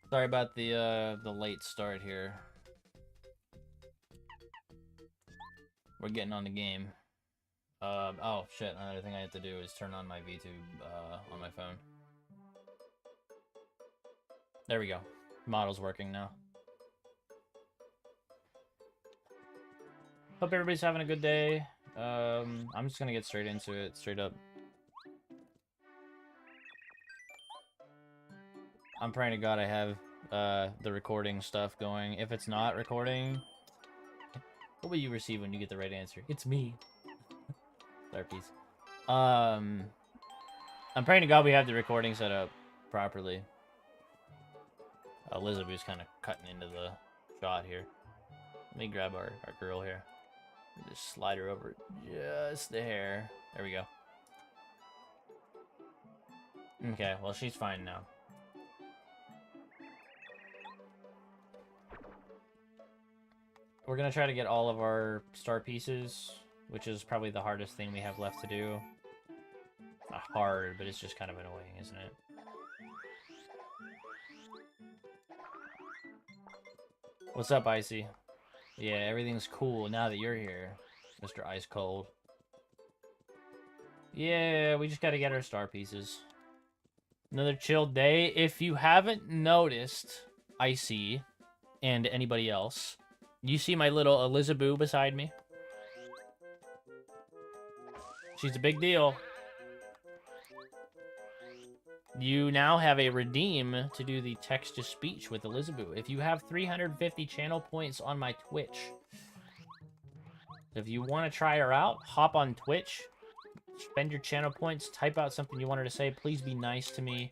Sorry about the late start here. We're getting on the game. Oh shit, another thing I have to do is turn on my VTube on my phone. There we go. Model's working now. Hope everybody's having a good day. I'm just gonna get straight into it, straight up. I'm praying to God I have the recording stuff going. If it's not recording, what will you receive when you get the right answer? It's me. Sorry, peace. I'm praying to God we have the recording set up properly. Elizabeth's kind of cutting into the shot here. Let me grab our girl here. Just slide her over just the hair. There we go. Okay, well, she's fine now. We're gonna try to get all of our star pieces, which is probably the hardest thing we have left to do. Not hard, but it's just kind of annoying, isn't it? What's up, Icy? Yeah, everything's cool now that you're here, Mr. Ice Cold. Yeah, we just gotta get our star pieces. Another chill day. If you haven't noticed, Icy, and anybody else, you see my little Elizabeth beside me? She's a big deal. You now have a redeem to do the text-to-speech with Elizabeth. If you have 350 channel points on my Twitch, if you want to try her out, hop on Twitch, spend your channel points, type out something you want her to say. Please be nice to me.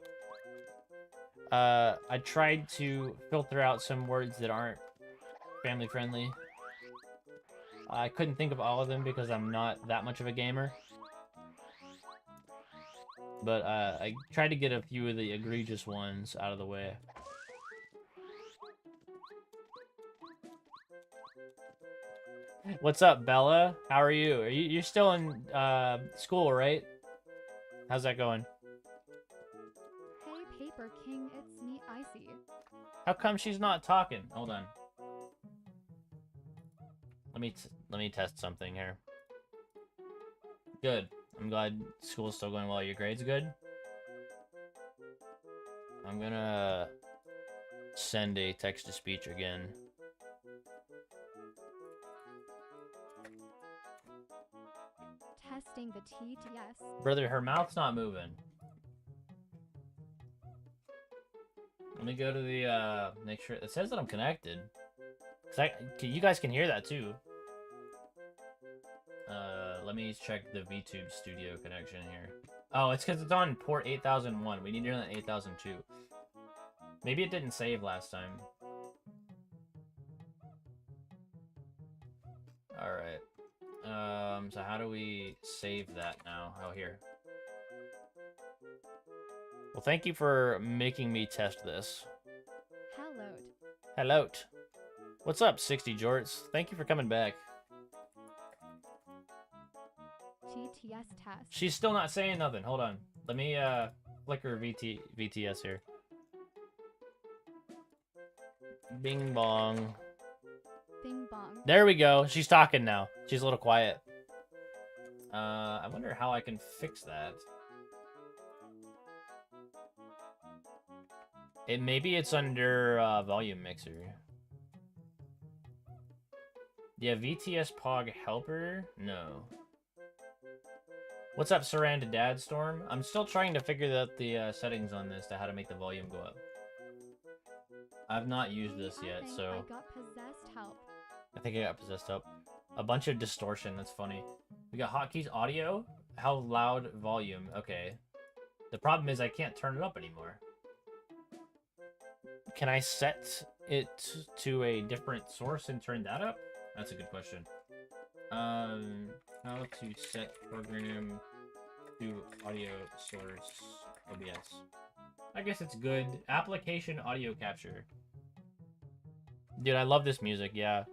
I tried to filter out some words that aren't family-friendly. I couldn't think of all of them because I'm not that much of a gamer. But I tried to get a few of the egregious ones out of the way. What's up, Bella? How are you? You're still in school, right? How's that going? Hey, Paper King, it's me, Icy. How come she's not talking? Hold on. Let me test something here. Good. I'm glad school's still going well. Your grades good? I'm gonna send a text-to-speech again. Testing the TTS. Brother, her mouth's not moving. Let me go to the, make sure... It says that I'm connected. You guys can hear that, too. Let me check the VTube studio connection here. Oh, it's because it's on port 8001. We need to run 8002. Maybe it didn't save last time. Alright. So how do we save that now? Oh, here. Well, thank you for making me test this. Hello. Hello. What's up, 60 Jorts? Thank you for coming back. TTS test. She's still not saying nothing. Hold on. Let me flicker VTS here. Bing bong. Bing bong. There we go. She's talking now. She's a little quiet. I wonder how I can fix that. Maybe it's under volume mixer. Yeah, VTS Pog helper? No. What's up, Saranda Dad Storm? I'm still trying to figure out the settings on this to how to make the volume go up. I've not used this yet, so... I got possessed help. I think I got possessed help. A bunch of distortion, that's funny. We got hotkeys audio? How loud volume? Okay. The problem is I can't turn it up anymore. Can I set it to a different source and turn that up? That's a good question. How to set program to audio source OBS. I guess it's good. Application audio capture. Dude, I love this music, yeah.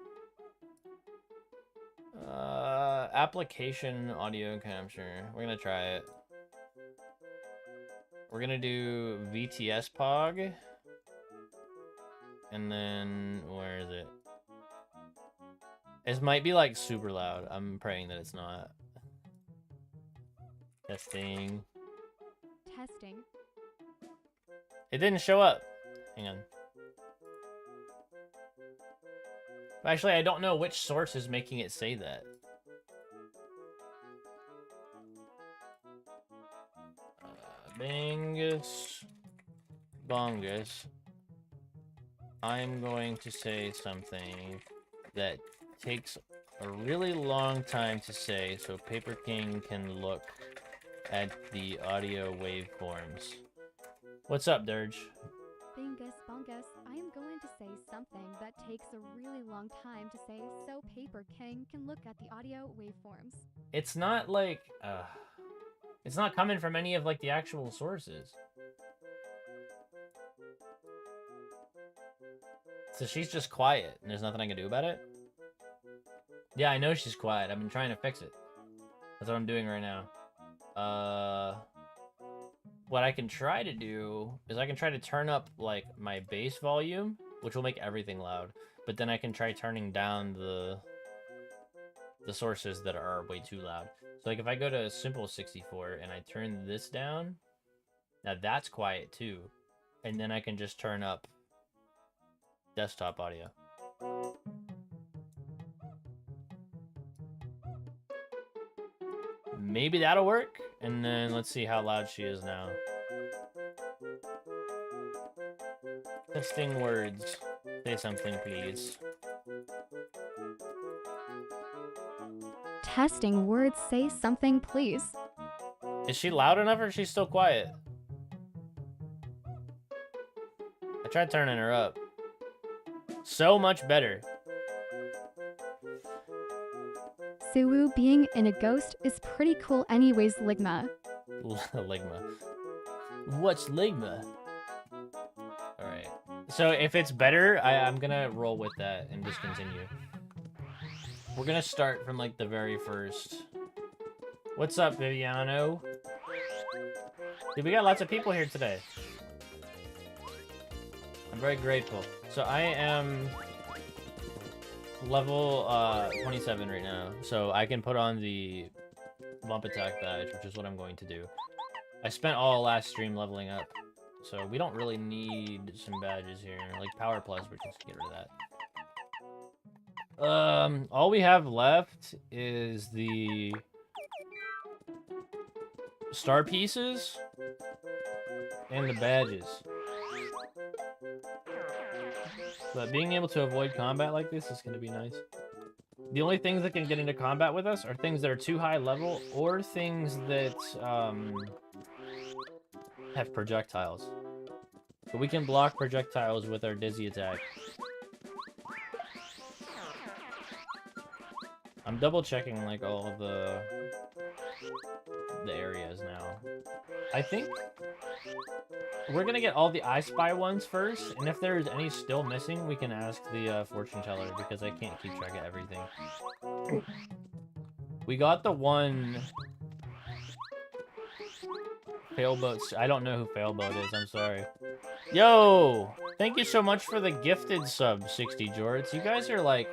Application audio capture. We're gonna try it. We're gonna do VTS Pog. and then where is it? It might be like super loud. I'm praying that it's not. Testing. Testing. It didn't show up. Hang on. Actually, I don't know which source is making it say that. Bingus. Bongus. I'm going to say something that takes a really long time to say so Paper King can look at the audio waveforms. What's up, Dirge? Bingus Bongus, I am going to say something that takes a really long time to say so Paper King can look at the audio waveforms. It's not like, it's not coming from any of like the actual sources. So she's just quiet, and there's nothing I can do about it? Yeah, I know she's quiet. I've been trying to fix it. That's what I'm doing right now. What I can try to do is I can try to turn up, like, my bass volume, which will make everything loud. But then I can try turning down the sources that are way too loud. So, like, if I go to Simple 64 and I turn this down, now that's quiet, too. And then I can just turn up desktop audio. Maybe that'll work. And then let's see how loud she is now. Testing words. Say something, please. Testing words, say something, please. Is she loud enough or is she still quiet? I tried turning her up. So much better. Suwu being in a ghost is pretty cool anyways, Ligma. Ligma. What's Ligma? Alright. So if it's better, I'm gonna roll with that and just continue. We're gonna start from like the very first. What's up, Viviano? Dude, we got lots of people here today. I'm very grateful. So I am level 27 right now, so I can put on the bump attack badge, which is what I'm going to do. I spent all last stream leveling up, so we don't really need some badges here. Like Power Plus, we can just get rid of that. All we have left is the star pieces and the badges. But being able to avoid combat like this is going to be nice. The only things that can get into combat with us are things that are too high level or things that have projectiles. But we can block projectiles with our dizzy attack. I'm double checking like all of the areas now. I think we're gonna get all the I Spy ones first, and if there's any still missing, we can ask the fortune teller, because I can't keep track of everything. We got the one Failboat. I don't know who Failboat is, I'm sorry. Yo! Thank you so much for the gifted sub, 60 Jorts. You guys are like,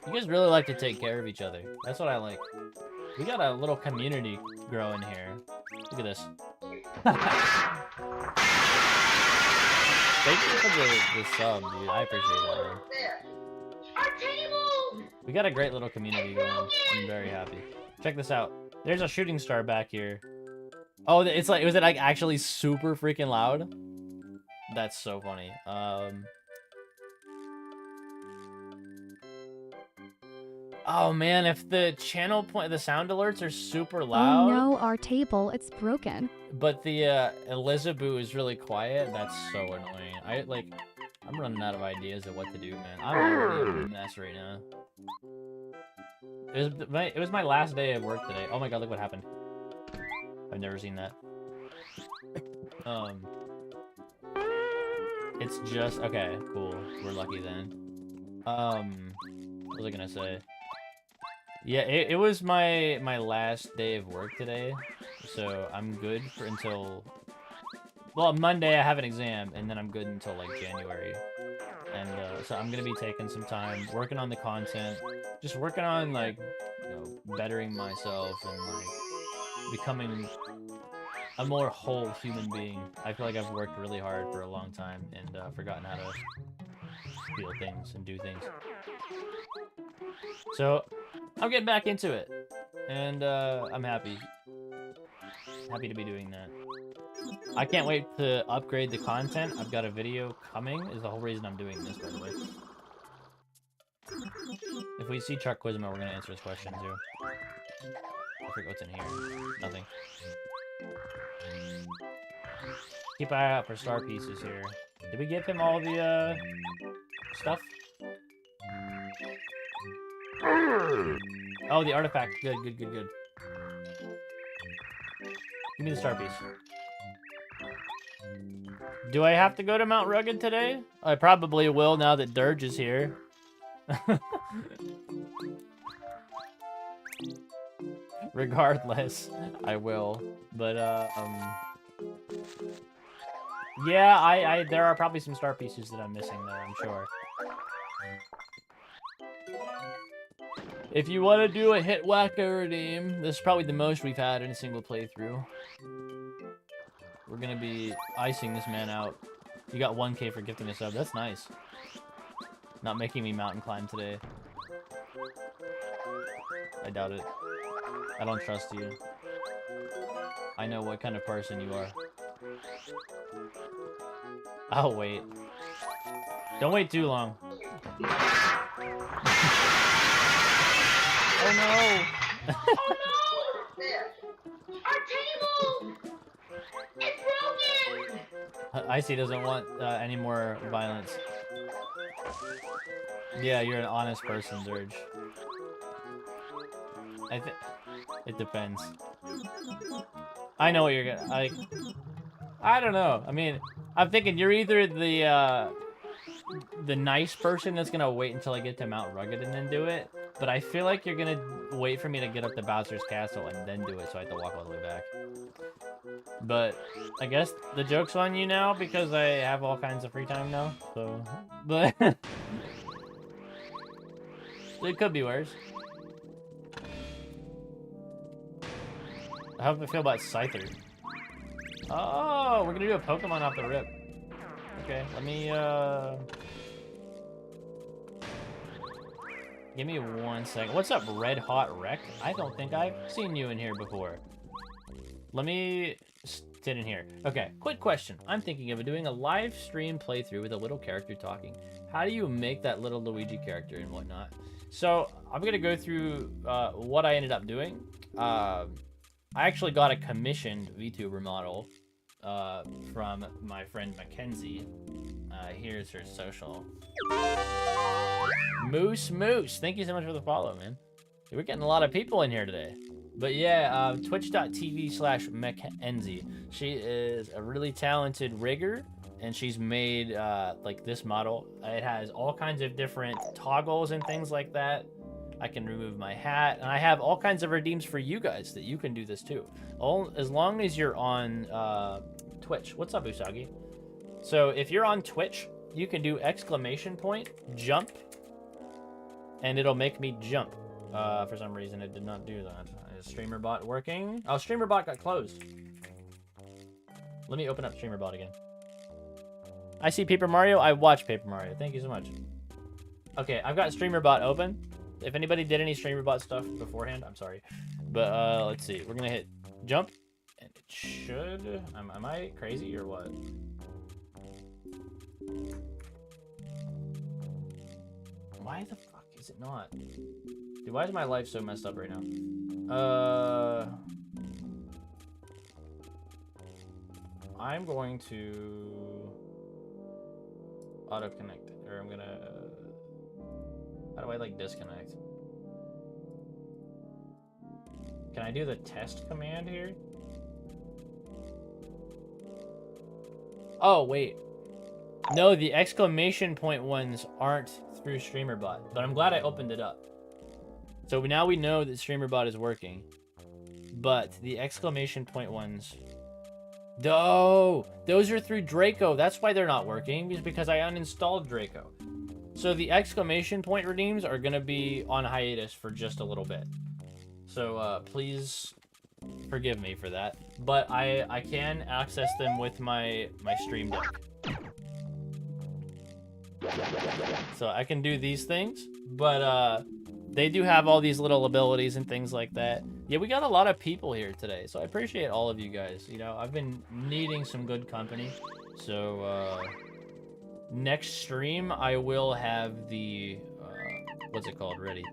you guys really like to take care of each other. That's what I like. We got a little community growing here. Look at this. Thank you for the sub, dude. I appreciate that, man. Our table! We got a great little community going. I'm very happy. Check this out. There's a shooting star back here. Oh, it's like, was it like actually super freaking loud? That's so funny. Oh man, if the channel point, the sound alerts are super loud. Oh no, our table, it's broken. But the Elizabeth is really quiet. That's so annoying. I'm running out of ideas of what to do, man. I'm already a mess right now. It was my last day of work today. Oh my god, look what happened. I've never seen that. It's just okay, cool. We're lucky then. What was I gonna say? Yeah, it was my last day of work today, so I'm good for until well, Monday I have an exam, and then I'm good until like January. And so I'm gonna be taking some time working on the content, just working on like, you know, bettering myself and like becoming a more whole human being. I feel like I've worked really hard for a long time and forgotten how to feel things and do things. So I'm getting back into it, and I'm happy. Happy to be doing that. I can't wait to upgrade the content. I've got a video coming, is the whole reason I'm doing this, by the way. If we see Chuck Quizmo, we're gonna answer his question too. I forget what's in here. Nothing. Keep an eye out for star pieces here. Did we give him all the stuff? Oh, the artifact. Good, good, good, good. Give me the star piece. Do I have to go to Mount Rugged today? I probably will now that Dirge is here. Regardless, I will. But, yeah, there are probably some star pieces that I'm missing though, I'm sure. If you want to do a hit whacker redeem, this is probably the most we've had in a single playthrough. We're gonna be icing this man out. You got 1K for gifting a sub. That's nice. Not making me mountain climb today. I doubt it. I don't trust you. I know what kind of person you are. I'll wait. Don't wait too long. Oh no! Oh no! Our table! It's broken! Icy doesn't want any more violence. Yeah, you're an honest person, Dirge. It depends. I know what you're gonna... I don't know. I mean, I'm thinking you're either the nice person that's gonna wait until I get to Mount Rugged and then do it, but I feel like you're gonna wait for me to get up to Bowser's Castle and then do it, so I have to walk all the way back. But I guess the joke's on you now because I have all kinds of free time now. So, but it could be worse. How do I feel about Scyther? Oh, we're gonna do a Pokemon off the rip. Okay, let me give me 1 second. What's up, Red Hot Wreck? I don't think I've seen you in here before. Let me sit in here. Okay, quick question. I'm thinking of doing a live stream playthrough with a little character talking. How do you make that little Luigi character and whatnot? So I'm gonna go through what I ended up doing. I actually got a commissioned VTuber model from my friend Mackenzie. Here's her social. Moose, thank you so much for the follow, man. We're getting a lot of people in here today. But yeah, twitch.tv/Mackenzie. She is a really talented rigger, and she's made like this model. It has all kinds of different toggles and things like that. I can remove my hat, and I have all kinds of redeems for you guys that you can do this too. As long as you're on Twitch. What's up, Usagi? So if you're on Twitch, you can do !jump, and it'll make me jump. For some reason, it did not do that. Is StreamerBot working? Oh, StreamerBot got closed. Let me open up StreamerBot again. I see Paper Mario. I watch Paper Mario. Thank you so much. Okay, I've got StreamerBot open. If anybody did any StreamerBot stuff beforehand, I'm sorry. But let's see. We're gonna hit jump, and it should. Am I crazy or what? Why the fuck is it not? Dude, why is my life so messed up right now? I'm going to auto connect, or I'm gonna. How do I like disconnect? Can I do the test command here? Oh wait, no, the exclamation point ones aren't through StreamerBot, but I'm glad I opened it up. So now we know that StreamerBot is working, but the exclamation point ones No, those are through Draco. That's why they're not working, is because I uninstalled Draco. So the exclamation point redeems are gonna be on hiatus for just a little bit. So please forgive me for that. But I can access them with my Stream Deck. So I can do these things, but they do have all these little abilities and things like that. Yeah, we got a lot of people here today, so I appreciate all of you guys. You know, I've been needing some good company. So next stream, I will have the, what's it called, ready?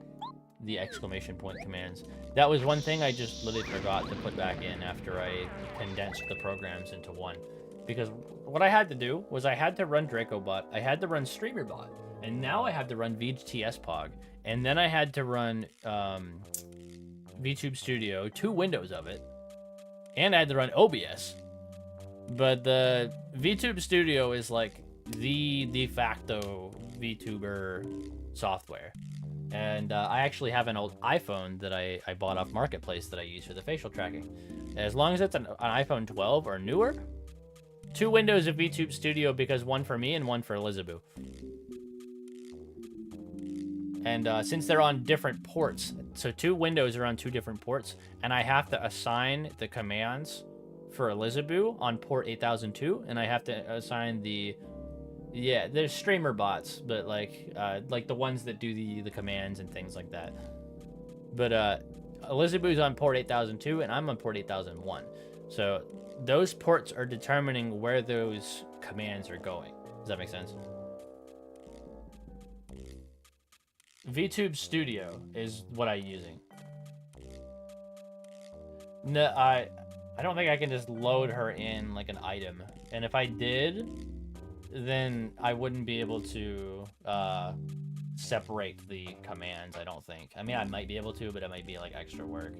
The exclamation point commands. That was one thing I just literally forgot to put back in after I condensed the programs into one. Because what I had to do was I had to run DracoBot, I had to run StreamerBot, and now I have to run VTSPog, and then I had to run VTube Studio, 2 windows of it, and I had to run OBS. But the VTube Studio is like the de facto VTuber software. And I actually have an old iPhone that I bought off Marketplace that I use for the facial tracking. As long as it's an iPhone 12 or newer, 2 windows of VTube Studio, because one for me and one for Elizabeth. And since they're on different ports, so 2 windows are on 2 different ports, and I have to assign the commands for Elizabeth on port 8002, and I have to assign the, yeah, there's streamer bots, but like the ones that do the commands and things like that. But Elizabeth's on port 8002, and I'm on port 8001. So those ports are determining where those commands are going. Does that make sense? VTube Studio is what I'm using. No, I don't think I can just load her in like an item. And if I did, then I wouldn't be able to separate the commands, I don't think. I mean, I might be able to, but it might be like extra work.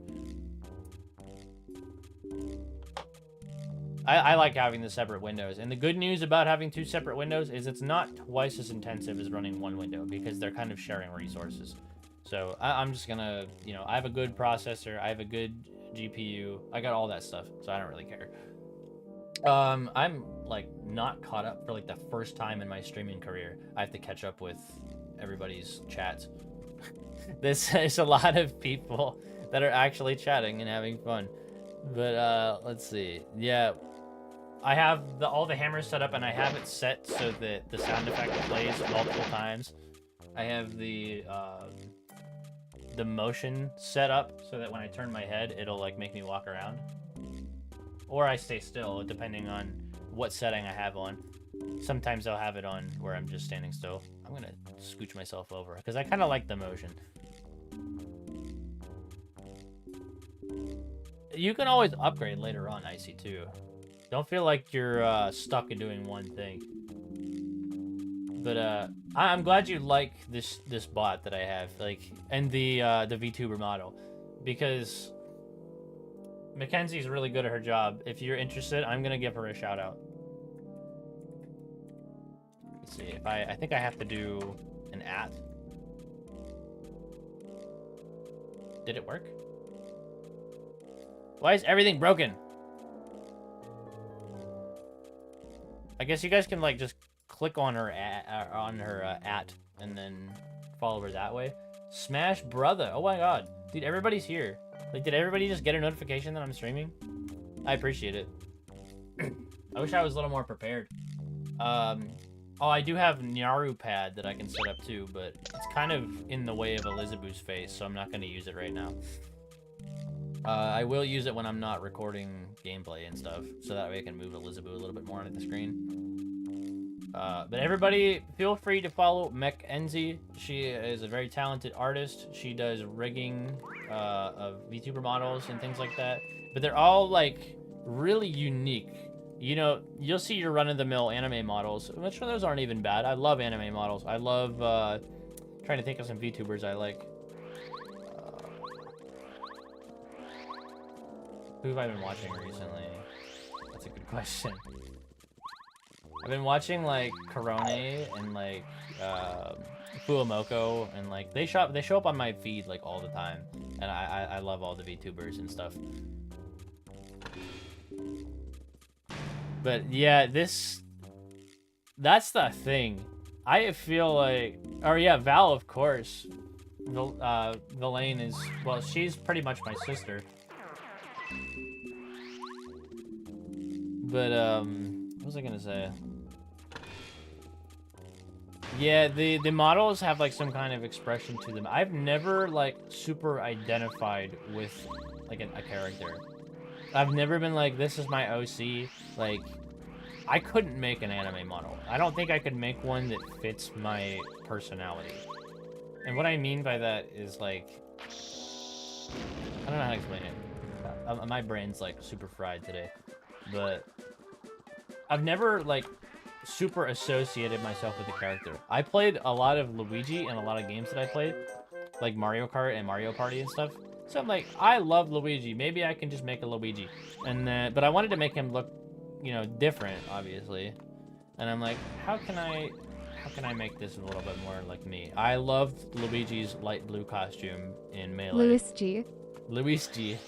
I like having the separate windows. And the good news about having 2 separate windows is it's not twice as intensive as running one window, because they're kind of sharing resources. So I'm just gonna, you know, I have a good processor, I have a good GPU, I got all that stuff, so I don't really care. I'm like not caught up for like the first time in my streaming career. I have to catch up with everybody's chats. This is a lot of people that are actually chatting and having fun. But let's see. Yeah, I have all the hammers set up, and I have it set so that the sound effect plays multiple times. I have the motion set up so that when I turn my head, it'll like make me walk around. Or I stay still, depending on what setting I have on. Sometimes I'll have it on where I'm just standing still. I'm gonna scooch myself over, because I kind of like the motion. You can always upgrade later on, IC2. Don't feel like you're stuck in doing one thing. But I'm glad you like this bot that I have, like, and the VTuber model, because Mackenzie's really good at her job. If you're interested, I'm gonna give her a shout out. Let's see if I think I have to do an @ Did it work? Why is everything broken? I guess you guys can like just click on her @ and then follow her that way. Smash Brother. Oh my god. Dude, everybody's here. Like, did everybody just get a notification that I'm streaming? I appreciate it. I wish I was a little more prepared. Oh, I do have Nyaru pad that I can set up too, but it's kind of in the way of Elizabeth's face, so I'm not going to use it right now. I will use it when I'm not recording gameplay and stuff, so that way I can move Elizabeth a little bit more onto the screen. But everybody, feel free to follow Mackenzie. She is a very talented artist. She does rigging of VTuber models and things like that. But they're all, like, really unique. You know, you'll see your run-of-the-mill anime models, which those aren't even bad. I love anime models. I love, trying to think of some VTubers I like. Who have I been watching recently? That's a good question. I've been watching, like, Korone and, like, Fuamoko, and, like, they show up on my feed, like, all the time. And I love all the VTubers and stuff. But yeah, that's the thing. I feel like, or yeah, Val, of course. Villain is, well, she's pretty much my sister. But, what was I gonna say? Yeah, the models have, like, some kind of expression to them. I've never, like, super identified with, like, a character. I've never been like, this is my OC. Like, I couldn't make an anime model. I don't think I could make one that fits my personality. And what I mean by that is, like, I don't know how to explain it. My brain's, like, super fried today. But I've never, like, super associated myself with a character. I played a lot of Luigi and a lot of games that I played, like Mario Kart and Mario Party and stuff. So I'm like, I love Luigi. Maybe I can just make a Luigi. And then, but I wanted to make him look, you know, different, obviously. And I'm like, how can I make this a little bit more like me? I loved Luigi's light blue costume in Melee. Luis G.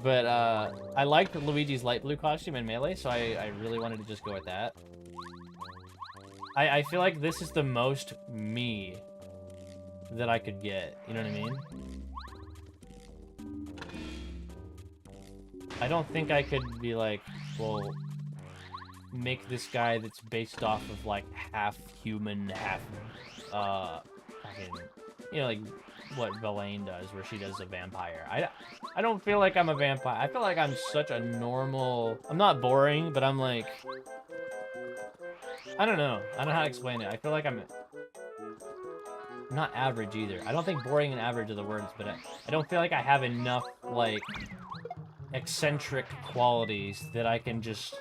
But I liked Luigi's light blue costume in Melee, so I really wanted to just go with that. I feel like this is the most me that I could get. You know what I mean? I don't think I could be like, well, make this guy that's based off of like half human, half fucking, you know, like what Villain does, where she does a vampire. I don't feel like I'm a vampire. I feel like I'm such a normal. I'm not boring, but I'm like, I don't know. I don't know how to explain it. I feel like I'm not average either. I don't think boring and average are the words, but I don't feel like I have enough like eccentric qualities that I can just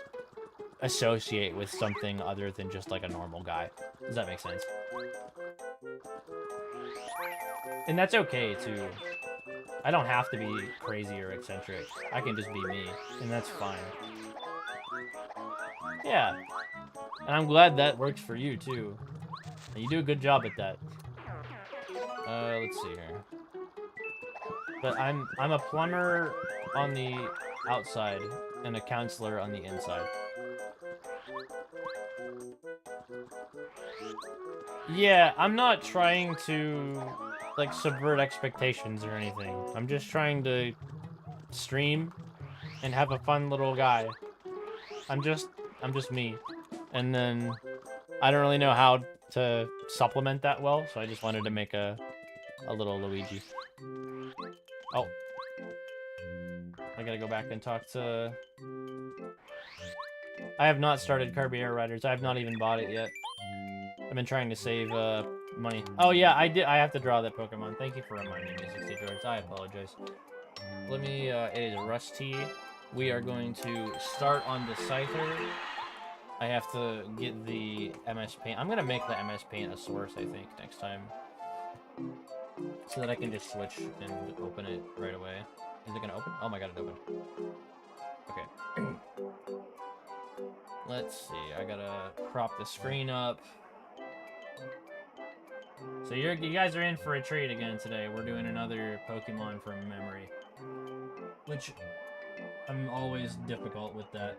associate with something other than just like a normal guy. Does that make sense? And that's okay too. I don't have to be crazy or eccentric. I can just be me, and that's fine. Yeah. And I'm glad that works for you too. And you do a good job at that. Let's see here. But I'm a plumber on the outside and a counselor on the inside. Yeah, I'm not trying to like subvert expectations or anything. I'm just trying to stream and have a fun little guy. I'm just me. And then I don't really know how to supplement that well, so I just wanted to make a little Luigi. Oh. I gotta go back and talk to... I have not started Kirby Air Riders. I have not even bought it yet. I've been trying to save money. Oh yeah, I have to draw that Pokemon. Thank you for reminding me, 60 George. I apologize. Let me, it is Rusty. We are going to start on the Scyther. I have to get the MS Paint. I'm gonna make the MS Paint a source, I think, next time. So that I can just switch and open it right away. Is it gonna open? Oh my god, it opened. Okay. Let's see, I gotta crop the screen up. So you guys are in for a treat again today. We're doing another Pokemon from memory. Which, I'm always difficult with that.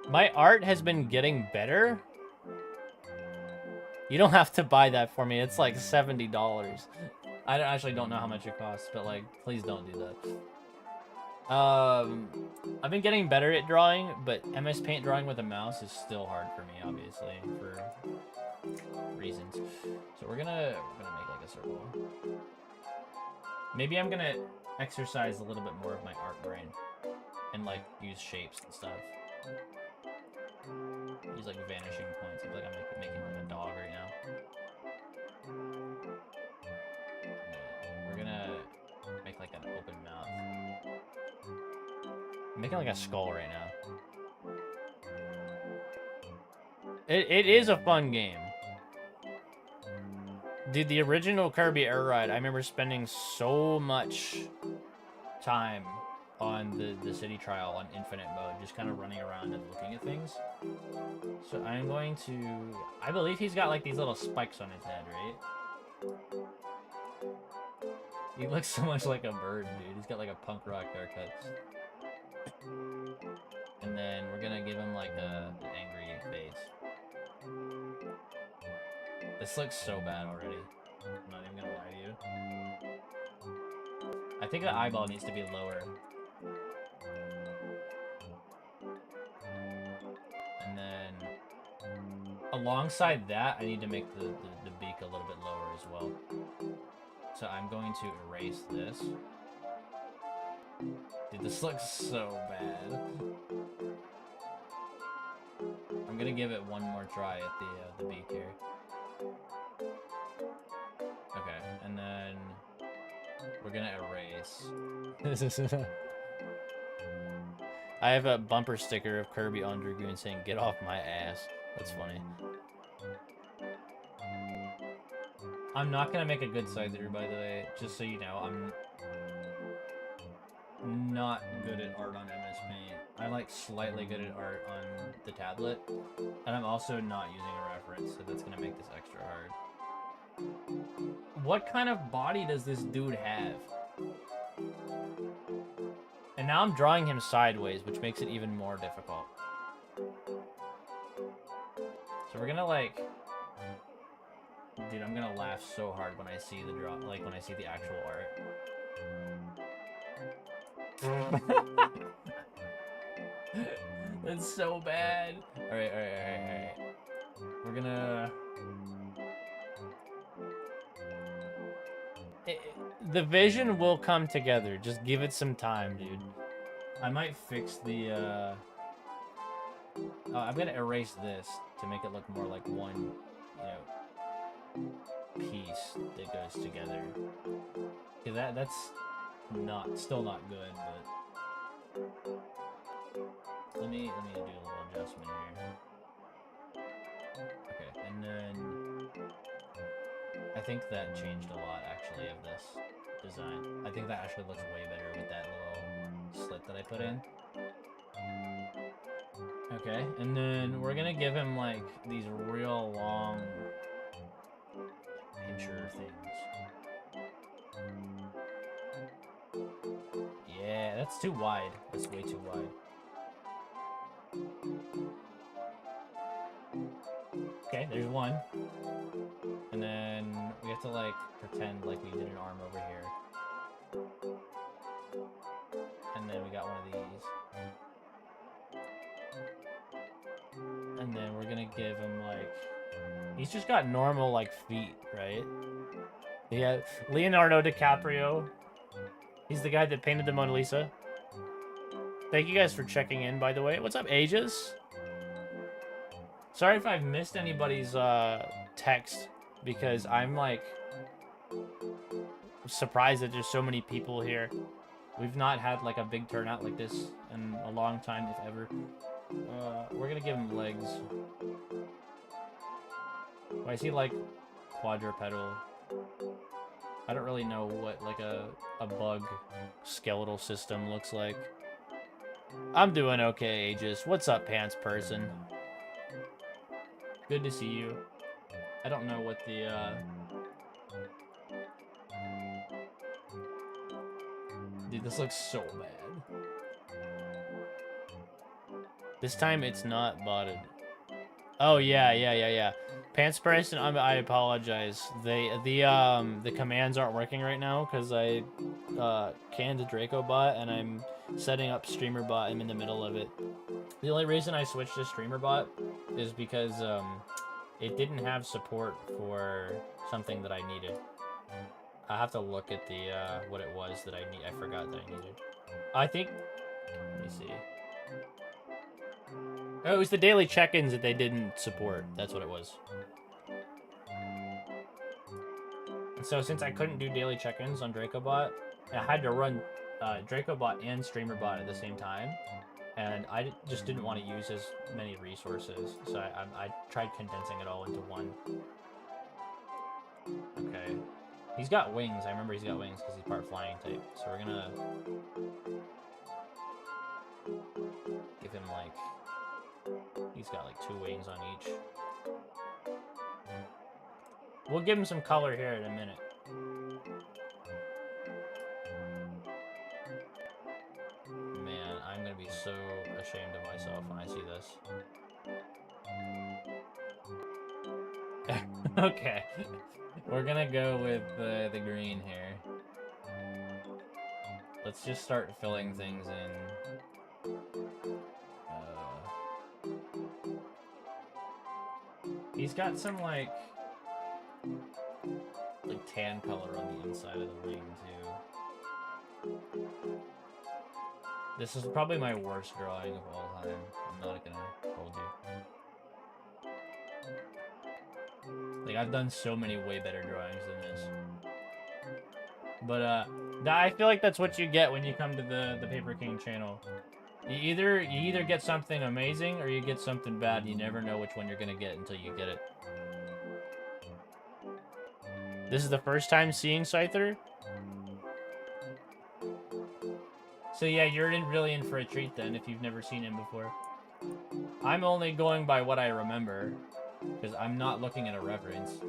My art has been getting better. You don't have to buy that for me. It's like $70. I actually don't know how much it costs, but like, please don't do that. I've been getting better at drawing, but MS Paint drawing with a mouse is still hard for me, obviously, for reasons. So we're gonna make like a circle. Maybe I'm gonna exercise a little bit more of my art brain and like use shapes and stuff. Use like vanishing points. I feel like I'm making like a dog right now. We're gonna make like an open mouth. I'm making like a skull right now. It is a fun game. Dude, the original Kirby Air Ride, I remember spending so much time on the city trial on infinite mode, just kind of running around and looking at things. So I'm going to... I believe he's got like these little spikes on his head, right? He looks so much like a bird, dude. He's got like a punk rock haircut. And then we're gonna give him like an angry face. This looks so bad already. I'm not even gonna lie to you. I think the eyeball needs to be lower. And then alongside that, I need to make the beak a little bit lower as well. So I'm going to erase this. Dude, this looks so bad. I'm gonna give it one more try at the beak here. Okay, and then we're gonna erase. I have a bumper sticker of Kirby on Dragoon saying, "Get off my ass." That's funny. I'm not gonna make a good side through, by the way, just so you know. I'm not good at art on MS Paint. I'm like slightly good at art on the tablet, and I'm also not using a reference, so that's gonna make this extra hard. What kind of body does this dude have? And now I'm drawing him sideways, which makes it even more difficult. So we're gonna like... Dude, I'm gonna laugh so hard when I see the when I see the actual art. That's so bad. Alright. We're gonna... The vision will come together. Just give it some time, dude. I might fix the, I'm gonna erase this to make it look more like one, piece that goes together. Cause that's still not good, but let me do a little adjustment here. Okay, and then I think that changed a lot actually of this design. I think that actually looks way better with that little slit that I put in. Okay, and then we're gonna give him like these real long pincher things. Yeah, that's too wide. That's way too wide. Okay, there's one. And then we have to like pretend like we did an arm over here. And then we got one of these. And then we're gonna give him like... He's just got normal like feet, right? Yeah, Leonardo DiCaprio. He's the guy that painted the Mona Lisa. Thank you guys for checking in, by the way. What's up, Aegis? Sorry if I've missed anybody's text, because I'm like surprised that there's so many people here. We've not had like a big turnout like this in a long time, if ever. We're gonna give him legs. Why is he like quadrupedal? I don't really know what like a bug skeletal system looks like. I'm doing okay, Aegis. What's up, pants person? Good to see you. I don't know what the Dude, this looks so bad. This time it's not botted. Oh yeah. Pants person, I apologize. The commands aren't working right now because I canned the Draco bot and I'm setting up streamer bot. I'm in the middle of it. The only reason I switched to streamer bot is because it didn't have support for something that I needed. I have to look at the what it was that I forgot that I needed. I think, let me see. Oh, it was the daily check-ins that they didn't support. That's what it was. And so since I couldn't do daily check-ins on DracoBot, I had to run DracoBot and StreamerBot at the same time. And I just didn't want to use as many resources. So I tried condensing it all into one. Okay. He's got wings. I remember he's got wings because he's part flying type. So we're gonna give him like... He's got like 2 wings on each. We'll give him some color here in a minute. Man, I'm gonna be this. Okay. We're gonna go with the green here. Let's just start filling things in. He's got some like tan color on the inside of the ring too. This is probably my worst drawing of all time. I'm not gonna hold you. Like, I've done so many way better drawings than this. But I feel like that's what you get when you come to the Paper King channel. You either get something amazing or you get something bad. You never know which one you're gonna get until you get it. This is the first time seeing Scyther? So yeah, you're really in for a treat then if you've never seen him before. I'm only going by what I remember, because I'm not looking at a reference.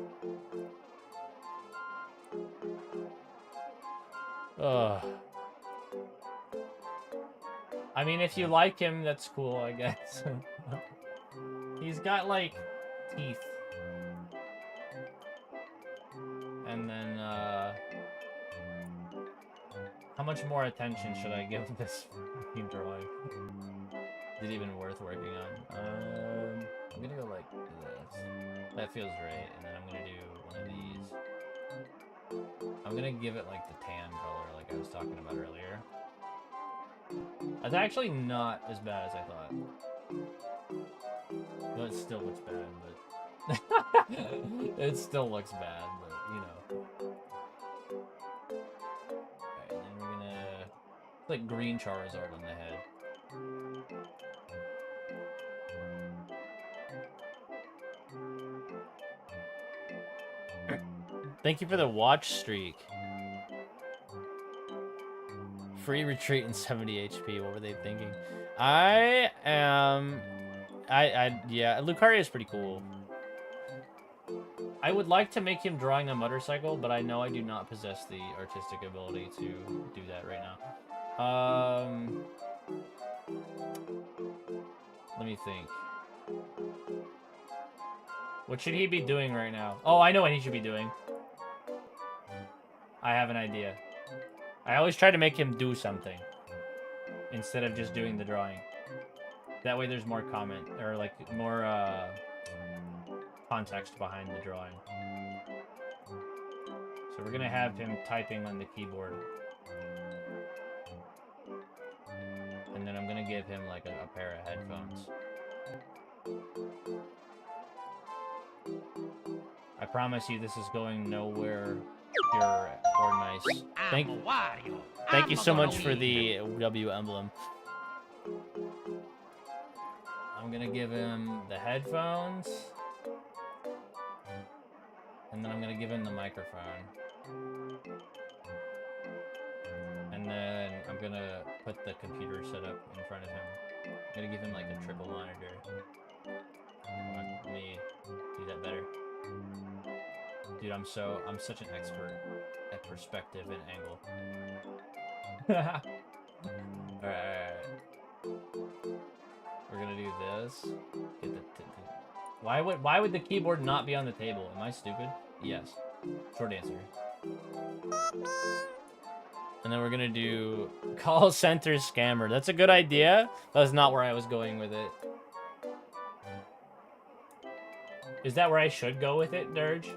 Ugh. I mean, if you like him, that's cool, I guess. He's got, like, teeth. And then, how much more attention should I give this fucking drawing? Is it even worth working on? I'm gonna go like this. That feels right. And then I'm gonna do one of these. I'm gonna give it like the tan color like I was talking about earlier. That's actually not as bad as I thought. But it still looks bad, but... it still looks bad, but, you know. Alright, and then we're gonna... It's like green Charizard on the head. Thank you for the watch streak. Free retreat and 70 HP. What were they thinking? Yeah, Lucario is pretty cool. I would like to make him drawing a motorcycle, but I know I do not possess the artistic ability to do that right now. Let me think. What should he be doing right now? Oh, I know what he should be doing. I have an idea. I always try to make him do something instead of just doing the drawing. That way there's more comment, or like more context behind the drawing. So we're gonna have him typing on the keyboard. And then I'm gonna give him like a pair of headphones. I promise you this is going nowhere pure or nice. Thank you so much for the W emblem. I'm gonna give him the headphones. And then I'm gonna give him the microphone. And then I'm gonna put the computer setup in front of him. I'm gonna give him like a triple monitor. Let me do that better. Dude, I'm such an expert at perspective and angle. Alright. We're gonna do this. Get the why would the keyboard not be on the table? Am I stupid? Yes. Short answer. And then we're gonna do call center scammer. That's a good idea. That's not where I was going with it. Is that where I should go with it, Dirge?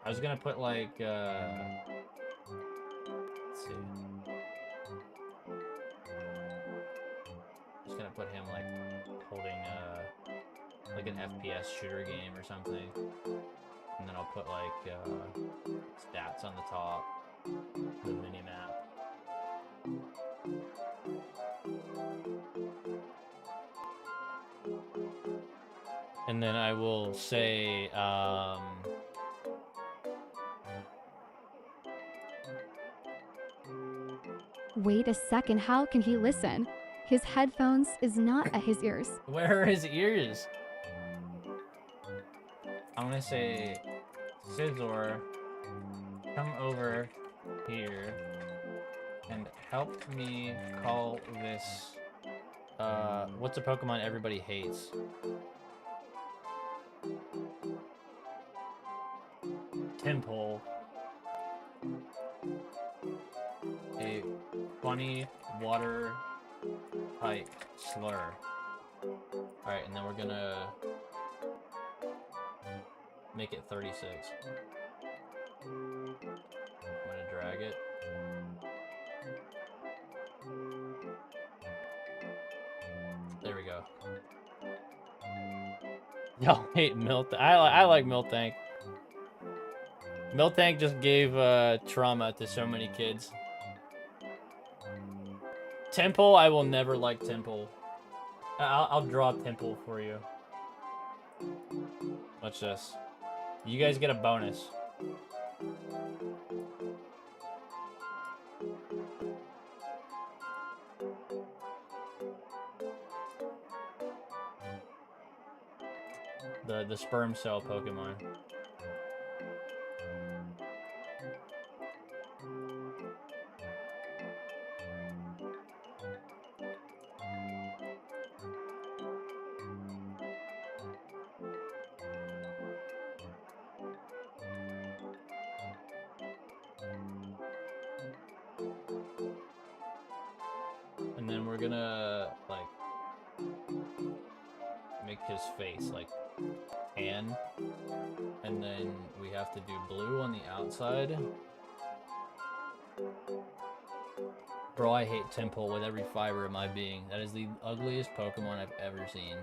I was gonna put like, let's see. Just gonna put him like holding like an FPS shooter game or something. And then I'll put like stats on the top, the mini map. And then I will say, Wait a second, how can he listen? His headphones is not at his ears. Where are his ears? I'm gonna say, Scizor, come over here and help me call this. What's a Pokemon everybody hates? Temple. A funny water type slur. Alright, and then we're gonna make it 36. I'm gonna drag it. There we go. Y'all hate Miltank. I like Miltank. Miltank just gave trauma to so many kids. Temple, I will never like Temple. I'll draw Temple for you. Watch this. You guys get a bonus. The sperm cell Pokemon. And then we're gonna like make his face like tan, and then we have to do blue on the outside. Bro, I hate Temple with every fiber of my being. That is the ugliest Pokemon I've ever seen.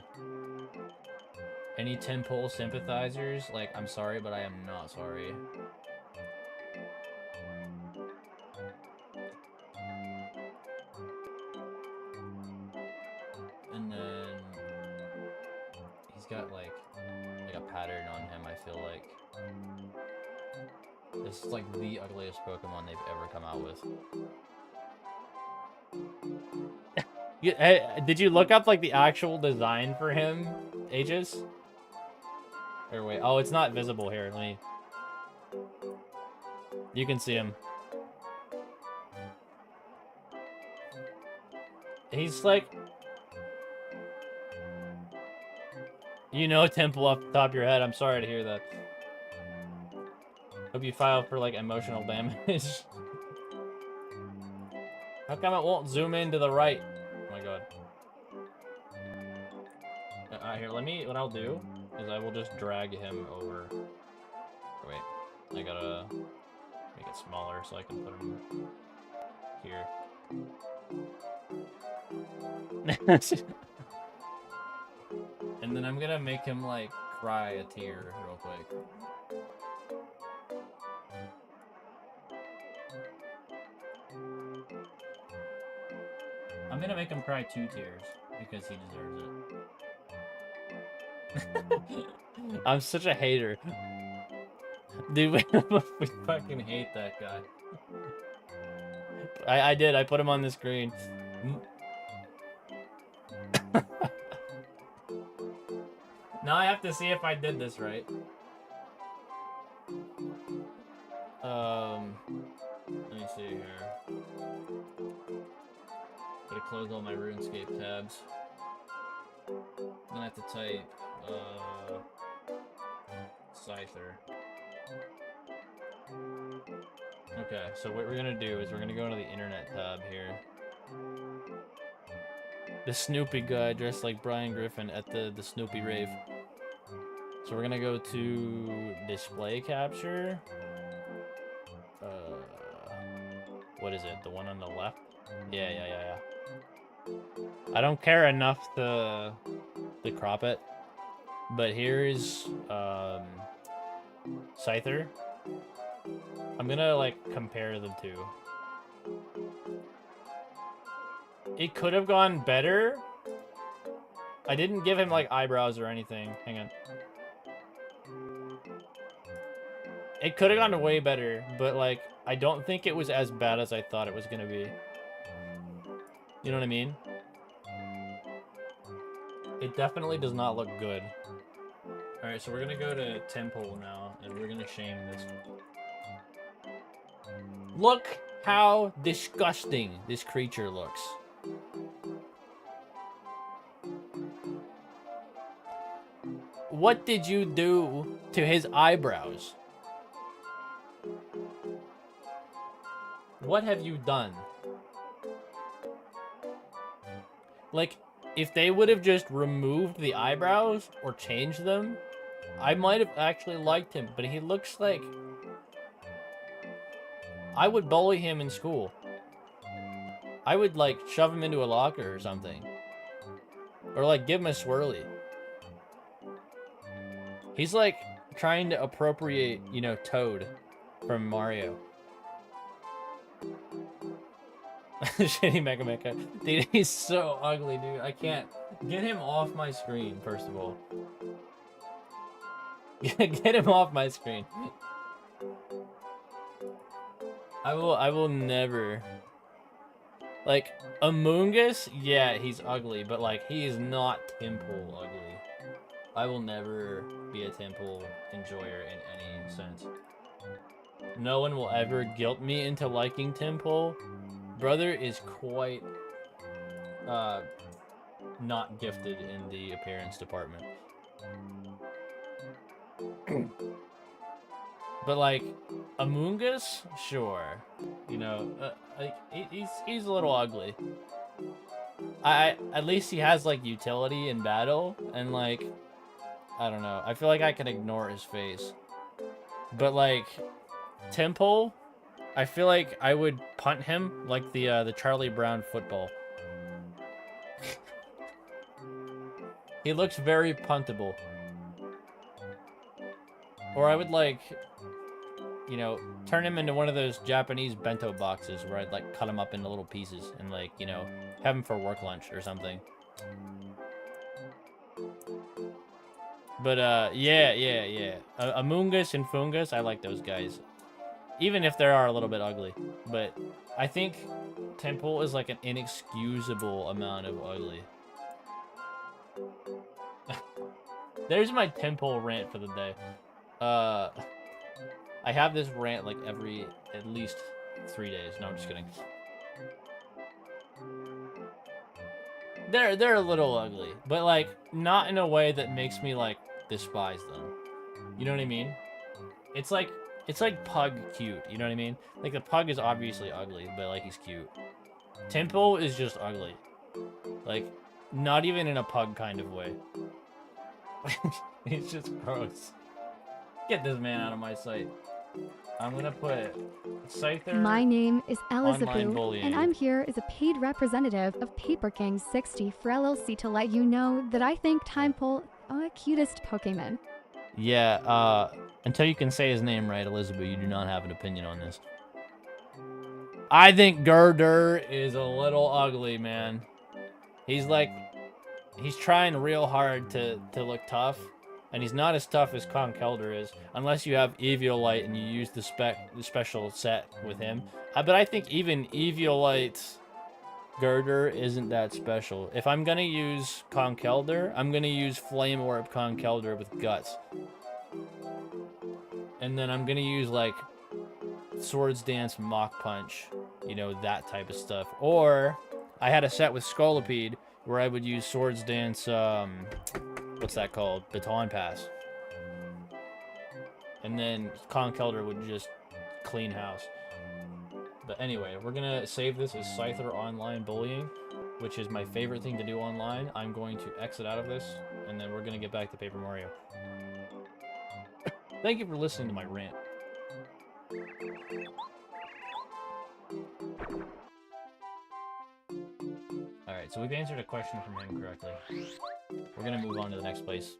Any Temple sympathizers, like, I'm sorry, but I am not sorry. And then he's got like a pattern on him, I feel like. This is like the ugliest Pokemon they've ever come out with. Hey, did you look up like the actual design for him, Aegis? Or wait, oh, it's not visible here. Let me. You can see him. He's like, you know, Temple off the top of your head. I'm sorry to hear that. Hope you file for like emotional damage. How come it won't zoom in to the right? Oh my god. Here, what I'll do is I will just drag him over. Wait, I gotta make it smaller so I can put him here. And then I'm gonna make him like cry a tear real quick. I'm gonna make him cry 2 tears because he deserves it. I'm such a hater. Dude, we fucking hate that guy. I did, I put him on the screen. Now I have to see if I did this right. Let me see here. Gotta close all my RuneScape tabs. I'm gonna have to type, Scyther. Okay, so what we're gonna do is we're gonna go into the internet tab here. The Snoopy guy dressed like Brian Griffin at the Snoopy rave. So we're gonna go to display capture. What is it? The one on the left? Yeah. I don't care enough to crop it. But here's Scyther. I'm gonna like compare the two. It could have gone better. I didn't give him like eyebrows or anything. Hang on. It could have gone way better, but like I don't think it was as bad as I thought it was gonna be. You know what I mean? It definitely does not look good. Alright, so we're gonna go to Temple now, and we're gonna shame this. Look how disgusting this creature looks. What did you do to his eyebrows? What have you done? Like, if they would have just removed the eyebrows or changed them, I might have actually liked him, but he looks like... I would bully him in school. I would, like, shove him into a locker or something. Or, like, give him a swirly. He's, like, trying to appropriate, you know, Toad from Mario. Shitty Mecha. Dude, he's so ugly, dude. I can't... Get him off my screen, first of all. Get him off my screen. I will never... Like, Amoongus, yeah, he's ugly, but, like, he is not Temple ugly. I will never be a Temple enjoyer in any sense. No one will ever guilt me into liking Temple. Brother is quite, not gifted in the appearance department. But, like, Amoongus, sure. You know, like, he's a little ugly. At least he has, like, utility in battle, and, like, I don't know. I feel like I can ignore his face. But, like, Temple, I feel like I would punt him like the Charlie Brown football. He looks very puntable. Or I would, like, you know, turn him into one of those Japanese bento boxes where I'd, like, cut him up into little pieces and, like, you know, have him for work lunch or something. But, yeah. Amoongus and Fungus, I like those guys. Even if they are a little bit ugly. But I think Temple is, like, an inexcusable amount of ugly. There's my Temple rant for the day. I have this rant, like, every, at least 3 days. No, I'm just kidding. They're a little ugly. But, like, not in a way that makes me, like, despise them. You know what I mean? It's like Pug cute, you know what I mean? Like, the Pug is obviously ugly, but, like, he's cute. Temple is just ugly. Like, not even in a Pug kind of way. He's just gross. Get this man out of my sight. I'm gonna put Scyther. My name is Online Elizabeth, bullying. and I'm here as a paid representative of Paper King 60 for LLC to let you know that I think Temple the cutest Pokemon. Yeah, until you can say his name right, Elizabeth, you do not have an opinion on this. I think Girder is a little ugly, man. He's like, he's trying real hard to look tough, and he's not as tough as Conkeldurr is, unless you have Eviolite and you use the special set with him. But I think even Eviolite Girder isn't that special. If I'm gonna use Conkeldurr, I'm gonna use Flame Orb Conkeldurr with Guts. And then I'm gonna use, like, Swords Dance Mach Punch, you know, that type of stuff. Or I had a set with Scolipede where I would use Swords Dance, what's that called? Baton Pass. And then Conkeldurr would just clean house. But anyway, we're gonna save this as Scyther Online Bullying, which is my favorite thing to do online. I'm going to exit out of this, and then we're gonna get back to Paper Mario. Thank you for listening to my rant. Alright, so we've answered a question from him correctly. We're gonna move on to the next place.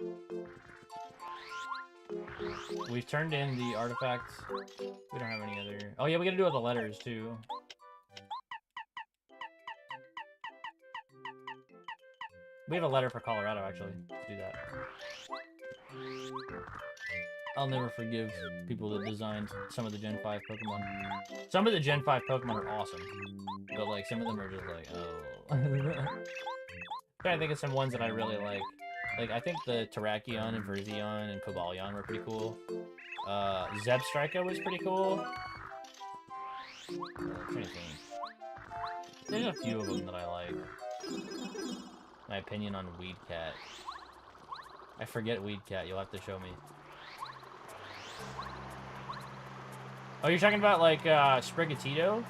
We've turned in the artifacts. We don't have any other... Oh yeah, we gotta do all the letters too. We have a letter for Colorado, actually. Let's do that. I'll never forgive people that designed some of the Gen 5 Pokemon. Some of the Gen 5 Pokemon are awesome. But, like, some of them are just like, oh. I'm trying to think of some ones that I really like. Like, I think the Terrakion and Virizion and Cobalion were pretty cool. Zebstrika was pretty cool. I'm trying to think. There's a few of them that I like. My opinion on Weed Cat. I forget Weed Cat. You'll have to show me. Oh, you're talking about like Sprigatito?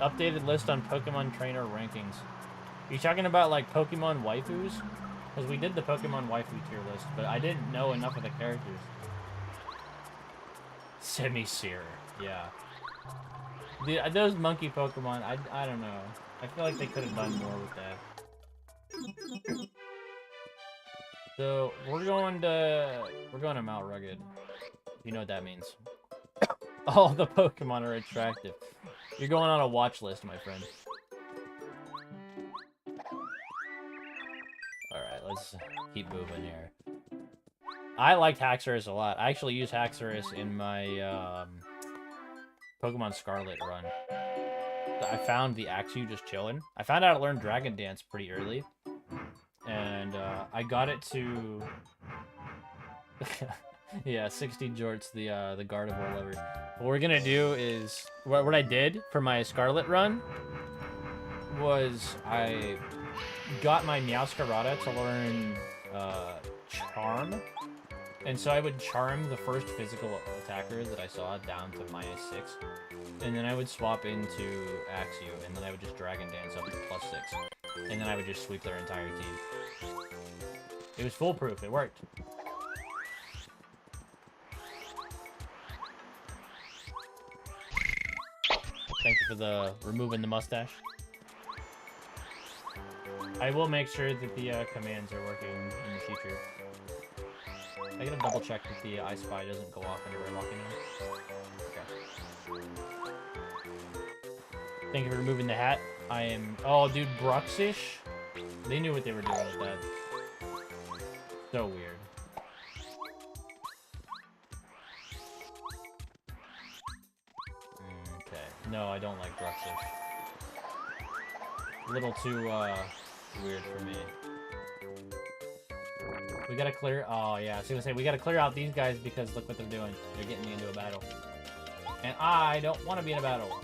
Updated list on Pokemon Trainer rankings. Are you talking about like Pokemon waifus? Because we did the Pokemon waifu tier list, but I didn't know enough of the characters. Semi-Seer, yeah. Those monkey Pokemon, I don't know. I feel like they could have done more with that. So we're going to Mount Rugged. If you know what that means. All the Pokemon are attractive. You're going on a watch list, my friend. Alright, let's keep moving here. I liked Haxorus a lot. I actually used Haxorus in my Pokemon Scarlet run. I found the Axew just chilling. I found out how to learn Dragon Dance pretty early. And I got it to... yeah, 60 jorts, the Gardevoir lever. What we're gonna do is... What I did for my Scarlet run was I got my Meowscarada to learn Charm. And so I would Charm the first physical attacker that I saw down to -6. And then I would swap into Axew, and then I would just Dragon Dance up to +6. And then I would just sweep their entire team. It was foolproof, it worked. Thank you for the removing the mustache. I will make sure that the commands are working in the future. I gotta double check that the I Spy doesn't go off whenever I walk in here. Okay. Thank you for removing the hat. I am... Oh, dude, Bruxish? They knew what they were doing with that. So weird. Okay. No, I don't like Bruxish. A little too, weird for me. We gotta clear... Oh, yeah. I was gonna say, we gotta clear out these guys because look what they're doing. They're getting me into a battle. And I don't want to be in a battle.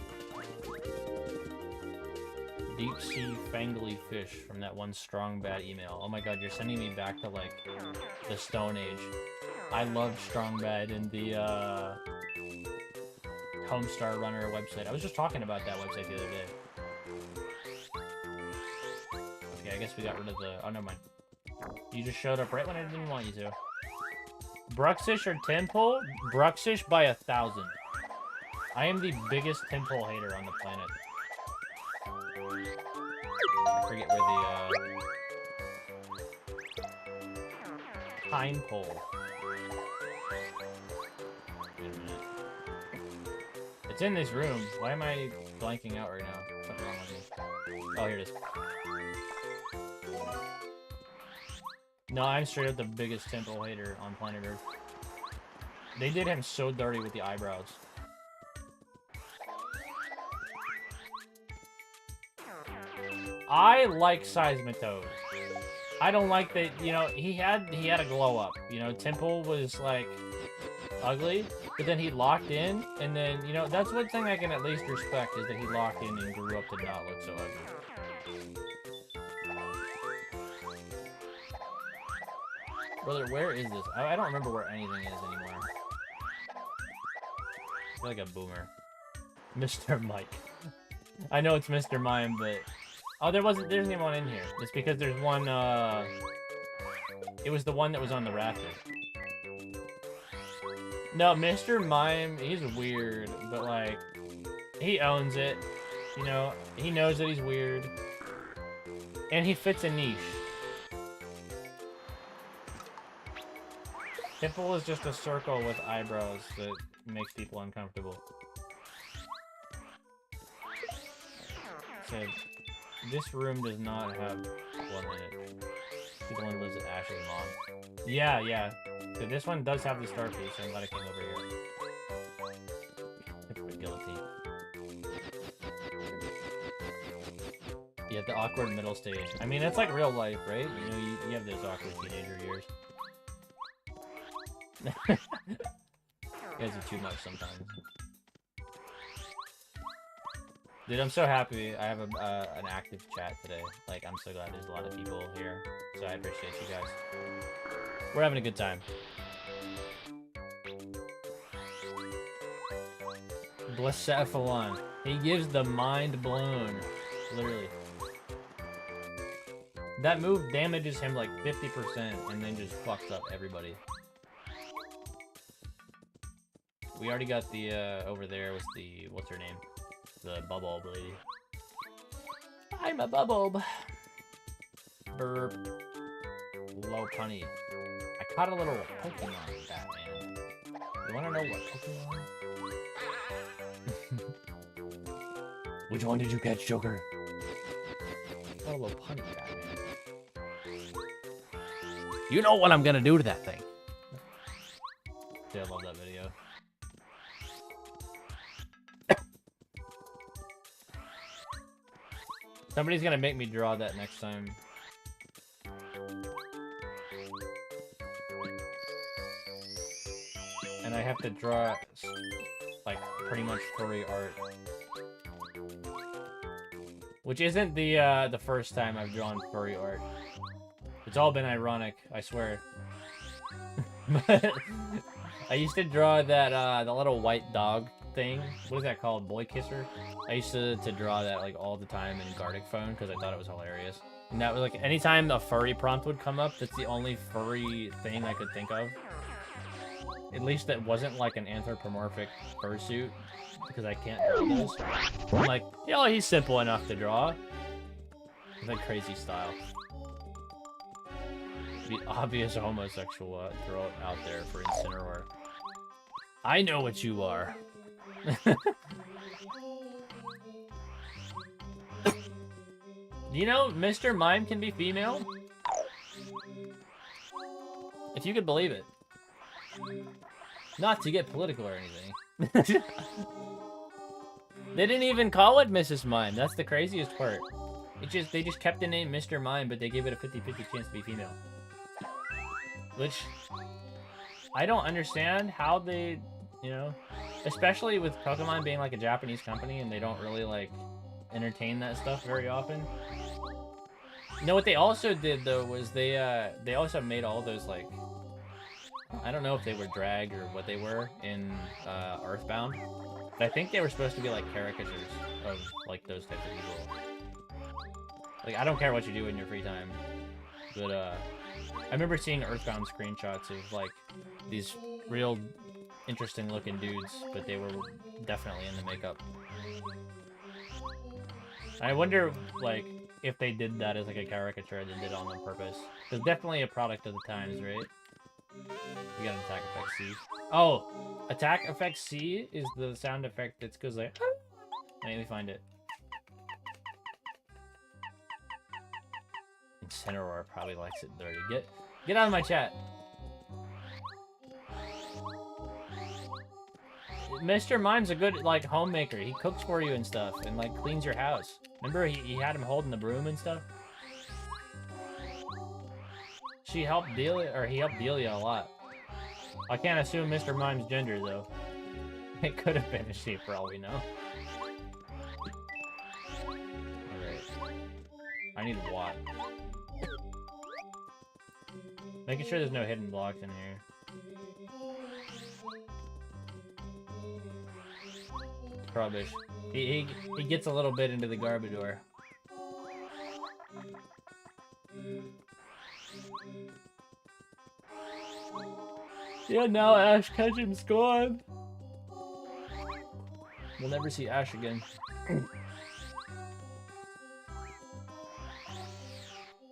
Deep Sea Fangly Fish from that one Strong Bad email. Oh my god, you're sending me back to, like, the Stone Age. I loved Strong Bad in the, Homestar Runner website. I was just talking about that website the other day. Okay, I guess we got rid of the... Oh, never mind. You just showed up right when I didn't want you to. Bruxish or Timpole? Bruxish by 1,000. I am the biggest Timpole hater on the planet. I forget where the, Pinepole. Wait a minute. It's in this room. Why am I blanking out right now? What's wrong with me? Oh, here it is. No, I'm straight up the biggest Timpole hater on planet Earth. They did him so dirty with the eyebrows. I like Seismitoad. I don't like that, you know, he had a glow up. You know, Timpole was like ugly, but then he locked in, and then, you know, that's one thing I can at least respect is that he locked in and grew up to not look so ugly. Brother, where is this? I don't remember where anything is anymore. I feel like a boomer. Mr. Mike. I know it's Mr. Mime, but... Oh, there isn't one in here. It's because there's one, It was the one that was on the rafter. No, Mr. Mime, he's weird, but, like, he owns it. You know, he knows that he's weird. And he fits a niche. Timpole is just a circle with eyebrows that makes people uncomfortable. So, this room does not have one in it. The one lives at Ash's mom. Yeah, yeah. So this one does have the star piece, so I'm glad I came over here. For guillotine. Yeah, the awkward middle stage. I mean, it's like real life, right? You know, you have those awkward teenager years. You guys are too much sometimes. Dude, I'm so happy I have an active chat today. Like, I'm so glad there's a lot of people here. So I appreciate you guys. We're having a good time. Blescephalon. He gives the mind blown. Literally. That move damages him like 50% and then just fucks up everybody. We already got the, over there was the, what's her name? The bubble lady. I'm a bubble. Burp. Low punny. I caught a little Pokemon, Batman. You wanna know what Pokemon? Which one did you catch, Joker? Oh, low punny, Batman. You know what I'm gonna do to that thing. Dude, I love that video. Somebody's gonna make me draw that next time. And I have to draw, like, pretty much furry art. Which isn't the first time I've drawn furry art. It's all been ironic, I swear. But I used to draw that, the little white dog thing. What is that called? Boy Kisser? I used to draw that, like, all the time in Gartic Phone because I thought it was hilarious. And that was, like, anytime a furry prompt would come up, that's the only furry thing I could think of. At least that wasn't, like, an anthropomorphic fursuit, because I can't draw those. I'm like, yo, he's simple enough to draw. With that crazy style. The obvious homosexual throw it out there for Incineroar. I know what you are. You know, Mr. Mime can be female? If you could believe it. Not to get political or anything. They didn't even call it Mrs. Mime. That's the craziest part. They just kept the name Mr. Mime, but they gave it a 50-50 chance to be female. Which, I don't understand how they, you know, especially with Pokemon being like a Japanese company and they don't really like entertain that stuff very often. You know what they also did though was they also made all those like, I don't know if they were drag or what they were in Earthbound, but I think they were supposed to be like caricatures of like those types of people. Like, I don't care what you do in your free time, but I remember seeing Earthbound screenshots of like these real interesting looking dudes, but they were definitely into makeup. I wonder like if they did that as like a caricature, they did it on purpose. It's definitely a product of the times, right? We got an attack effect C. Oh, attack effect C is the sound effect that's goes like. Let me find it. Incineroar probably likes it dirty. Get out of my chat. Mr. Mime's a good like homemaker. He cooks for you and stuff, and like cleans your house. Remember he had him holding the broom and stuff. He helped Delia a lot. I can't assume Mr. Mime's gender though. It could have been a she for all we know. Alright. I need Watt. Making sure there's no hidden blocks in here. Rubbish. He gets a little bit into the Garbodor. Yeah, now Ash Ketchum's gone. We'll never see Ash again.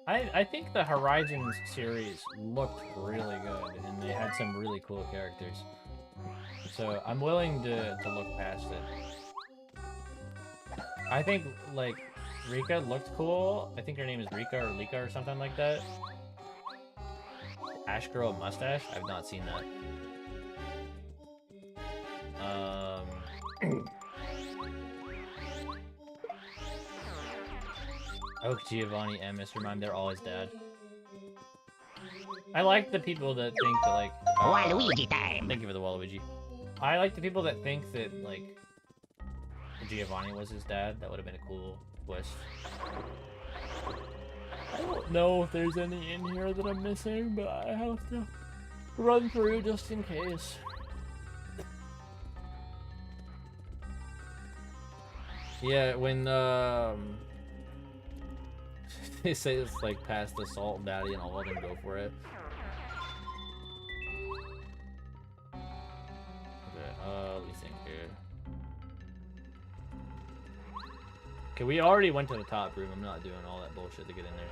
I think the Horizons series looked really good, and they had some really cool characters. So I'm willing to look past it. I think, like, Rika looked cool. I think her name is Rika or Lika or something like that. Ash Girl with Mustache? I've not seen that. Oh, Giovanni and Mr. Mime, they're all his dad. I like the people that think that, like... Waluigi time! Thank you for the Waluigi. I like the people that think that, like... Giovanni was his dad. That would have been a cool twist. I don't know if there's any in here that I'm missing, but I have to run through just in case. Yeah, when, they say it's like past the Salt Daddy and I'll let him go for it. Okay, let me think here. Okay, we already went to the top room. I'm not doing all that bullshit to get in there.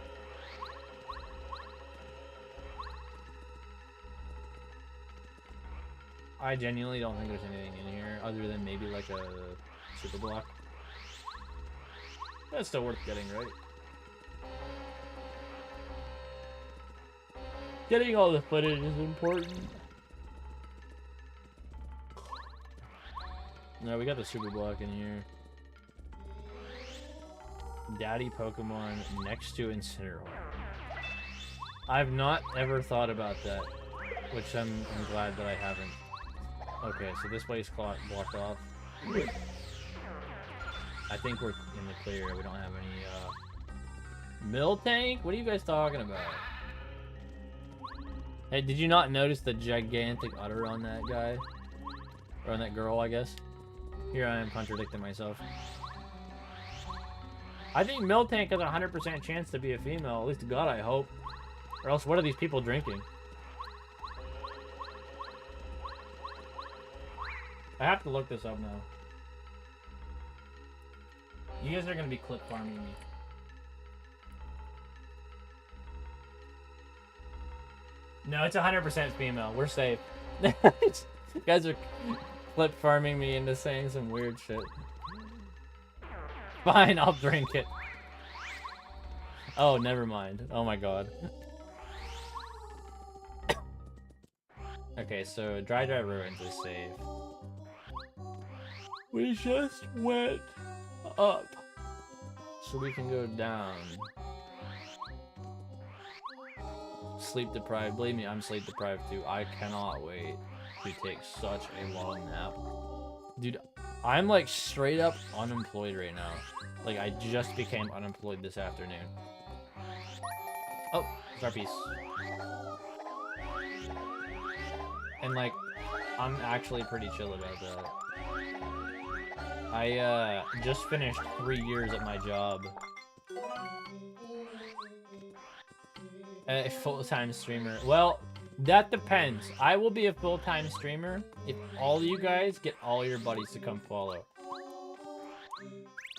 I genuinely don't think there's anything in here other than maybe like a super block. That's still worth getting, right? Getting all the footage is important. No, we got the super block in here. Daddy Pokemon next to Incineroar. I've not ever thought about that, which I'm glad that I haven't. Okay, so this way's blocked off. I think we're in the clear. We don't have any, Mill Tank? What are you guys talking about? Hey, did you not notice the gigantic udder on that guy? Or on that girl, I guess? Here I am contradicting myself. I think Mill Tank has a 100% chance to be a female. At least to God, I hope. Or else, what are these people drinking? I have to look this up now. You guys are gonna be clip farming me. No, it's 100% female. We're safe. You guys are clip farming me into saying some weird shit. Fine, I'll drink it. Oh, never mind. Oh my god. Okay, so Dry Ruins is safe. We just went up, so we can go down. Sleep deprived. Believe me, I'm sleep deprived too. I cannot wait to take such a long nap. Dude, I'm like straight up unemployed right now. Like, I just became unemployed this afternoon. Oh, Star Piece. And like, I'm actually pretty chill about that. I just finished 3 years at my job. A full-time streamer. Well, that depends. I will be a full-time streamer if all you guys get all your buddies to come follow.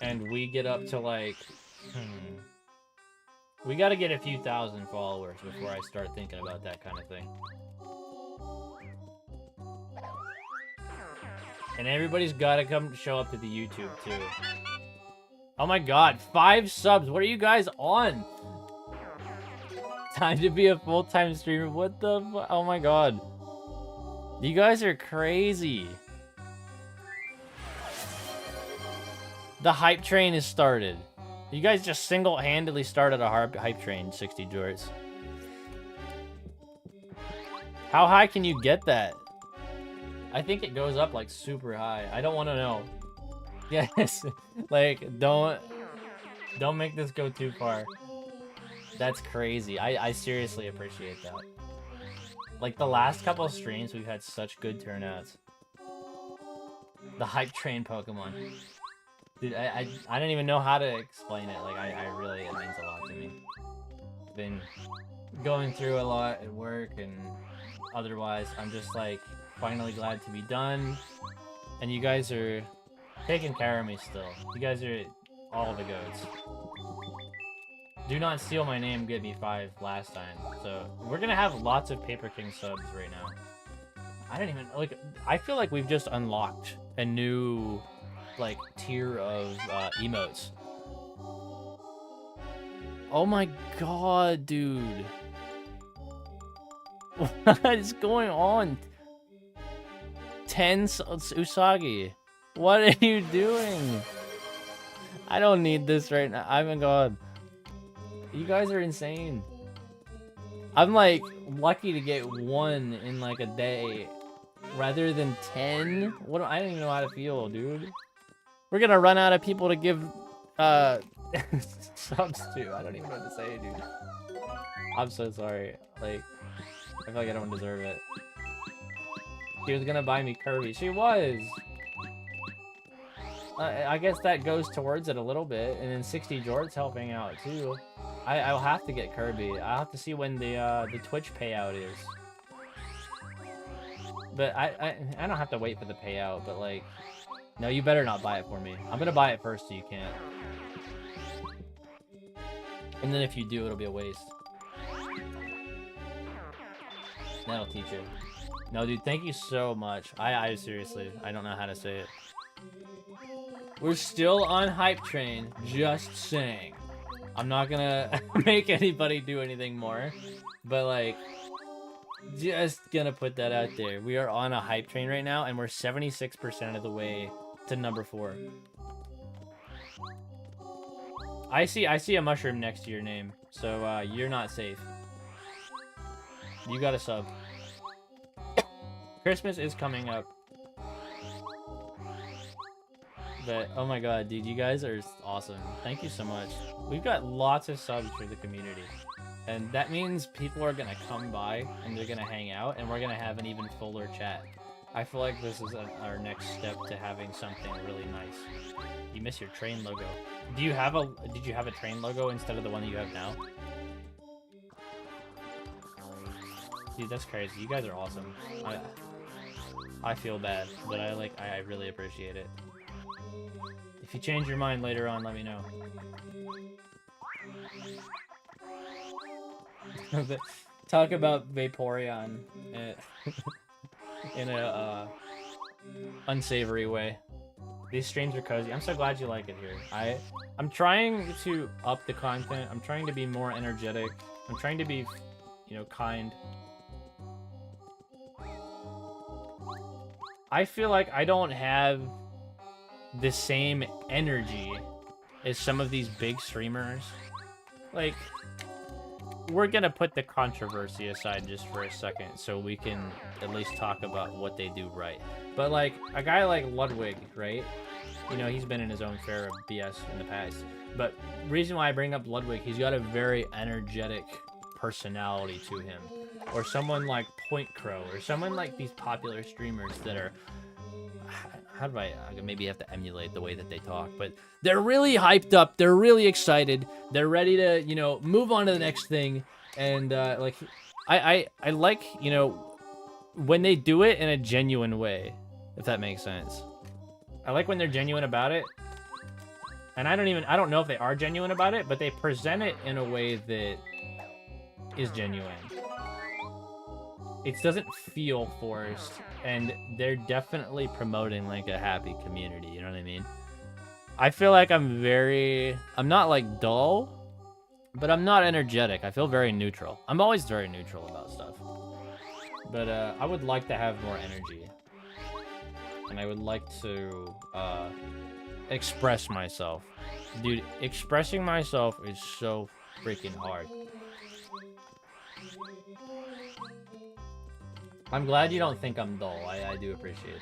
And we get up to like... We gotta get a few thousand followers before I start thinking about that kind of thing. And everybody's gotta come show up to the YouTube too. Oh my god, 5 subs. What are you guys on? Time to be a full-time streamer. What the fu- Oh my god. You guys are crazy. The hype train is started. You guys just single-handedly started a hype train, 60 jorts. How high can you get that? I think it goes up like super high. I don't want to know. Yes, like don't make this go too far. That's crazy. I seriously appreciate that. Like the last couple of streams, we've had such good turnouts. The hype train Pokemon. Dude, I don't even know how to explain it. Like I really, it means a lot to me. Been going through a lot at work and otherwise. I'm just like finally glad to be done. And you guys are taking care of me still. You guys are all the goats. Do not steal my name, get me 5 last time. So we're gonna have lots of Paper King subs right now. I don't even like. I feel like we've just unlocked a new like tier of emotes. Oh my god, dude! What is going on? 10 Usagi. What are you doing? I don't need this right now. Oh my god. You guys are insane. I'm like lucky to get 1 in like a day rather than 10. What? I don't even know how to feel, dude. We're gonna run out of people to give subs to. I don't even know what to say, dude. I'm so sorry. Like, I feel like I don't deserve it. She was gonna buy me Kirby. She was. I guess that goes towards it a little bit, and then 60 Jort's helping out too. I'll have to get Kirby. I'll have to see when the Twitch payout is. But I don't have to wait for the payout. But like, no, you better not buy it for me. I'm gonna buy it first, so you can't. And then if you do, it'll be a waste. That'll teach you. No, dude, thank you so much. I seriously, I don't know how to say it. We're still on hype train, just saying. I'm not gonna make anybody do anything more, but like, just gonna put that out there. We are on a hype train right now, and we're 76% of the way to number 4. I see a mushroom next to your name, so you're not safe. You got a sub. Christmas is coming up. But, oh my god, dude, you guys are awesome. Thank you so much. We've got lots of subs for the community. And that means people are gonna come by, and they're gonna hang out, and we're gonna have an even fuller chat. I feel like this is our next step to having something really nice. You miss your train logo. Did you have a train logo instead of the one that you have now? Dude, that's crazy. You guys are awesome. I feel bad, but I really appreciate it. If you change your mind later on, let me know. Talk about Vaporeon in a unsavory way. These streams are cozy. I'm so glad you like it here. I'm trying to up the content. I'm trying to be more energetic. I'm trying to be, you know, kind. I feel like I don't have the same energy as some of these big streamers. Like, we're gonna put the controversy aside just for a second so we can at least talk about what they do right. But like, a guy like Ludwig, right? You know, he's been in his own fair of BS in the past. But reason why I bring up Ludwig, he's got a very energetic personality to him. Or someone like Point Crow, or someone like these popular streamers that are... How do I maybe have to emulate the way that they talk, but they're really hyped up, they're really excited, they're ready to, you know, move on to the next thing, and like, I like, you know, when they do it in a genuine way, if that makes sense. I like when they're genuine about it, and I don't know if they are genuine about it, but they present it in a way that is genuine. It doesn't feel forced, and they're definitely promoting like a happy community, you know what I mean? I feel like I'm not like dull, but I'm not energetic. I feel very neutral. I'm always very neutral about stuff. But I would like to have more energy. And I would like to express myself. Dude, expressing myself is so freaking hard. I'm glad you don't think I'm dull. I do appreciate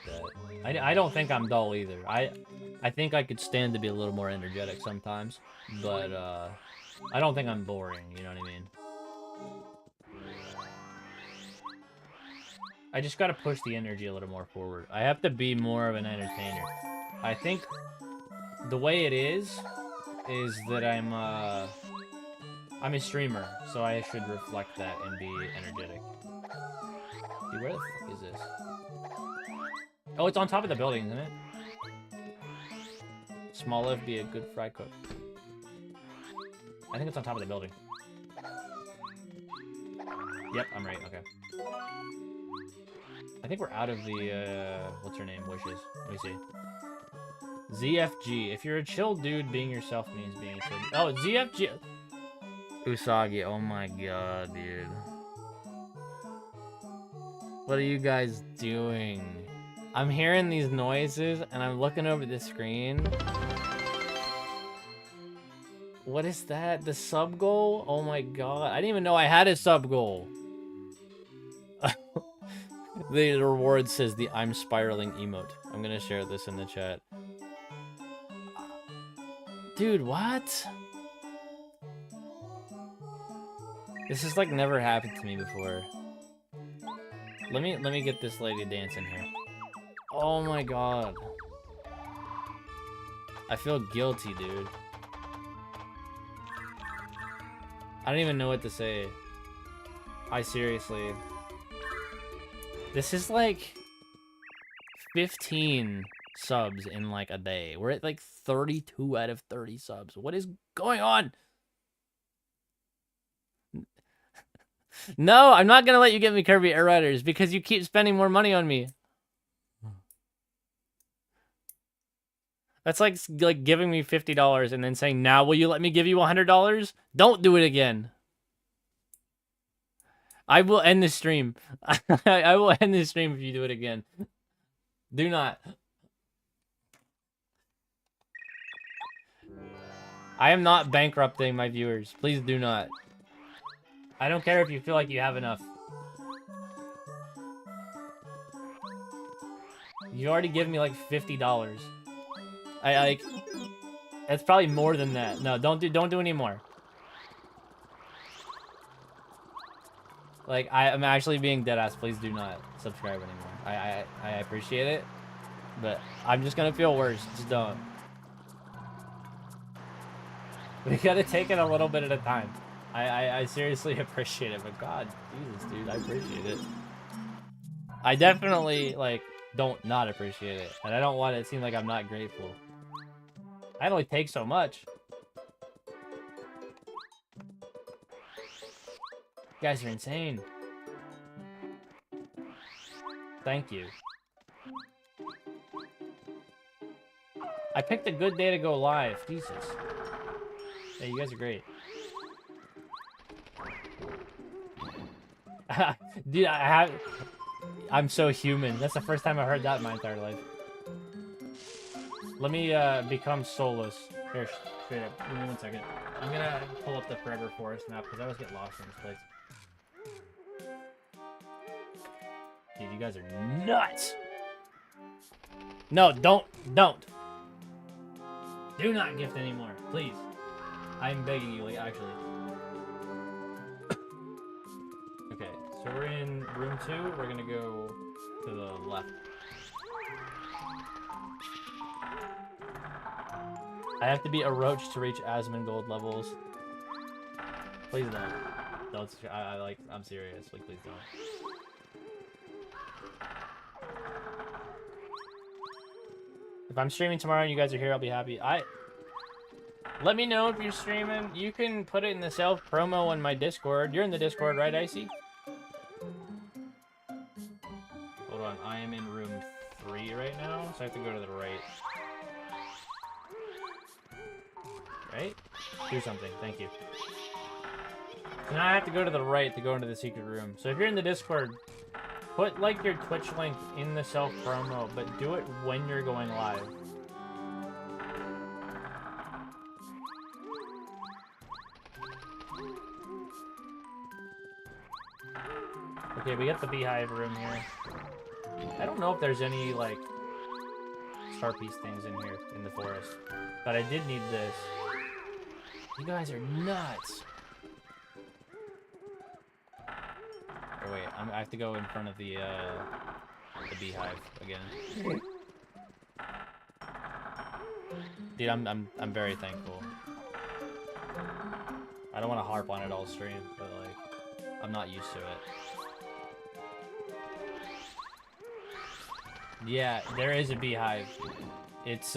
that. I don't think I'm dull either. I think I could stand to be a little more energetic sometimes, but I don't think I'm boring, you know what I mean? I just gotta push the energy a little more forward. I have to be more of an entertainer. I think the way it is that I'm a streamer, so I should reflect that and be energetic. Dude, where the fuck is this? Oh, it's on top of the building, isn't it? Small Liv be a good fry cook. I think it's on top of the building. Yep, I'm right, okay. I think we're out of the, what's her name? Wishes. Let me see. ZFG. If you're a chill dude, being yourself means being a chill dude. Oh, ZFG. Usagi, oh my god, dude. What are you guys doing? I'm hearing these noises, and I'm looking over the screen. What is that? The sub goal? Oh my god. I didn't even know I had a sub goal. The reward says the I'm spiraling emote. I'm gonna share this in the chat. Dude, what? This has like never happened to me before. Let me get this lady dancing here. Oh my god. I feel guilty, dude. I don't even know what to say. I seriously. This is like 15 subs in like a day. We're at like 32 out of 30 subs. What is going on? No, I'm not gonna let you get me Kirby Air Riders because you keep spending more money on me. That's like giving me $50 and then saying, now will you let me give you $100? Don't do it again. I will end the stream. I will end the stream if you do it again. Do not. I am not bankrupting my viewers. Please do not. I don't care if you feel like you have enough. You already given me like $50. I like. It's probably more than that. No, don't do any more. Like I'm actually being deadass. Please do not subscribe anymore. I appreciate it, but I'm just gonna feel worse. Just don't. We gotta take it a little bit at a time. I seriously appreciate it, but God, Jesus, dude, I appreciate it. I definitely like don't not appreciate it, and I don't want it to seem like I'm not grateful. I only take so much. You guys are insane. Thank you. I picked a good day to go live. Jesus. Hey, you guys are great. Dude, I'm so human. That's the first time I heard that in my entire life. Let me become soulless. Here, straight up. Give me 1 second. I'm gonna pull up the Forever Forest map because I always get lost in this place. Dude, you guys are nuts! No, don't! Do not gift anymore, please. I'm begging you, like, actually. Okay, so we're in room 2. We're gonna go to the left. I have to be a roach to reach Asmongold levels. Please don't. Don't. I'm serious. Like, please don't. If I'm streaming tomorrow and you guys are here, I'll be happy. Let me know if you're streaming. You can put it in the self promo on my Discord. You're in the Discord, right, Icy? Hold on. I am in room 3 right now, so I have to go to the right. Right? Do something. Thank you. So now I have to go to the right to go into the secret room. So if you're in the Discord, put like your Twitch link in the self promo, but do it when you're going live. Okay, we got the beehive room here. I don't know if there's any like star piece things in here in the forest, but I did need this. You guys are nuts. Oh wait, I have to go in front of the beehive again. Dude, I'm very thankful. I don't want to harp on it all stream, but like, I'm not used to it. Yeah, there is a beehive. It's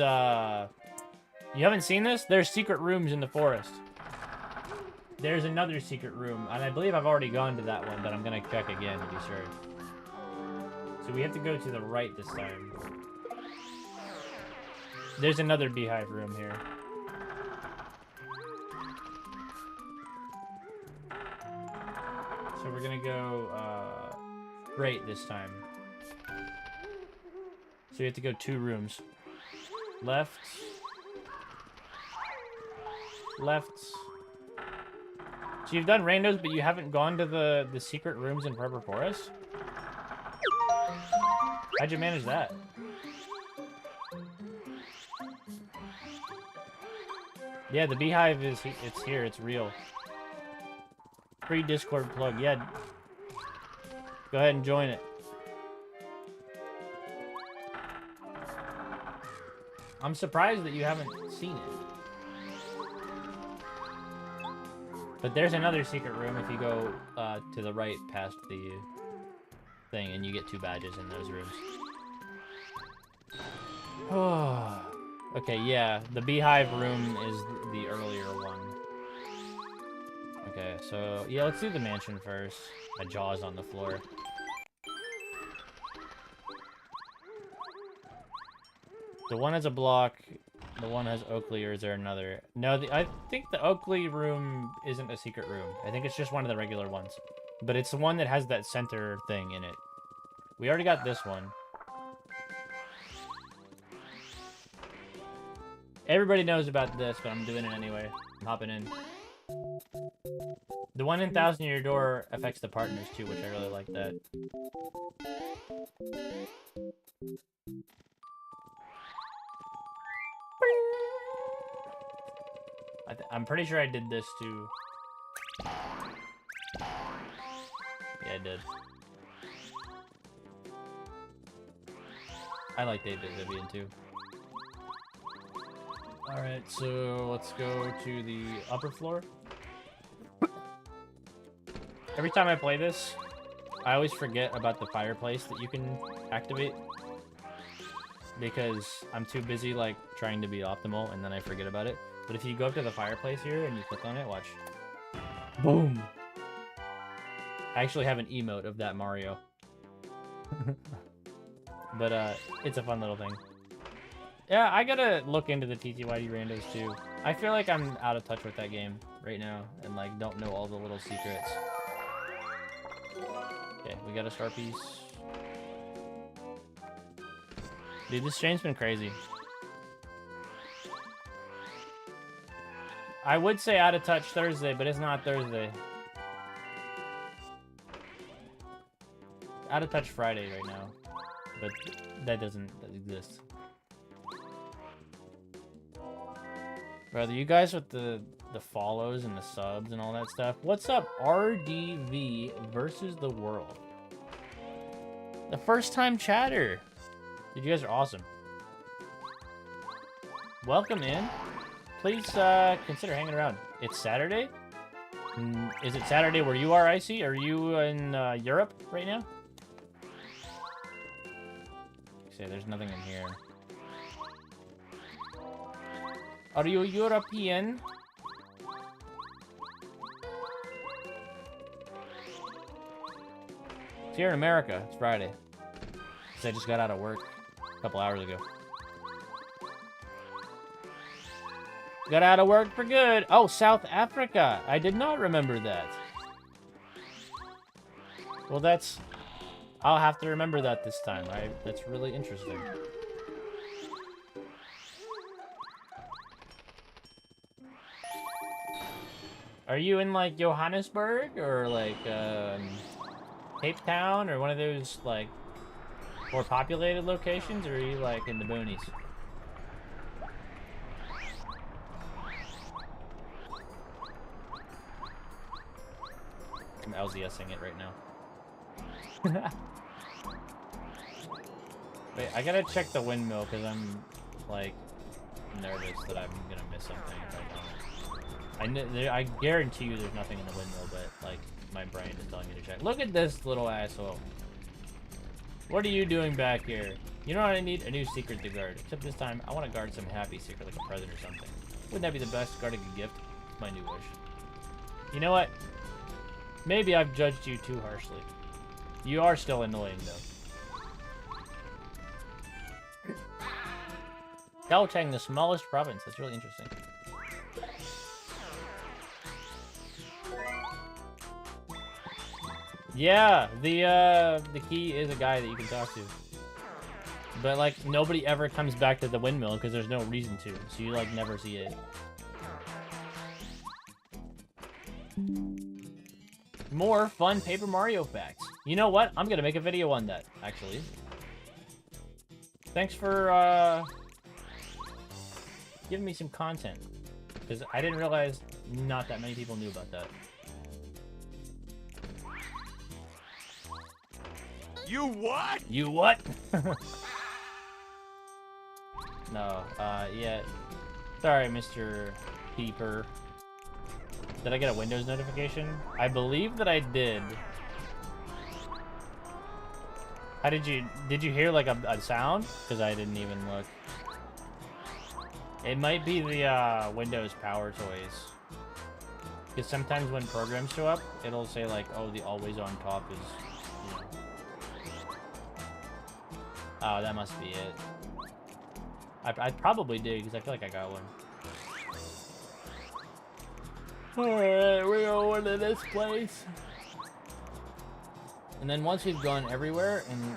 you haven't seen this? There's secret rooms in the forest. There's another secret room, and I believe I've already gone to that one, but I'm gonna check again to be sure. So we have to go to the right this time. There's another beehive room here. So we're gonna go straight this time. So you have to go 2 rooms. Left. left. So you've done randos, but you haven't gone to the secret rooms in Purple Forest? How'd you manage that? Yeah, the beehive is it's here. It's real. Free Discord plug. Yeah. Go ahead and join it. I'm surprised that you haven't seen it. But there's another secret room if you go to the right past the thing, and you get 2 badges in those rooms. Okay, yeah, the beehive room is the earlier one. Okay, so yeah, let's do the mansion first. My jaw's on the floor. The one has a block, the one has Oakley, or is there another? No, I think the Oakley room isn't a secret room. I think it's just one of the regular ones. But it's the one that has that center thing in it. We already got this one. Everybody knows about this, but I'm doing it anyway. I'm hopping in. The one in 1,000 Year Door affects the partners too, which I really like that. I'm pretty sure I did this too. Yeah, I did. I like David Vivian too. Alright, so let's go to the upper floor. Every time I play this, I always forget about the fireplace that you can activate. Because I'm too busy, like, trying to be optimal, and then I forget about it. But if you go up to the fireplace here and you click on it, watch. Boom! I actually have an emote of that Mario. But, it's a fun little thing. Yeah, I gotta look into the TTYD randos, too. I feel like I'm out of touch with that game right now, and, like, don't know all the little secrets. Okay, we got a star piece. Dude, this stream's been crazy. I would say out of touch Thursday, but it's not Thursday. Out of touch Friday right now. But that doesn't exist. Brother, you guys with the follows and the subs and all that stuff. What's up, RDV versus the world? The first time chatter. Dude, you guys are awesome. Welcome in. Please consider hanging around. It's Saturday? Is it Saturday where you are, Icy? Are you in Europe right now? Say, there's nothing in here. Are you European? It's here in America. It's Friday. Because I just got out of work a couple hours ago. Got out of work for good. Oh, South Africa. I did not remember that. Well, that's... I'll have to remember that this time. That's really interesting. Are you in, like, Johannesburg? Or, like, Cape Town? Or one of those, like, more populated locations? Or are you, like, in the boonies? I'm LZSing it right now. Wait, I gotta check the windmill because I'm, like, nervous that I'm gonna miss something if I don't. I guarantee you there's nothing in the windmill, but, like, my brain is telling me to check. Look at this little asshole. What are you doing back here? You know what I need? A new secret to guard. Except this time, I want to guard some happy secret, like a present or something. Wouldn't that be the best? Guarding a gift? It's my new wish. You know what? Maybe I've judged you too harshly. You are still annoying, though. Gauteng, the smallest province. That's really interesting. Yeah, the key is a guy that you can talk to. But, like, nobody ever comes back to the windmill because there's no reason to. So you, like, never see it. More fun Paper Mario facts. You know what? I'm gonna make a video on that, actually. Thanks for, giving me some content. Because I didn't realize not that many people knew about that. You what? You what? No, yeah. Sorry, Mr. Peeper. Did I get a Windows notification? I believe that I did. How did you hear like a sound? Because I didn't even look. It might be the Windows Power Toys. Because sometimes when programs show up, it'll say like, oh, the always on top is, you know. Oh, that must be it. I probably did, because I feel like I got one. Alright, we're going to this place. And then once we've gone everywhere and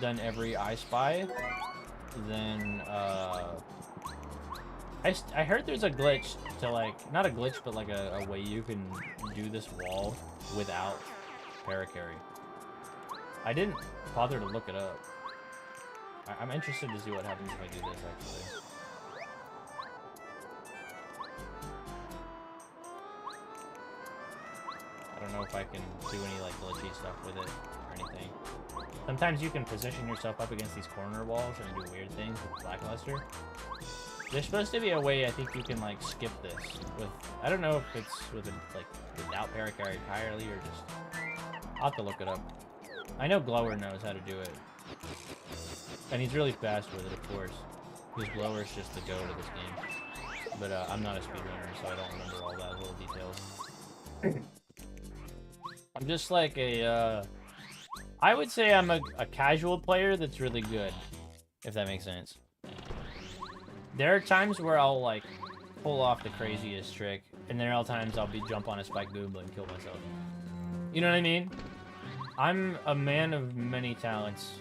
done every I Spy, then, I heard there's a glitch to, like, not a glitch, but like a way you can do this wall without Paracarry. I didn't bother to look it up. I'm interested to see what happens if I do this, actually. I don't know if I can do any, like, glitchy stuff with it or anything. Sometimes you can position yourself up against these corner walls and do weird things with Blackluster. There's supposed to be a way I think you can, like, skip this with... I don't know if it's with, like, without Paracarry entirely or just... I'll have to look it up. I know Glower knows how to do it. And he's really fast with it, of course. Because Glower's just the go to this game. But I'm not a speedrunner, so I don't remember all that little details. I'm just like a, I would say I'm a casual player that's really good, if that makes sense. There are times where I'll, like, pull off the craziest trick, and there are times I'll jump on a Spike Goomba and kill myself. You know what I mean? I'm a man of many talents.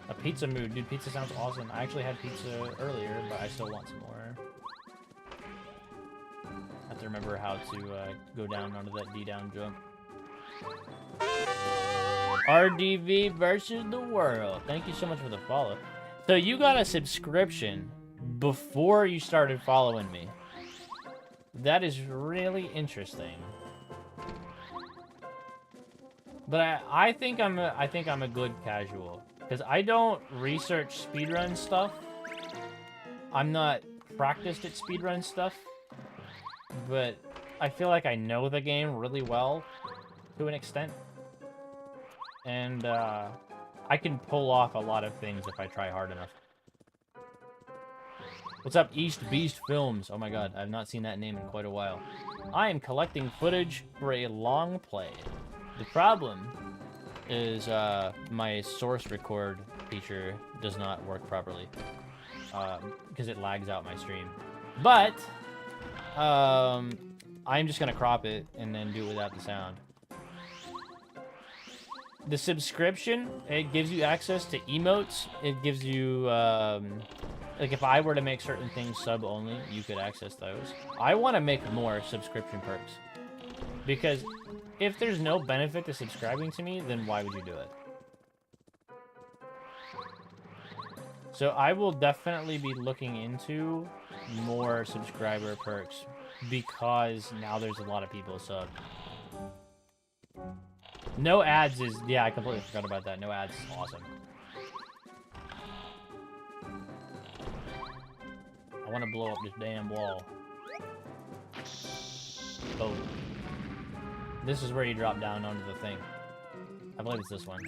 A pizza mood. Dude, pizza sounds awesome. I actually had pizza earlier, but I still want some more. I have to remember how to go down onto that D-down jump. RDV versus the world. Thank you so much for the follow. So you got a subscription before you started following me. That is really interesting. But I think I'm a good casual. Because I don't research speedrun stuff. I'm not practiced at speedrun stuff. But I feel like I know the game really well, to an extent. And I can pull off a lot of things if I try hard enough. What's up, East Beast Films? Oh my god, I've not seen that name in quite a while. I am collecting footage for a long play. The problem is my source record feature does not work properly because it lags out my stream. But I'm just gonna crop it and then do it without the sound. The subscription, it gives you access to emotes. It gives you like if I were to make certain things sub only, you could access those. I want to make more subscription perks because if there's no benefit to subscribing to me, then why would you do it? So I will definitely be looking into more subscriber perks because now there's a lot of people sub. No ads is... Yeah, I completely forgot about that. No ads is awesome. I want to blow up this damn wall. Boom. This is where you drop down onto the thing. I believe it's this one.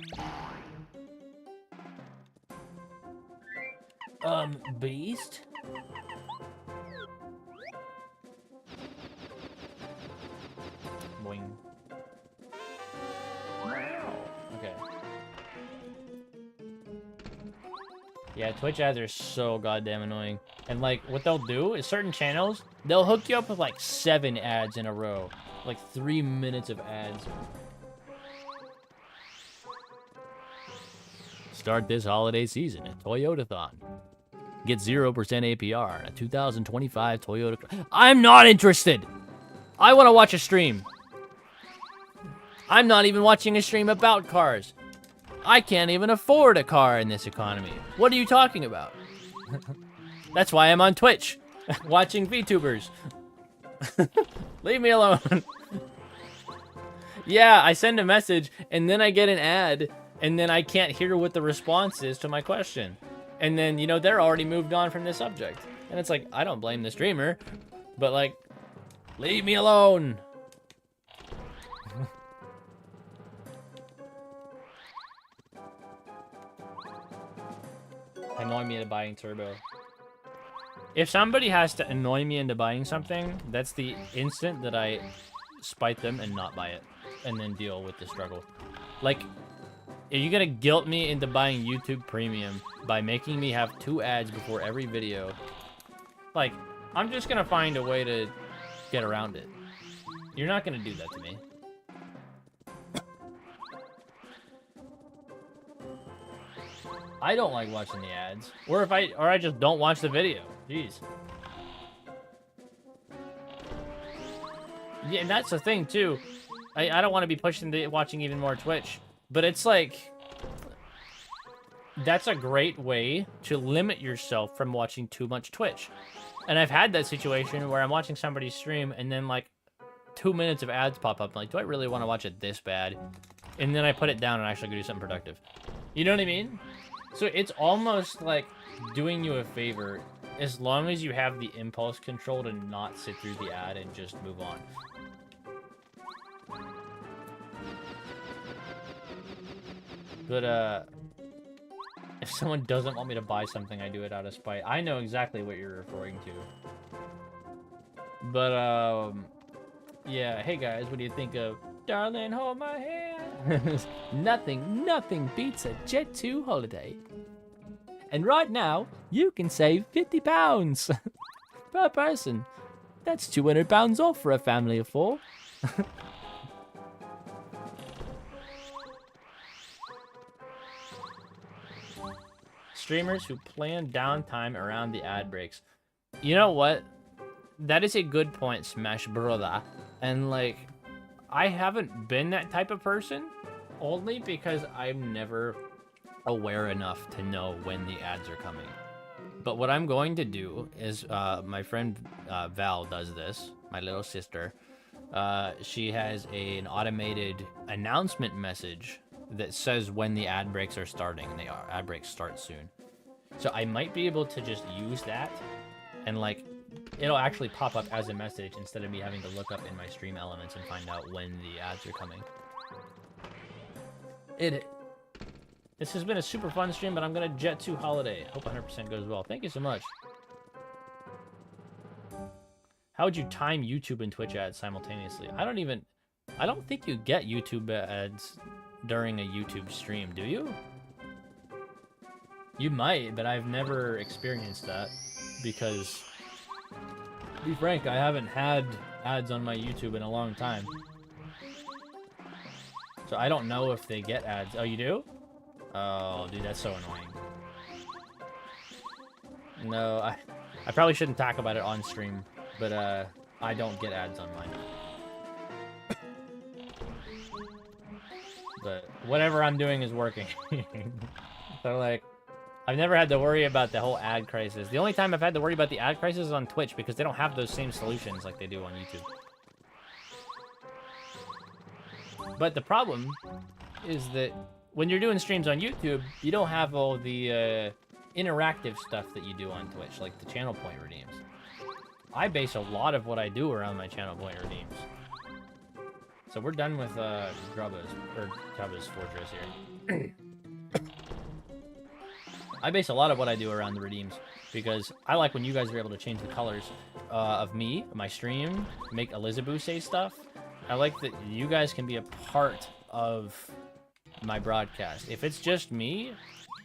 Beast? Boing. Okay. Yeah, Twitch ads are so goddamn annoying. And like, what they'll do is certain channels, they'll hook you up with like 7 ads in a row. Like 3 minutes of ads. Start this holiday season at Toyotathon. Get 0% APR on a 2025 Toyota. I'm not interested! I want to watch a stream. I'm not even watching a stream about cars. I can't even afford a car in this economy. What are you talking about? That's why I'm on Twitch, watching VTubers. Leave me alone. Yeah, I send a message, and then I get an ad, and then I can't hear what the response is to my question. And then, you know, they're already moved on from the subject. And it's like, I don't blame the streamer, but like, leave me alone. Annoy me into buying turbo. If somebody has to annoy me into buying something, that's the instant that I spite them and not buy it, and then deal with the struggle. Like, are you gonna guilt me into buying YouTube Premium by making me have 2 ads before every video? Like, I'm just gonna find a way to get around it. You're not gonna do that to me. I don't like watching the ads. Or I just don't watch the video. Jeez. Yeah, and that's the thing too. I don't want to be pushing to watching even more Twitch, but it's like that's a great way to limit yourself from watching too much Twitch. And I've had that situation where I'm watching somebody stream and then like 2 minutes of ads pop up. I'm like, do I really want to watch it this bad? And then I put it down and actually go do something productive. You know what I mean? So it's almost like doing you a favor as long as you have the impulse control to not sit through the ad and just move on. But, if someone doesn't want me to buy something, I do it out of spite. I know exactly what you're referring to. But, yeah, hey guys, what do you think of Darling, Hold My Hand? Nothing beats a Jet 2 holiday. And right now, you can save £50 per person. That's £200 off for a family of 4. Streamers who plan downtime around the ad breaks. You know what? That is a good point, Smash Brother. And like, I haven't been that type of person, only because I'm never aware enough to know when the ads are coming. But what I'm going to do is, my friend Val does this, my little sister. She has an automated announcement message that says when the ad breaks are starting, and the ad breaks start soon. So I might be able to just use that, and like, it'll actually pop up as a message instead of me having to look up in my stream elements and find out when the ads are coming. This has been a super fun stream, but I'm gonna Jet 2 holiday. Hope 100% goes well. Thank you so much. How would you time YouTube and Twitch ads simultaneously? I don't think you get YouTube ads during a YouTube stream, do you? You might, but I've never experienced that because, to be frank, I haven't had ads on my YouTube in a long time. So I don't know if they get ads. Oh, you do? Oh, dude, that's so annoying. No, I probably shouldn't talk about it on stream, but I don't get ads on mine. But whatever I'm doing is working. So like, I've never had to worry about the whole ad crisis. The only time I've had to worry about the ad crisis is on Twitch because they don't have those same solutions like they do on YouTube. But the problem is that when you're doing streams on YouTube, you don't have all the interactive stuff that you do on Twitch, like the channel point redeems. I base a lot of what I do around my channel point redeems. So we're done with Jabba's Fortress here. I base a lot of what I do around the redeems because I like when you guys are able to change the colors of me, my stream, make Elizabeth say stuff. I like that you guys can be a part of my broadcast. If it's just me,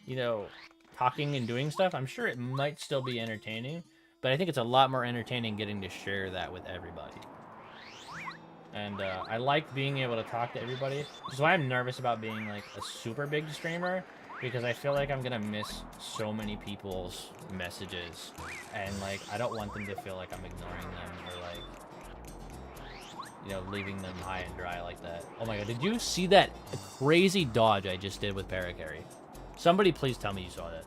you know, talking and doing stuff, I'm sure it might still be entertaining, but I think it's a lot more entertaining getting to share that with everybody. And I like being able to talk to everybody, which is why I'm nervous about being like a super big streamer, because I feel like I'm gonna miss so many people's messages, and like I don't want them to feel like I'm ignoring them or like you know, leaving them high and dry like that. Oh my god, did you see that crazy dodge I just did with Paracarry? Somebody please tell me you saw that.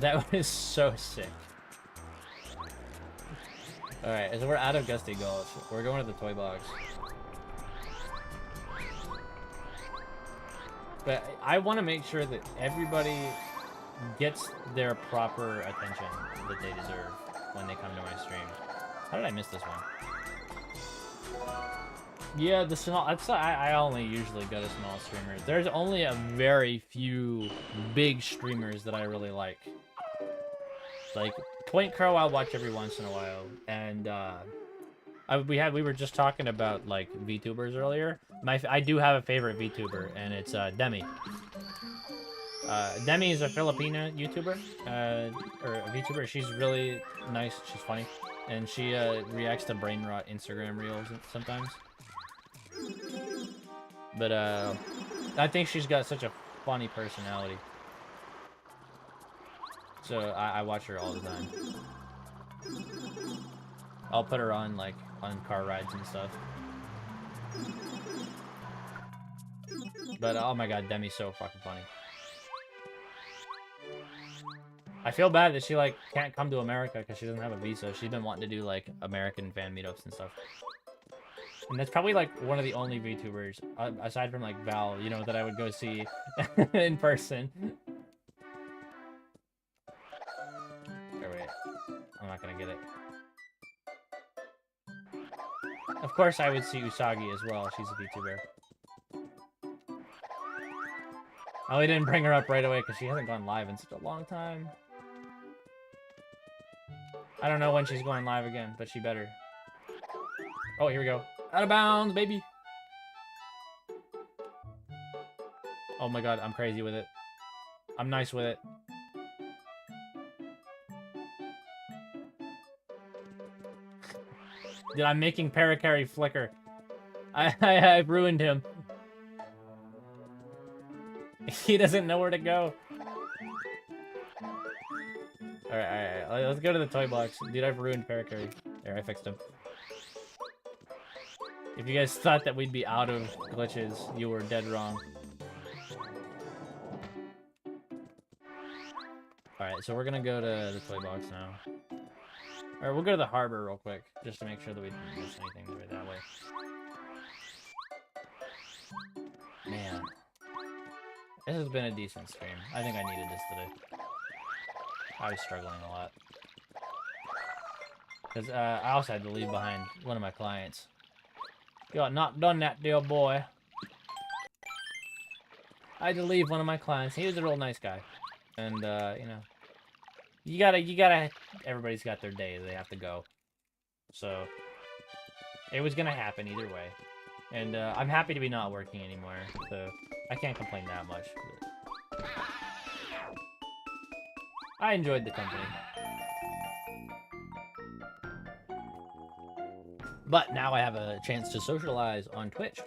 That was so sick. Alright, so we're out of Gusty Gulch. We're going to the toy box. But I want to make sure that everybody gets their proper attention that they deserve when they come to my stream. How did I miss this one? Yeah, the small. I only usually go to small streamers. There's only a very few big streamers that I really like. Like Point Crow, I'll watch every once in a while, and we were just talking about like VTubers earlier. I do have a favorite VTuber, and it's Demi. Demi is a Filipina YouTuber, or a VTuber. She's really nice. She's funny, and she reacts to brain rot Instagram reels sometimes. But I think she's got such a funny personality. So I watch her all the time. I'll put her on like on car rides and stuff. But oh my god, Demi's so fucking funny. I feel bad that she like can't come to America because she doesn't have a visa. She's been wanting to do like American fan meetups and stuff. And that's probably like one of the only VTubers, aside from like Val, you know, that I would go see in person. Oh, wait. I'm not gonna get it. Of course I would see Usagi as well. She's a VTuber. Oh, we didn't bring her up right away because she hasn't gone live in such a long time. I don't know when she's going live again, but she better. Oh, here we go. Out of bounds, baby. Oh my god, I'm crazy with it. I'm nice with it. Dude, I'm making Paracarry flicker. I've ruined him. He doesn't know where to go. Alright, let's go to the toy box. Dude, I've ruined Paracarry. There, I fixed him. If you guys thought that we'd be out of glitches, you were dead wrong. Alright, so we're gonna go to the toy box now. Alright, we'll go to the harbor real quick, just to make sure that we didn't miss anything right that way. Man. This has been a decent stream. I think I needed this today. I was struggling a lot. Because I also had to leave behind one of my clients. You got not done that, dear boy. I had to leave one of my clients. He was a real nice guy. And, you know, you gotta, everybody's got their day they have to go. So, it was gonna happen either way. And, I'm happy to be not working anymore, so I can't complain that much. But I enjoyed the company. But now I have a chance to socialize on Twitch.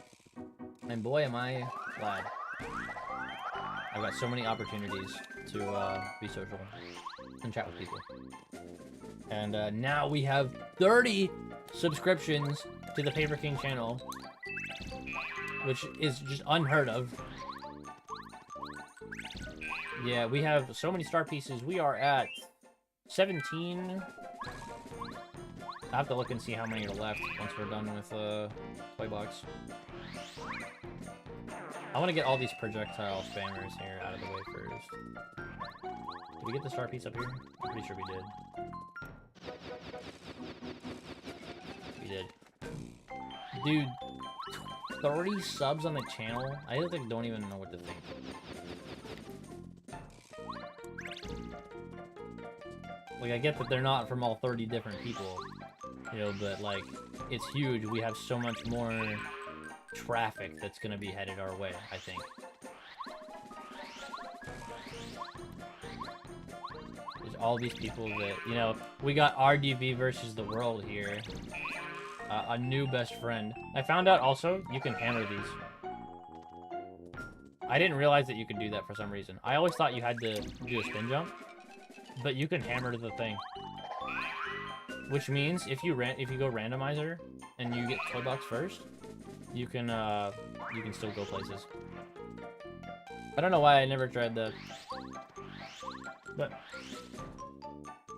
And boy, am I glad. I've got so many opportunities to be social and chat with people. And now we have 30 subscriptions to the Paper King channel, which is just unheard of. Yeah, we have so many star pieces. We are at 17. I have to look and see how many are left once we're done with Toy Box. I want to get all these projectile spammers here out of the way first. Did we get the star piece up here? I'm pretty sure we did. We did. Dude, 30 subs on the channel? I don't even know what to think. Like, I get that they're not from all 30 different people, you know, but, like, it's huge. We have so much more traffic that's gonna be headed our way, I think. There's all these people that, you know, we got RDV versus the world here. A new best friend. I found out also, you can hammer these. I didn't realize that you could do that for some reason. I always thought you had to do a spin jump, but you can hammer the thing. which means if you go randomizer and you get toy box first, you can still go places. I don't know why I never tried that. But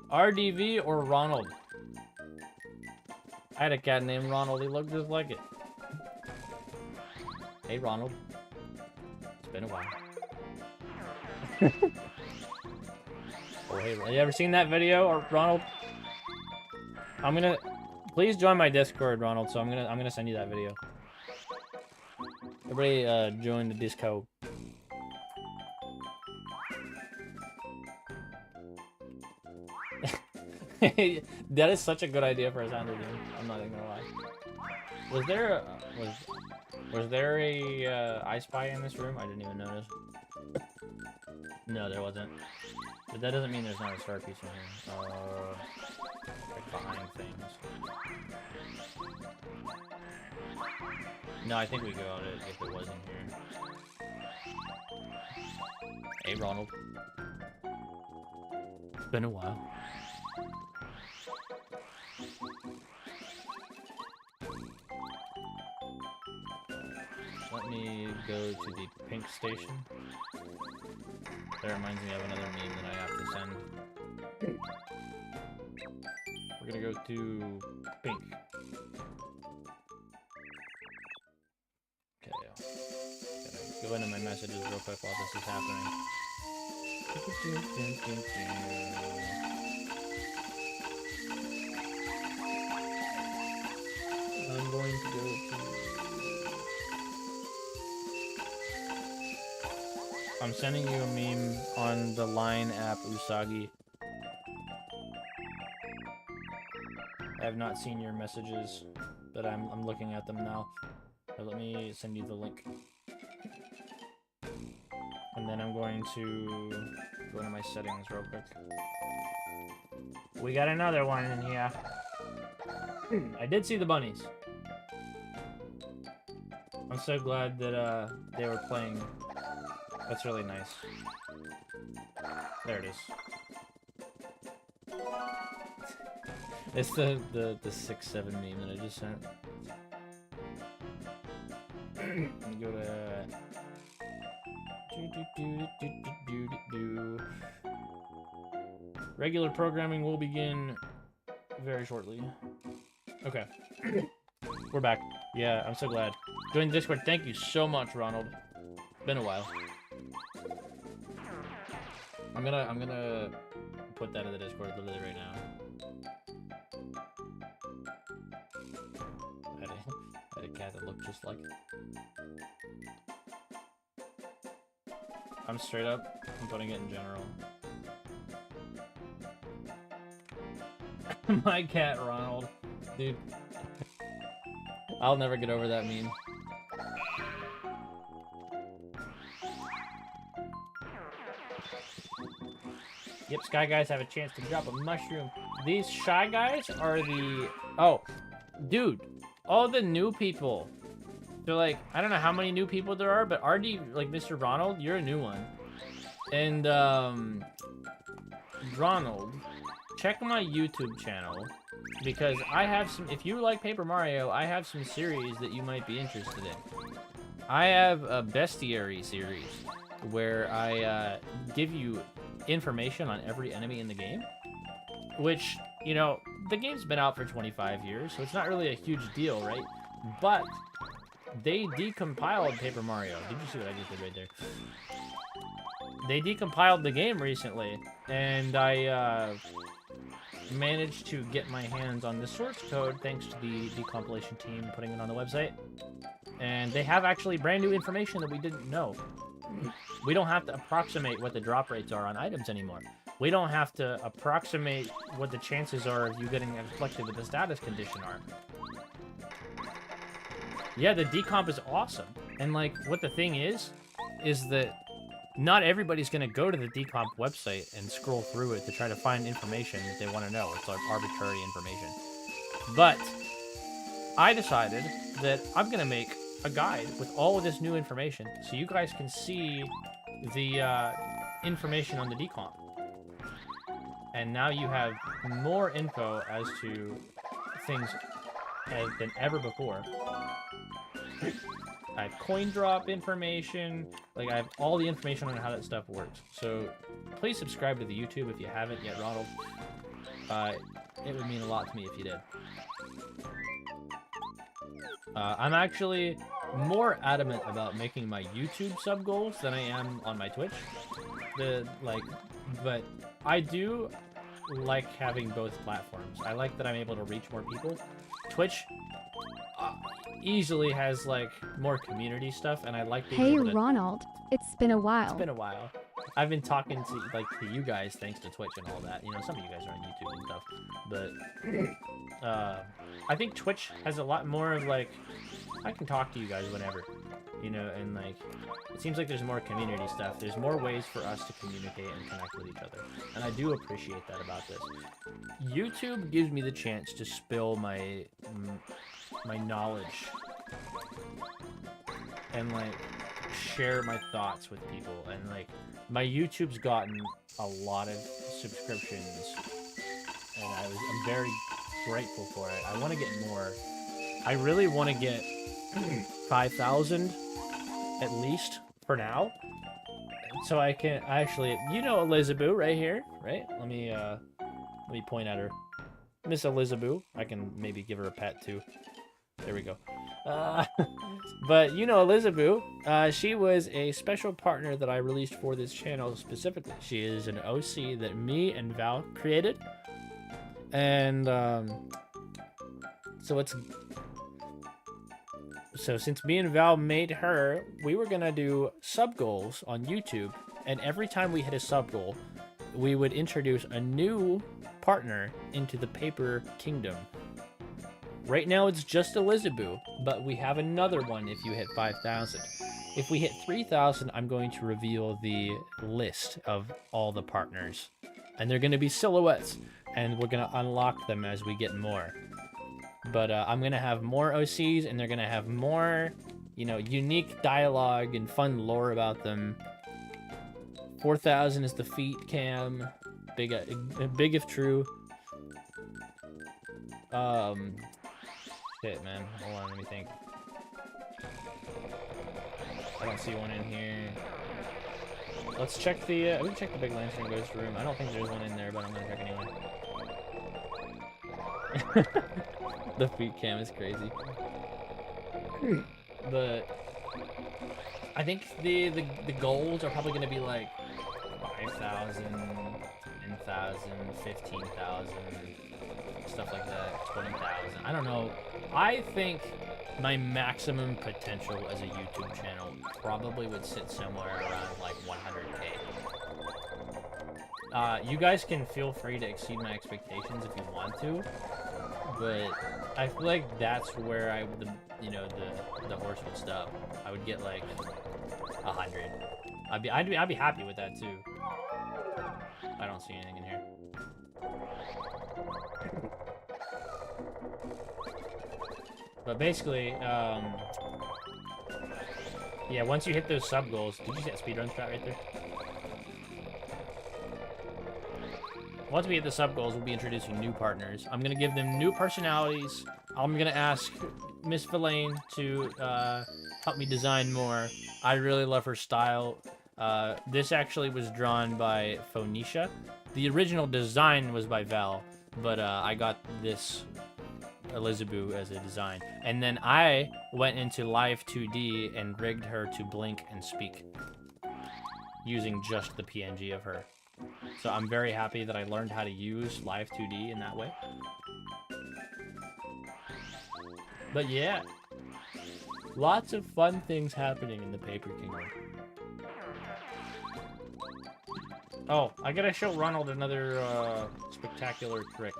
RDV or Ronald? I had a cat named Ronald. He looked just like it. Hey, Ronald. It's been a while. Oh, hey, you ever seen that video, or Ronald? Please join my Discord, Ronald. So I'm gonna send you that video. Everybody, join the Discord. That is such a good idea for a sounder game. I'm not even gonna lie. Was there a I Spy in this room? I didn't even notice. No, there wasn't. But that doesn't mean there's not a star piece in here. Like behind things. No, I think we got it if it wasn't here. Hey, Ronald. It's been a while. Let me go to the pink station. That reminds me of another meme that I have to send. We're gonna go to pink. Okay, gotta go into my messages real quick while this is happening. I'm going to go to... I'm sending you a meme on the Line app, Usagi. I have not seen your messages, but I'm looking at them now. So let me send you the link. And then I'm going to go into my settings real quick. We got another one in here. I did see the bunnies. I'm so glad that they were playing. That's really nice. There it is. It's the 6-7 meme that I just sent. Go to regular programming will begin very shortly. Okay. We're back. Yeah, I'm so glad. Join the Discord. Thank you so much, Ronald. Been a while. I'm gonna put that in the Discord literally right now. I had a cat that looked just like it. I'm straight up. I'm putting it in general. My cat, Ronald. Dude. I'll never get over that meme. Yep, Sky Guys have a chance to drop a mushroom. These Shy Guys are the... Oh, dude. All the new people. They're like, I don't know how many new people there are, but RD, like Mr. Ronald, you're a new one. And, Ronald, check my YouTube channel. Because I have some... If you like Paper Mario, I have some series that you might be interested in. I have a Bestiary series where I, give you information on every enemy in the game, which, you know, the game's been out for 25 years, so it's not really a huge deal, right? But they decompiled Paper Mario. Did you see what I just did right there? They decompiled the game recently, and I managed to get my hands on the source code thanks to the decompilation team putting it on the website. And they have actually brand new information that we didn't know. We don't have to approximate what the drop rates are on items anymore. We don't have to approximate what the chances are of you getting afflicted with the status condition are. Yeah, the decomp is awesome. And, like, what the thing is that not everybody's going to go to the decomp website and scroll through it to try to find information that they want to know. It's like arbitrary information. But I decided that I'm going to make a guide with all of this new information so you guys can see the information on the decomp. and now you have more info as to things than ever before. I have coin drop information, like I have all the information on how that stuff works. So please subscribe to the YouTube if you haven't yet, Ronald. It would mean a lot to me if you did. I'm actually more adamant about making my YouTube sub goals than I am on my Twitch. But I do like having both platforms. I like that I'm able to reach more people. Twitch easily has like more community stuff, and I like being Hey able to... Ronald, it's been a while. It's been a while. I've been talking to you guys thanks to Twitch and all that. You know, some of you guys are on YouTube and stuff, but I think Twitch has a lot more of like, I can talk to you guys whenever, you know, and like it seems like there's more community stuff. There's more ways for us to communicate and connect with each other, and I do appreciate that about this. YouTube gives me the chance to spill my knowledge and like share my thoughts with people, and like my YouTube's gotten a lot of subscriptions, and I'm very grateful for it. I want to get more. I really want to get 5,000 at least for now, so I can actually, you know, Elizabeth right here, right? Let me point at her, Miss Elizabeth. I can maybe give her a pet too. There we go. But you know Elizabeth, she was a special partner that I released for this channel specifically. She is an OC that me and Val created, and so since me and Val made her, we were gonna do sub goals on YouTube, and every time we hit a sub goal, we would introduce a new partner into the Paper Kingdom. Right now it's just Elizabeth, but we have another one if you hit 5,000. If we hit 3,000, I'm going to reveal the list of all the partners. And they're going to be silhouettes, and we're going to unlock them as we get more. But I'm going to have more OCs, and they're going to have more, you know, unique dialogue and fun lore about them. 4,000 is the feet cam. Big if true. Shit, man. Hold on, let me think. I don't see one in here. Let's check the, we can check the Big Lantern Ghost room. I don't think there's one in there, but I'm gonna check anyway. The feet cam is crazy. But I think the goals are probably gonna be like 5,000, 10,000, 15,000. Stuff like that, 20,000. I don't know. I think my maximum potential as a YouTube channel probably would sit somewhere around like 100K. You guys can feel free to exceed my expectations if you want to, but I feel like that's where the horse would stop. I would get like 100. I'd be happy with that too. I don't see anything in here. But basically, yeah, once you hit those sub goals, did you see that speedrun strat right there? Once we hit the sub goals, we'll be introducing new partners. I'm gonna give them new personalities. I'm gonna ask Miss Villain to help me design more. I really love her style. This actually was drawn by Phoenicia. The original design was by Val, but I got this Elizabeth as a design, and then I went into Live 2D and rigged her to blink and speak using just the PNG of her. So I'm very happy that I learned how to use Live 2D in that way. But yeah, lots of fun things happening in the Paper Kingdom. Oh, I gotta show Ronald another spectacular trick.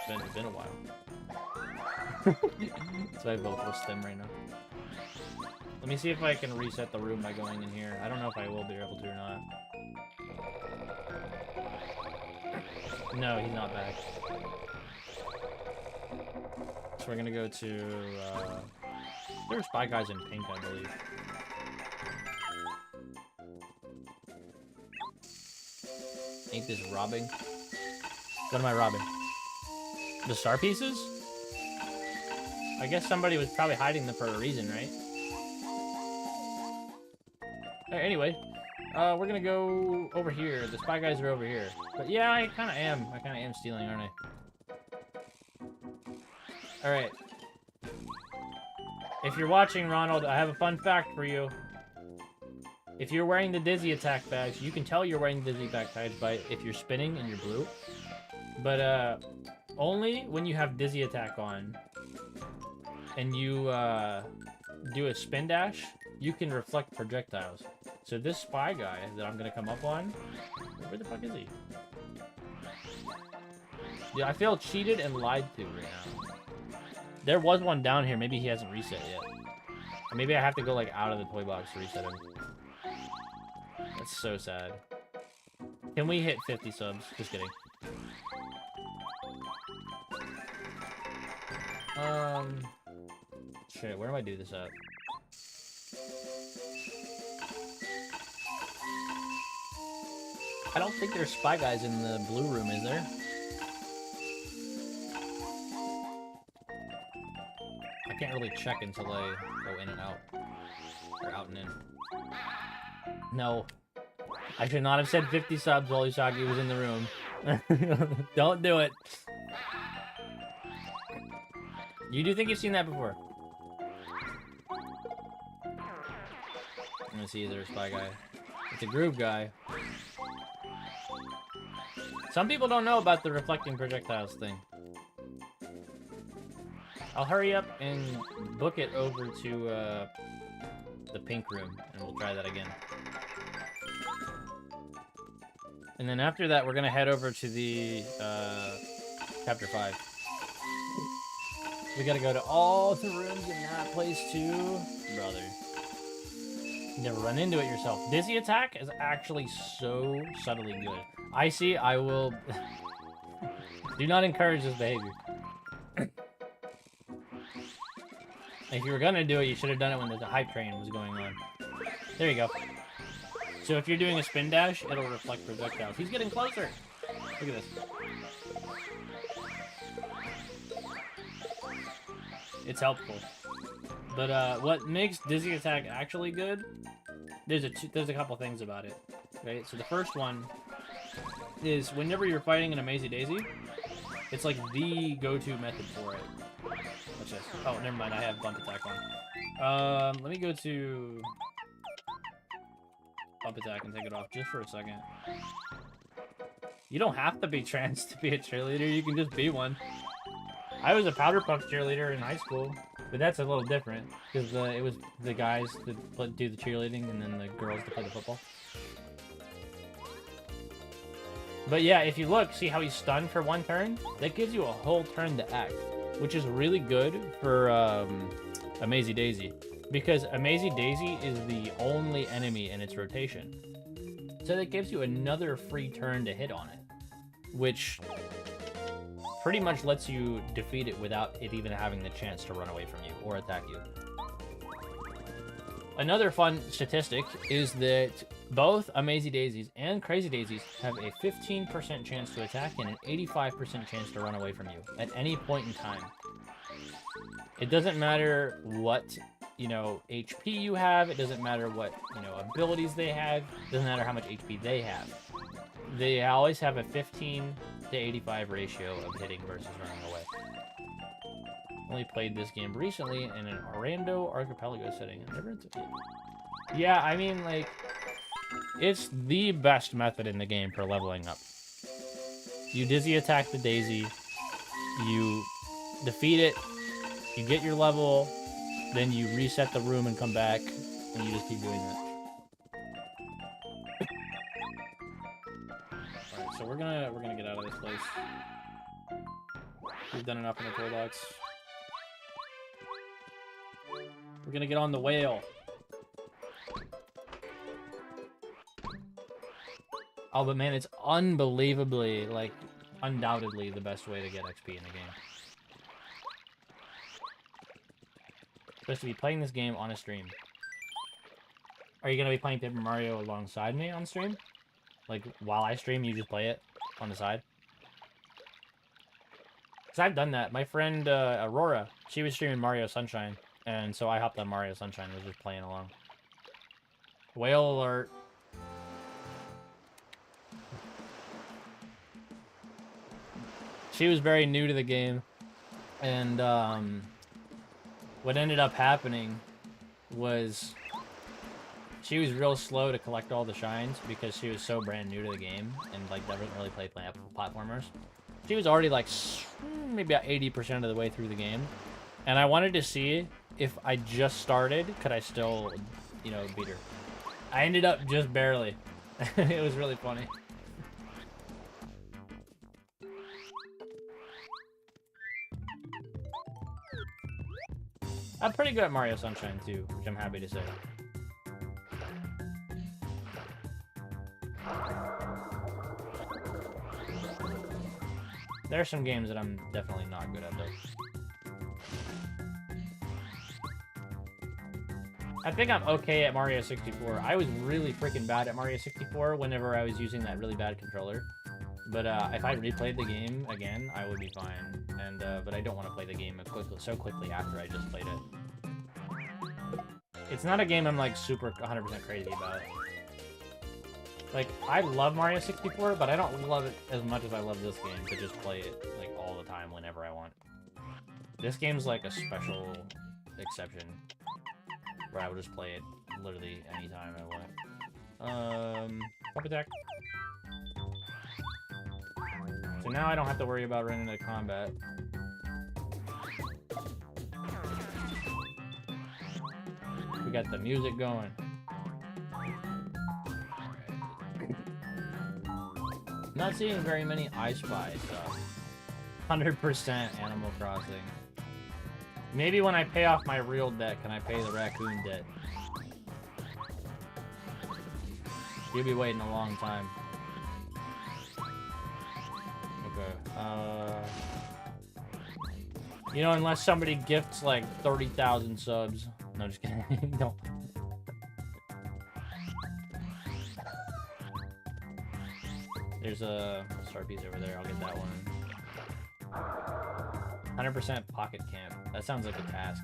It's been a while. So I have vocal stem right now. Let me see if I can reset the room by going in here. I don't know if I will be able to or not. No, he's not back. So we're gonna go to, there were Spy Guys in pink, I believe. Ain't this robbing? What am I robbing? The star pieces? I guess somebody was probably hiding them for a reason, right? Alright, anyway. We're gonna go over here. The spy guys are over here. But yeah, I kinda am. I kinda am stealing, aren't I? Alright. If you're watching, Ronald, I have a fun fact for you. If you're wearing the Dizzy Attack badge, you can tell you're wearing the Dizzy Attack badge by if you're spinning and you're blue. But, only when you have Dizzy Attack on and you, do a spin dash, you can reflect projectiles. So this spy guy that I'm gonna come up on, where the fuck is he? Yeah, I feel cheated and lied to right now. There was one down here. Maybe he hasn't reset yet. Or maybe I have to go like out of the toy box to reset him. That's so sad. Can we hit 50 subs? Just kidding. Shit, where do I do this at? I don't think there's spy guys in the blue room, is there? I can't really check until I go in and out. Or out and in. No. I should not have said 50 subs while Usagi was in the room. Don't do it. You do think you've seen that before? I'm gonna see, is there a spy guy? It's a groove guy. Some people don't know about the reflecting projectiles thing. I'll hurry up and book it over to the pink room, and we'll try that again. And then after that, we're gonna head over to the chapter 5. We gotta go to all the rooms in that place too, brother. You never run into it yourself. Dizzy Attack is actually so subtly good. Icy, I will... Do not encourage this behavior. If you were gonna do it, you should have done it when the hype train was going on. There you go. So if you're doing a spin dash, it'll reflect projectiles. He's getting closer! Look at this. It's helpful. But what makes Dizzy Attack actually good, there's a couple things about it. Right? So the first one is whenever you're fighting an Amazy Daisy, it's like the go-to method for it. What's this? Oh, never mind, I have bump attack on. Let me go to bump attack and take it off just for a second. You don't have to be trans to be a cheerleader, you can just be one. I was a Powder Puff cheerleader in high school, but that's a little different, because it was the guys that do the cheerleading and then the girls to play the football. But yeah, if you look, see how he's stunned for one turn? That gives you a whole turn to act, which is really good for Amazy Daisy, because Amazy Daisy is the only enemy in its rotation. So that gives you another free turn to hit on it, which pretty much lets you defeat it without it even having the chance to run away from you or attack you. Another fun statistic is that both Amazy Daisies and Crazy Daisies have a 15% chance to attack and an 85% chance to run away from you at any point in time. It doesn't matter what, you know, HP you have, it doesn't matter what, you know, abilities they have, it doesn't matter how much HP they have. They always have a 15 to 85 ratio of hitting versus running away. Only played this game recently in an Orlando archipelago setting. Yeah, I mean, like, it's the best method in the game for leveling up. You Dizzy Attack the Daisy, you defeat it, you get your level, then you reset the room and come back, and you just keep doing that. Alright, so we're gonna get out of this place. We've done enough in the toy box. We're gonna get on the whale. Oh, but man, it's unbelievably, like, undoubtedly the best way to get XP in the game. Supposed to be playing this game on a stream. Are you gonna be playing Paper Mario alongside me on stream? Like, while I stream, you just play it on the side? Because I've done that. My friend, Aurora, she was streaming Mario Sunshine. And so I hopped on Mario Sunshine and was just playing along. Whale alert. She was very new to the game. And, what ended up happening was she was real slow to collect all the shines because she was so brand new to the game and like doesn't really play platformers. She was already like maybe about 80% of the way through the game, and I wanted to see if I just started, could I still, you know, beat her. I ended up just barely. It was really funny. I'm pretty good at Mario Sunshine too, which I'm happy to say. There are some games that I'm definitely not good at though. I think I'm okay at Mario 64. I was really freaking bad at Mario 64 whenever I was using that really bad controller. But if I replayed the game again, I would be fine. And but I don't want to play the game so quickly after I just played it. It's not a game I'm like super 100% crazy about. Like, I love Mario 64, but I don't love it as much as I love this game to just play it like all the time whenever I want. This game's like a special exception where I would just play it literally anytime I want. Pump attack. So now I don't have to worry about running into combat. We got the music going. Not seeing very many I Spy stuff. 100% Animal Crossing. Maybe when I pay off my real debt, can I pay the raccoon debt? You'll be waiting a long time. Okay, you know, unless somebody gifts like 30,000 subs. No, just kidding. Don't. There's a star piece over there. I'll get that one. 100% pocket camp. That sounds like a task.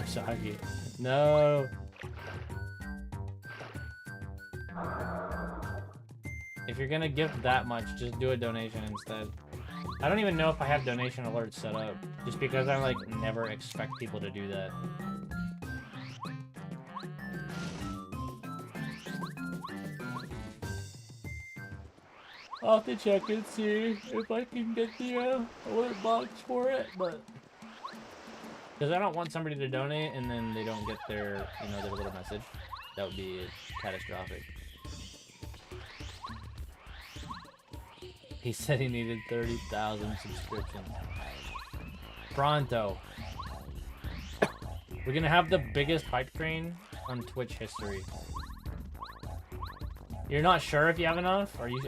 Soggy. No. If you're gonna gift that much, just do a donation instead. I don't even know if I have donation alerts set up, just because I like never expect people to do that. I'll have to check and see if I can get the alert box for it, but because I don't want somebody to donate and then they don't get their, you know, their little message. That would be catastrophic. He said he needed 30,000 subscriptions. Pronto. We're gonna have the biggest hype train on Twitch history. You're not sure if you have enough? Are you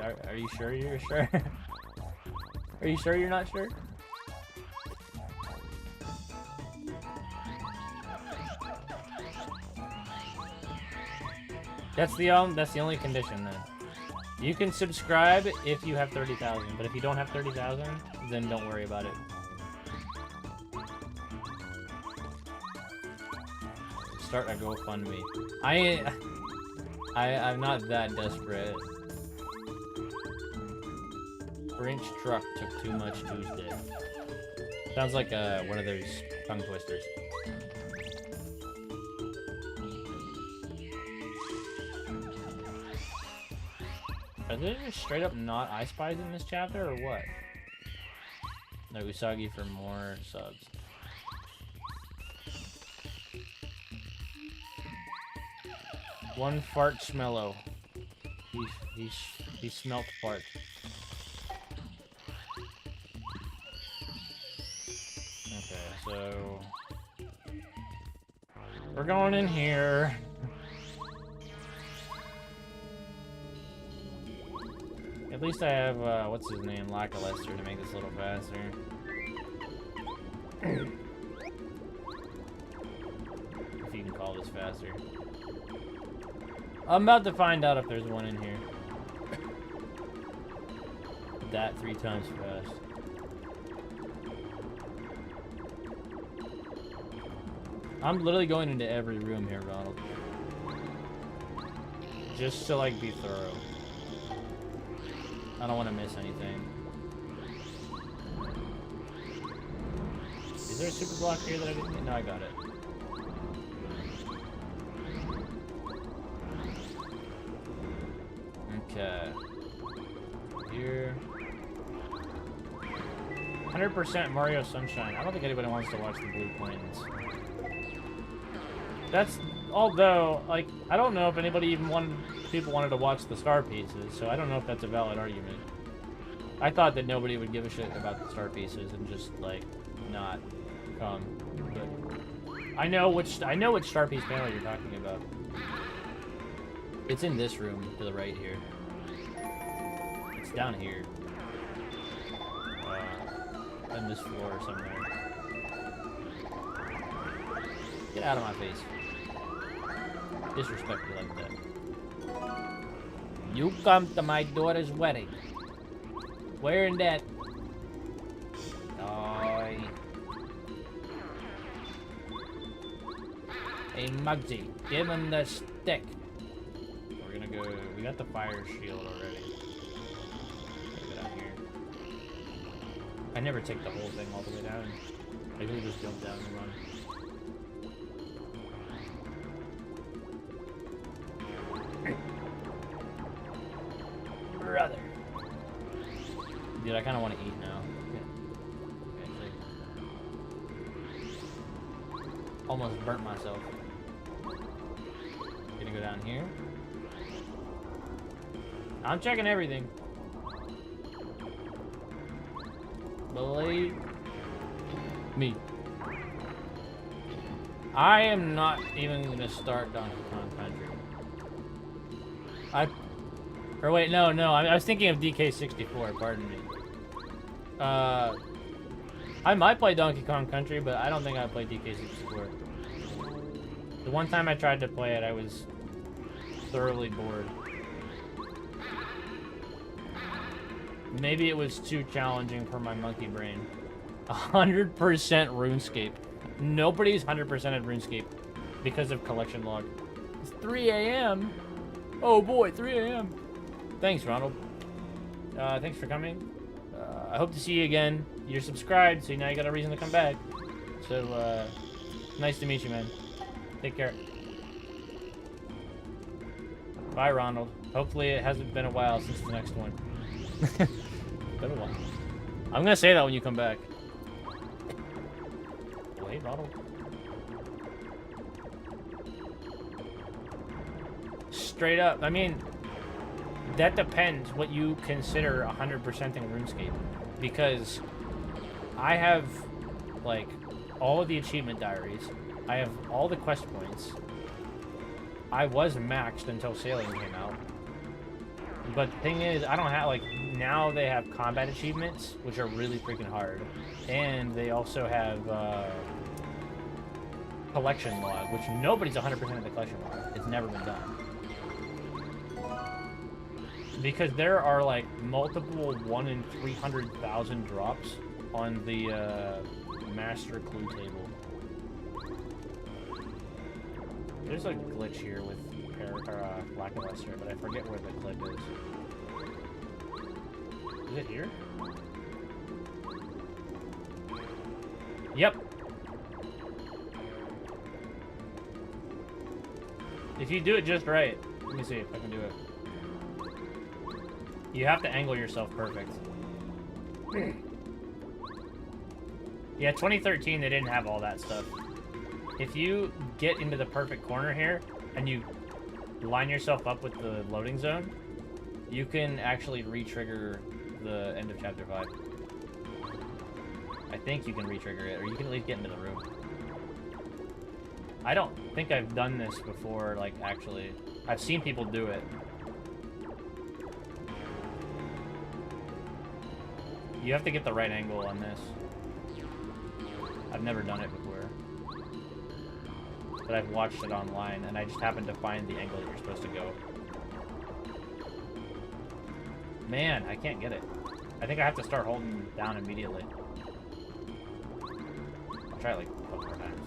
sure you're sure? Are you sure you're not sure? That's the only condition then. You can subscribe if you have 30,000, but if you don't have 30,000, then don't worry about it. Start a GoFundMe. I'm not that desperate. Grinch truck took too much Tuesday. Sounds like one of those tongue twisters. Are there just straight up not I Spies in this chapter, or what? No, Usagi for more subs. One fart smello. He smelt fart. Okay, so we're going in here. At least I have, what's his name, Lackluster, to make this a little faster. If you can call this faster. I'm about to find out if there's one in here. That 3 times fast. I'm literally going into every room here, Ronald. Just to, like, be thorough. I don't want to miss anything. Is there a super block here that I didn't get? No, I got it. Okay. Here. 100% Mario Sunshine. I don't think anybody wants to watch the Blue Plains. That's, although, like, I don't know if anybody even people wanted to watch the Star Pieces, so I don't know if that's a valid argument. I thought that nobody would give a shit about the Star Pieces and just, like, not come. But I know which Star Piece panel you're talking about. It's in this room to the right here. It's down here. On this floor somewhere. Get out of my face. Disrespect you like that. You come to my daughter's wedding. Wearing that. Oi. Hey, Muggsy, give him the stick. We're gonna go. We got the fire shield already. Go down here. I never take the whole thing all the way down. I usually just jump down and run. Brother. Dude, I kind of want to eat now. Almost burnt myself. Gonna go down here. I'm checking everything. Believe me. I am not even gonna start Donkey Kong Country. Or wait, no, I was thinking of DK64, pardon me. I might play Donkey Kong Country, but I don't think I played DK64. The one time I tried to play it, I was thoroughly bored. Maybe it was too challenging for my monkey brain. 100% RuneScape. Nobody's 100%ed RuneScape because of collection log. It's 3 a.m. Oh boy, 3 a.m. Thanks, Ronald. Thanks for coming. I hope to see you again. You're subscribed, so now you got a reason to come back. So, nice to meet you, man. Take care. Bye, Ronald. Hopefully it hasn't been a while since the next one. Been a while. I'm gonna say that when you come back. Wait, Ronald. Straight up. I mean, that depends what you consider 100% in RuneScape. Because I have, like, all of the achievement diaries. I have all the quest points. I was maxed until Sailing came out. But the thing is, I don't have, like, now they have combat achievements, which are really freaking hard. And they also have, collection log, which nobody's 100% of the collection log. It's never been done. Because there are, like, multiple 1 in 300,000 drops on the, master clue table. There's a glitch here with Lackluster, but I forget where the clip is. Is it here? Yep. If you do it just right, let me see if I can do it. You have to angle yourself perfect. Yeah, 2013, they didn't have all that stuff. If you get into the perfect corner here, and you line yourself up with the loading zone, you can actually re-trigger the end of Chapter 5. I think you can re-trigger it, or you can at least get into the room. I don't think I've done this before, like, actually. I've seen people do it. You have to get the right angle on this. I've never done it before. that I've watched it online, and I just happened to find the angle that you're supposed to go. Man, I can't get it. I think I have to start holding down immediately. I'll try it like a couple more times.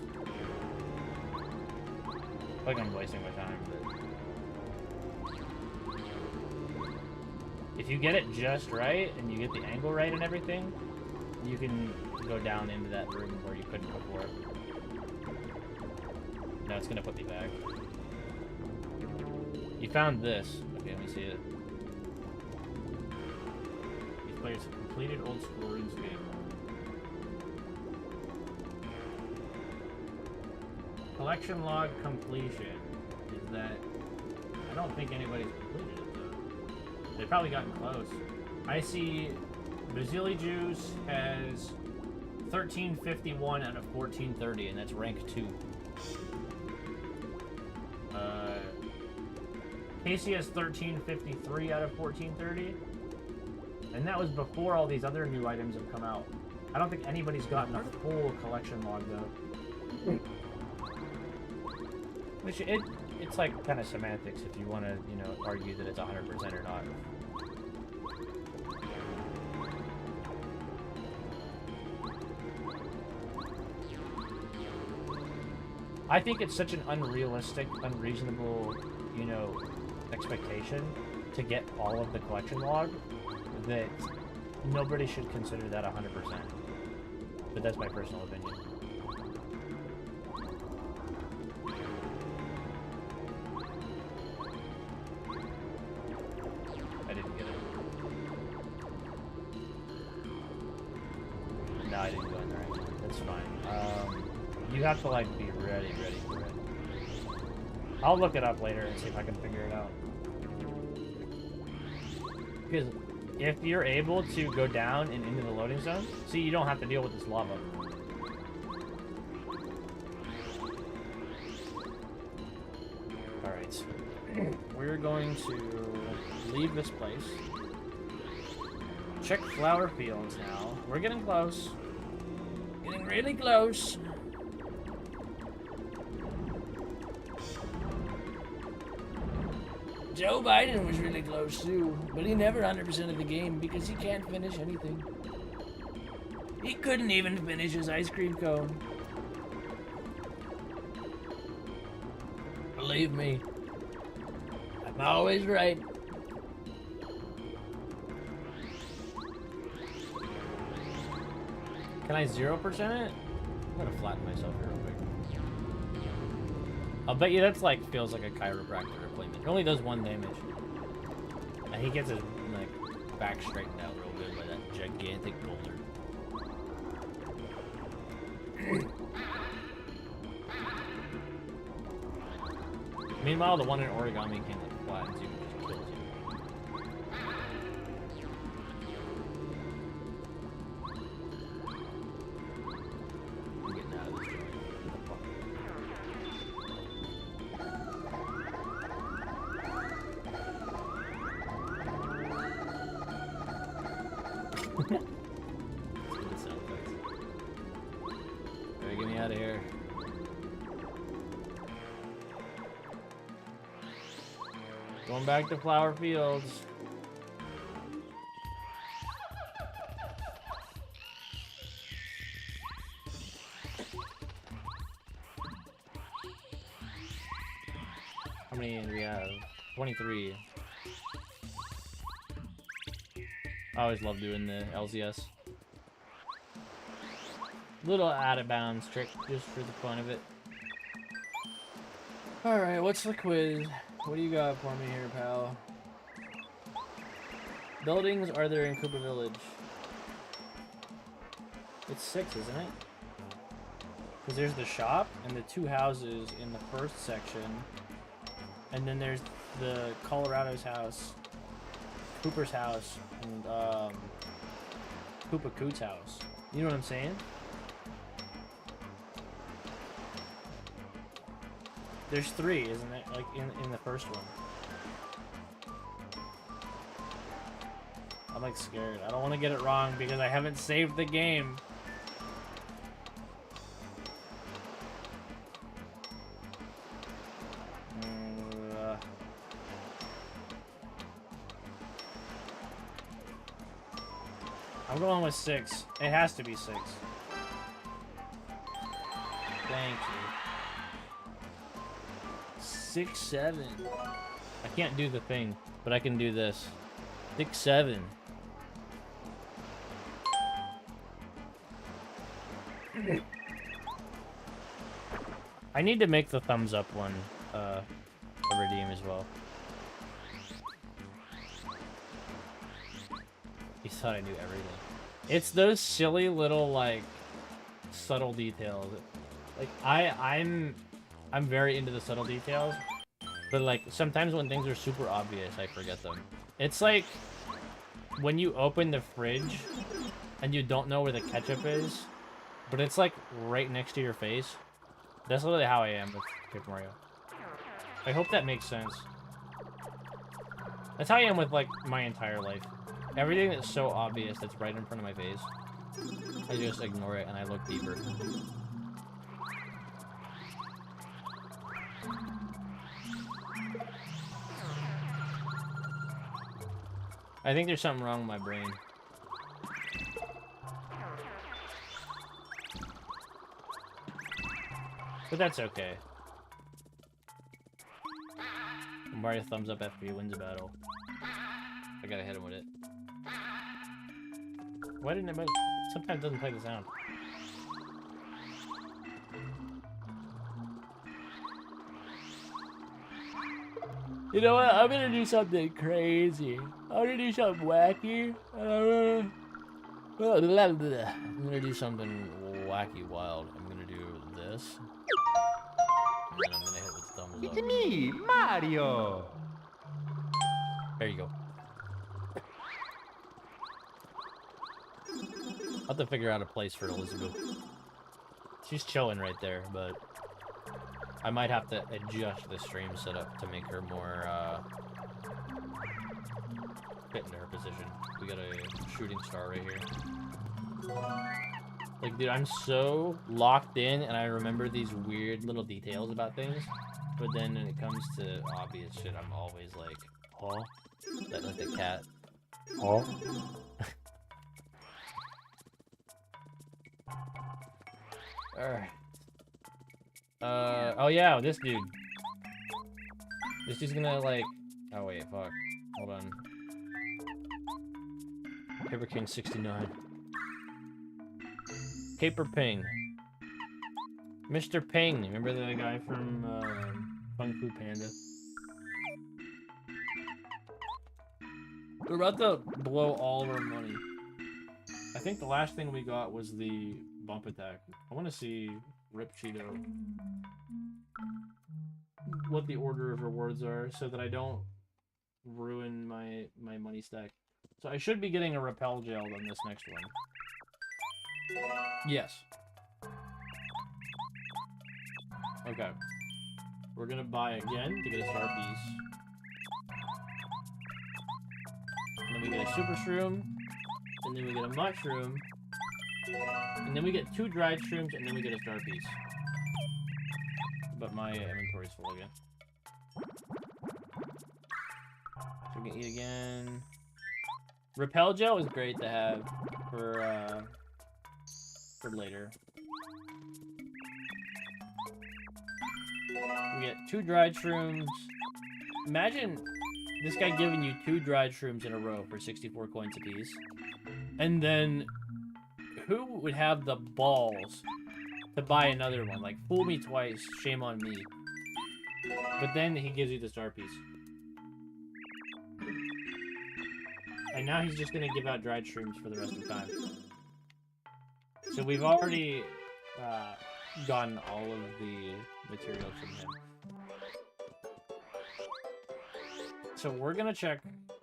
I feel like I'm wasting my time, but... If you get it just right, and you get the angle right and everything, you can go down into that room where you couldn't before. Now it's gonna put me back. You found this. Okay, let me see it. These players have completed old school RuneScape. Collection log completion is that I don't think anybody's completed it though. They've probably gotten close. I see Basili Juice has 1351 out of 1430, and that's rank 2. Casey has 1353 out of 1430, and that was before all these other new items have come out. I don't think anybody's gotten a full collection log though. Which it's like kind of semantics if you want to, you know, argue that it's 100% or not. I think it's such an unrealistic, unreasonable, you know, expectation to get all of the collection log that nobody should consider that 100%. But that's my personal opinion. I didn't get it. No, I didn't go in there. That's fine. You have to, like, be ready for it. I'll look it up later and see if I can figure it out. Because if you're able to go down and into the loading zone, see, you don't have to deal with this lava. Alright. We're going to leave this place. Check flower fields now. We're getting close. Getting really close. Joe Biden was really close too, but he never 100% of the game because he can't finish anything. He couldn't even finish his ice cream cone. Believe me, I'm always right. Can I 0% it? I'm gonna flatten myself here real quick. I'll bet you that's like feels like a chiropractor appointment. He only does 1 damage. And he gets his like back straightened out real good by that gigantic boulder. Meanwhile, the one in Origami King like flattens you and just kills you. I'm getting out of this joint. Alright, get me out of here. Going back to flower fields. How many do we have? 23. I always love doing the LCS. Little out of bounds trick just for the fun of it. Alright, what's the quiz? What do you got for me here, pal? Buildings are there in Koopa Village? It's 6, isn't it? Because there's the shop and the 2 houses in the first section. And then there's the Colorado's house, Cooper's house, and Koopa Coot's house. You know what I'm saying? There's 3, isn't it? Like in the first one. I'm like scared. I don't want to get it wrong because I haven't saved the game. I'm going with 6. It has to be 6. Thank you. 6, 7. I can't do the thing, but I can do this. 6, 7. I need to make the thumbs up one a redeem as well. He thought I knew everything. It's those silly little like subtle details. Like I'm very into the subtle details, but like sometimes when things are super obvious, I forget them. It's like when you open the fridge and you don't know where the ketchup is, but it's like right next to your face. That's literally how I am with Paper Mario. I hope that makes sense. That's how I am with like my entire life. Everything that's so obvious that's right in front of my face, I just ignore it and I look deeper. I think there's something wrong with my brain. But that's okay. Mario thumbs up after he wins a battle. I gotta hit him with it. Why didn't it move? Sometimes it doesn't play the sound. You know what? I'm gonna do something crazy. I'm gonna do something wacky. I'm gonna do something wacky wild. I'm gonna do this. And I'm gonna hit with the thumbs up. It's me, Mario. There you go. I'll have to figure out a place for Elizabeth. She's chilling right there, but I might have to adjust the stream setup to make her more fit into her position. We got a shooting star right here. Like, dude, I'm so locked in and I remember these weird little details about things, but then when it comes to obvious shit, I'm always like, oh, that like the cat. Oh. Alright. Oh yeah, this dude. This dude's gonna like... Oh wait, fuck. Hold on. Paper King 69. Paper Ping. Mr. Ping. Remember the guy from Kung Fu Panda? We're about to blow all of our money. I think the last thing we got was the bump attack. I want to see Rip Cheeto. What the order of rewards are so that I don't ruin my money stack. So I should be getting a repel gel on this next one. Yes. Okay. We're gonna buy again to get a star piece. And then we get a super shroom. And then we get a mushroom. And then we get 2 dried shrooms, and then we get a star piece. But my inventory's full again. So we can eat again. Repel gel is great to have for later. We get 2 dried shrooms. Imagine this guy giving you 2 dried shrooms in a row for 64 coins apiece. And then who would have the balls to buy another one? Like, fool me twice, shame on me. But then he gives you the star piece. And now he's just gonna give out dried shrooms for the rest of the time. So we've already gotten all of the materials from him. So we're gonna check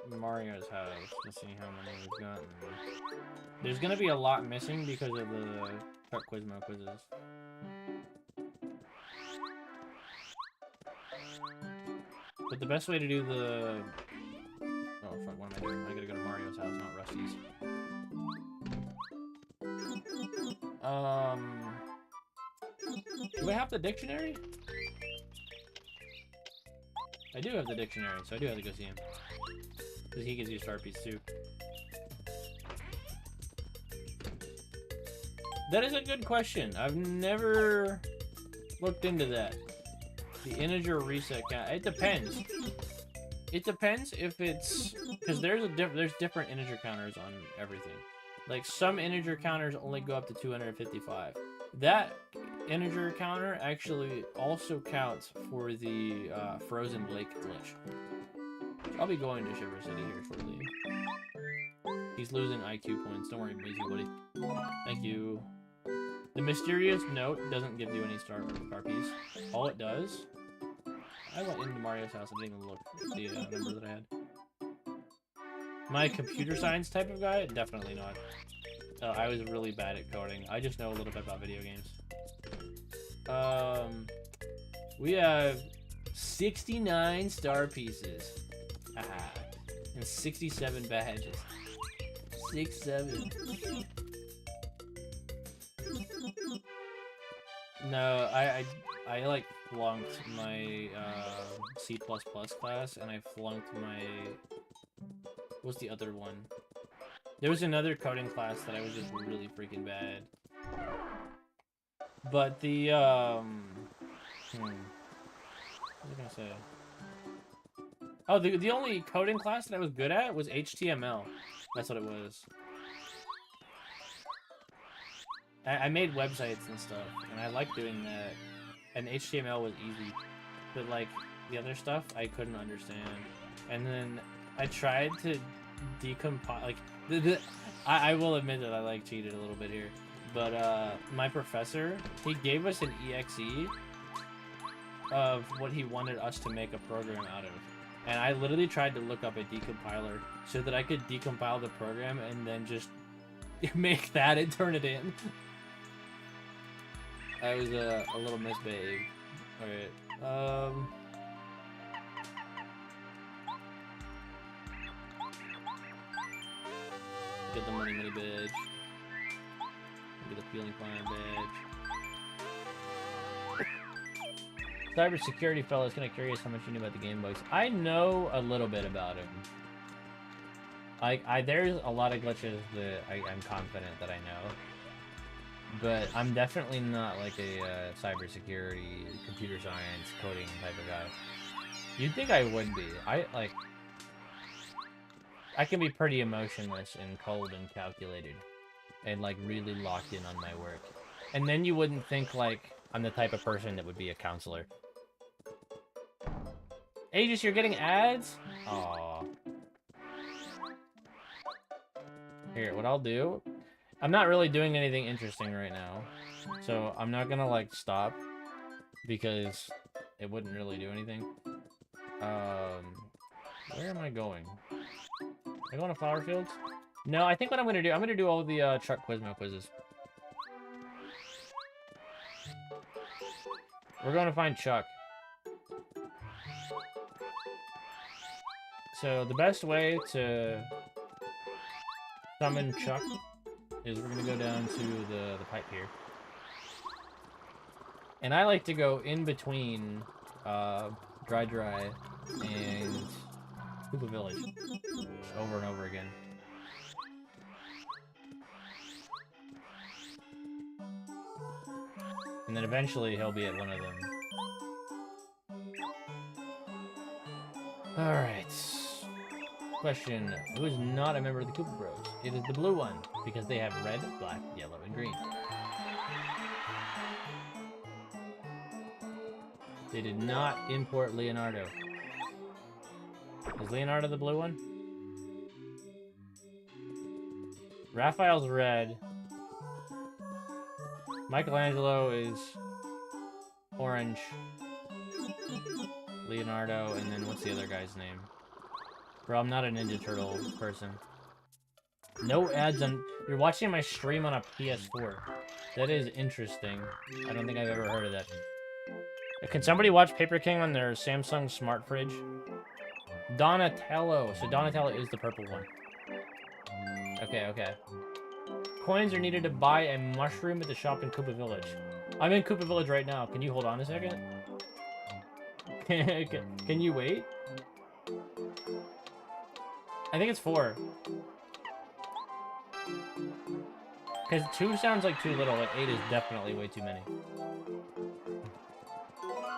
Mario's house to see how many we've gotten. There's gonna be a lot missing because of the Chuck Quizmo quizzes. But the best way to do the... Oh fuck, what am I doing? I gotta go to Mario's house, not Rusty's. Do I have the dictionary? I do have the dictionary, so I do have to go see him. Because he gives you a star piece too. That is a good question. I've never looked into that. The integer reset count. It depends. It depends if it's because there's different integer counters on everything. Like some integer counters only go up to 255. That integer counter actually also counts for the frozen lake glitch. I'll be going to Shiver City here shortly. He's losing IQ points. Don't worry, busy buddy. Thank you. The mysterious note doesn't give you any star piece. All it does. I went into Mario's house and didn't even look at the number that I had. Am I a computer science type of guy? Definitely not. I was really bad at coding. I just know a little bit about video games. We have 69 star pieces. And 67 badges. 6-7. No, I like flunked my C++ class, and I flunked my... What's the other one? There was another coding class that I was just really freaking bad. But the, what was I gonna say? Oh, the only coding class that I was good at was HTML. That's what it was. I made websites and stuff, and I liked doing that. And HTML was easy. But, like, the other stuff, I couldn't understand. And then I tried to decompile, like, I will admit that I, like, cheated a little bit here. But, my professor, he gave us an EXE of what he wanted us to make a program out of. And I literally tried to look up a decompiler so that I could decompile the program and then just make that and turn it in. I was a little misbehaved. Alright, get the money badge. Get the feeling fine badge. Cybersecurity fellow is kind of curious how much you knew about the game bugs. I know a little bit about him. Like, there's a lot of glitches that I'm confident that I know. But I'm definitely not like a cybersecurity, computer science, coding type of guy. You'd think I would be. I can be pretty emotionless and cold and calculated. And like really locked in on my work. And then you wouldn't think like I'm the type of person that would be a counselor. Aegis, you're getting ads? Aww. Here, what I'll do... I'm not really doing anything interesting right now. So I'm not gonna like stop. Because it wouldn't really do anything. Where am I going? Am I going to Flower Fields? No, I think what I'm gonna do... I'm gonna do all the Chuck Quizmo quizzes. We're going to find Chuck. So the best way to summon Chuck is we're going to go down to the pipe here. And I like to go in between Dry and Koopa Village over and over again. And then eventually he'll be at one of them. Alright. Question. Who is not a member of the Koopa Bros? It is the blue one, because they have red, black, yellow, and green. They did not import Leonardo. Is Leonardo the blue one? Raphael's red. Michelangelo is orange. Leonardo, and then what's the other guy's name? Bro, I'm not a Ninja Turtle person. No ads on... You're watching my stream on a PS4. That is interesting. I don't think I've ever heard of that. Can somebody watch Paper King on their Samsung smart fridge? Donatello. So Donatello is the purple one. Okay, okay. Coins are needed to buy a mushroom at the shop in Koopa Village. I'm in Koopa Village right now. Can you hold on a second? Can you wait? I think it's 4. Because 2 sounds like too little, and 8 is definitely way too many.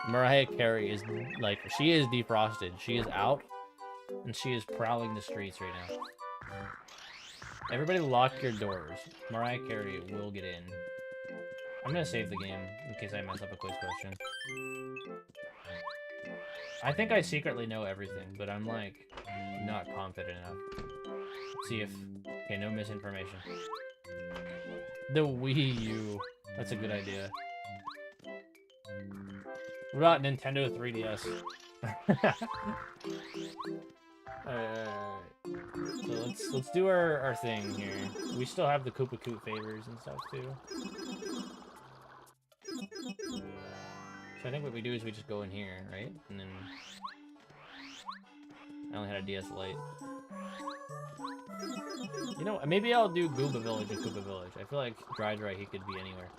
Mariah Carey is, like, she is defrosted. She is out, and she is prowling the streets right now. Everybody lock your doors. Mariah Carey will get in. I'm gonna save the game, in case I mess up a quiz question. I think I secretly know everything, but I'm, like, not confident enough. Let's see if... Okay, no misinformation. The Wii U. That's a good idea. What about Nintendo 3DS? So let's do our thing here. We still have the Koopa Koot favors and stuff too. So I think what we do is we just go in here, right? And then I only had a DS Lite. You know, maybe I'll do Goomba Village and Koopa Village. I feel like Dry he could be anywhere.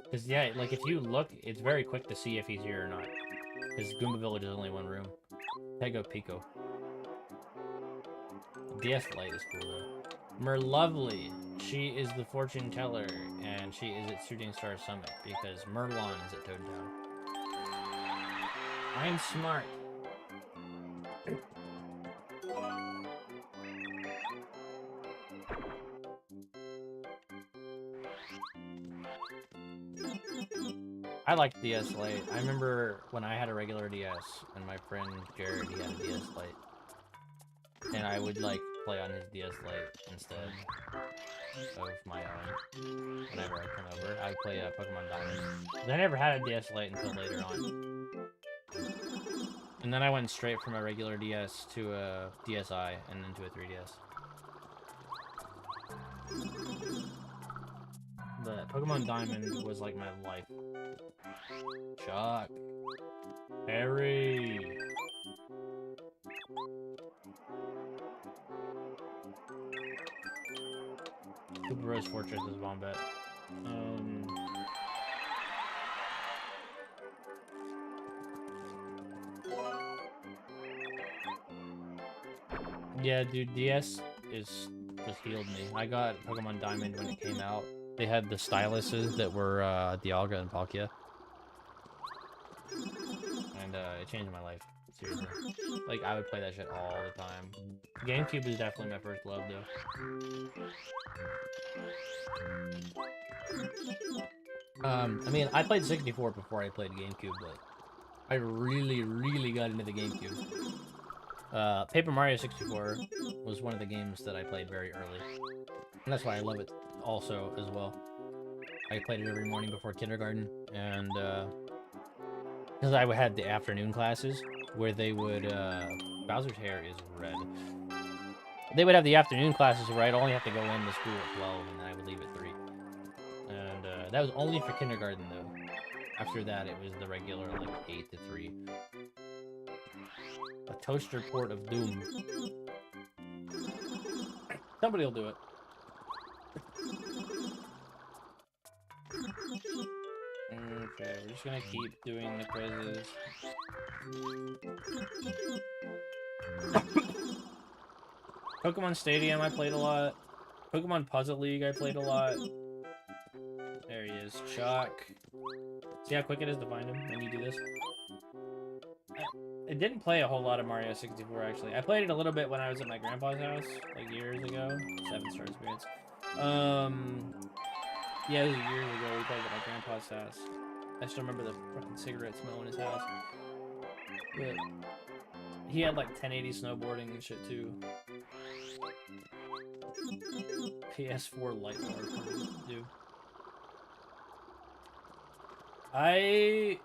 Because, yeah, like, if you look, it's very quick to see if he's here or not. Because Goomba Village is only one room. Pego Pico. DS Lite is cool, though. Merlovely. She is the fortune teller, and she is at Shooting Star Summit, because Merlon is at Toad Town. I'm smart. I liked DS Lite. I remember when I had a regular DS, and my friend Jared, he had a DS Lite. And I would, like, play on his DS Lite instead of my own. Whenever I come over, I would play Pokemon Diamond. But I never had a DS Lite until later on. And then I went straight from a regular DS to a DSi, and then to a 3DS. But Pokemon Diamond was like my life. Chuck. Harry. Super Rose Fortress is Wombat. Yeah, dude, DS just healed me. I got Pokemon Diamond when it came out. They had the styluses that were Dialga and Palkia. And it changed my life. Seriously. Like, I would play that shit all the time. GameCube is definitely my first love, though. I mean, I played 64 before I played GameCube, but I really, really got into the GameCube. Paper Mario 64 was one of the games that I played very early. And that's why I love it also, as well. I played it every morning before kindergarten, and, because I had the afternoon classes, where they would, Bowser's hair is red. They would have the afternoon classes where I'd only have to go into school at 12, and then I would leave at 3. And, that was only for kindergarten, though. After that, it was the regular, like, 8 to 3. A toaster port of doom. Somebody will do it. Okay, we're just gonna keep doing the quizzes. Pokemon Stadium, I played a lot. Pokemon Puzzle League, I played a lot. There he is, Chuck. See how quick it is to find him when you do this? I didn't play a whole lot of Mario 64, actually. I played it a little bit when I was at my grandpa's house, like years ago. 7-star experience. Yeah, it was years ago we played at my grandpa's house. I still remember the fucking cigarette smell in his house. But he had like 1080 snowboarding and shit too. PS4 light bar, dude. I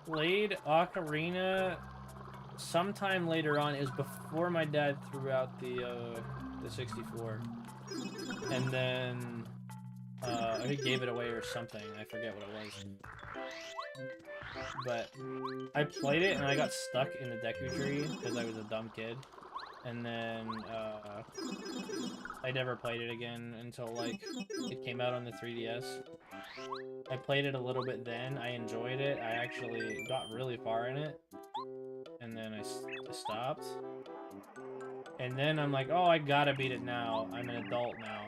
played Ocarina sometime later on. It was before my dad threw out the 64. And then he gave it away or something. I forget what it was. But I played it and I got stuck in the Deku Tree because I was a dumb kid. And then I never played it again until like it came out on the 3DS. I played it a little bit then. I enjoyed it. I actually got really far in it. And then I stopped. And then I'm like, oh, I gotta beat it now. I'm an adult now.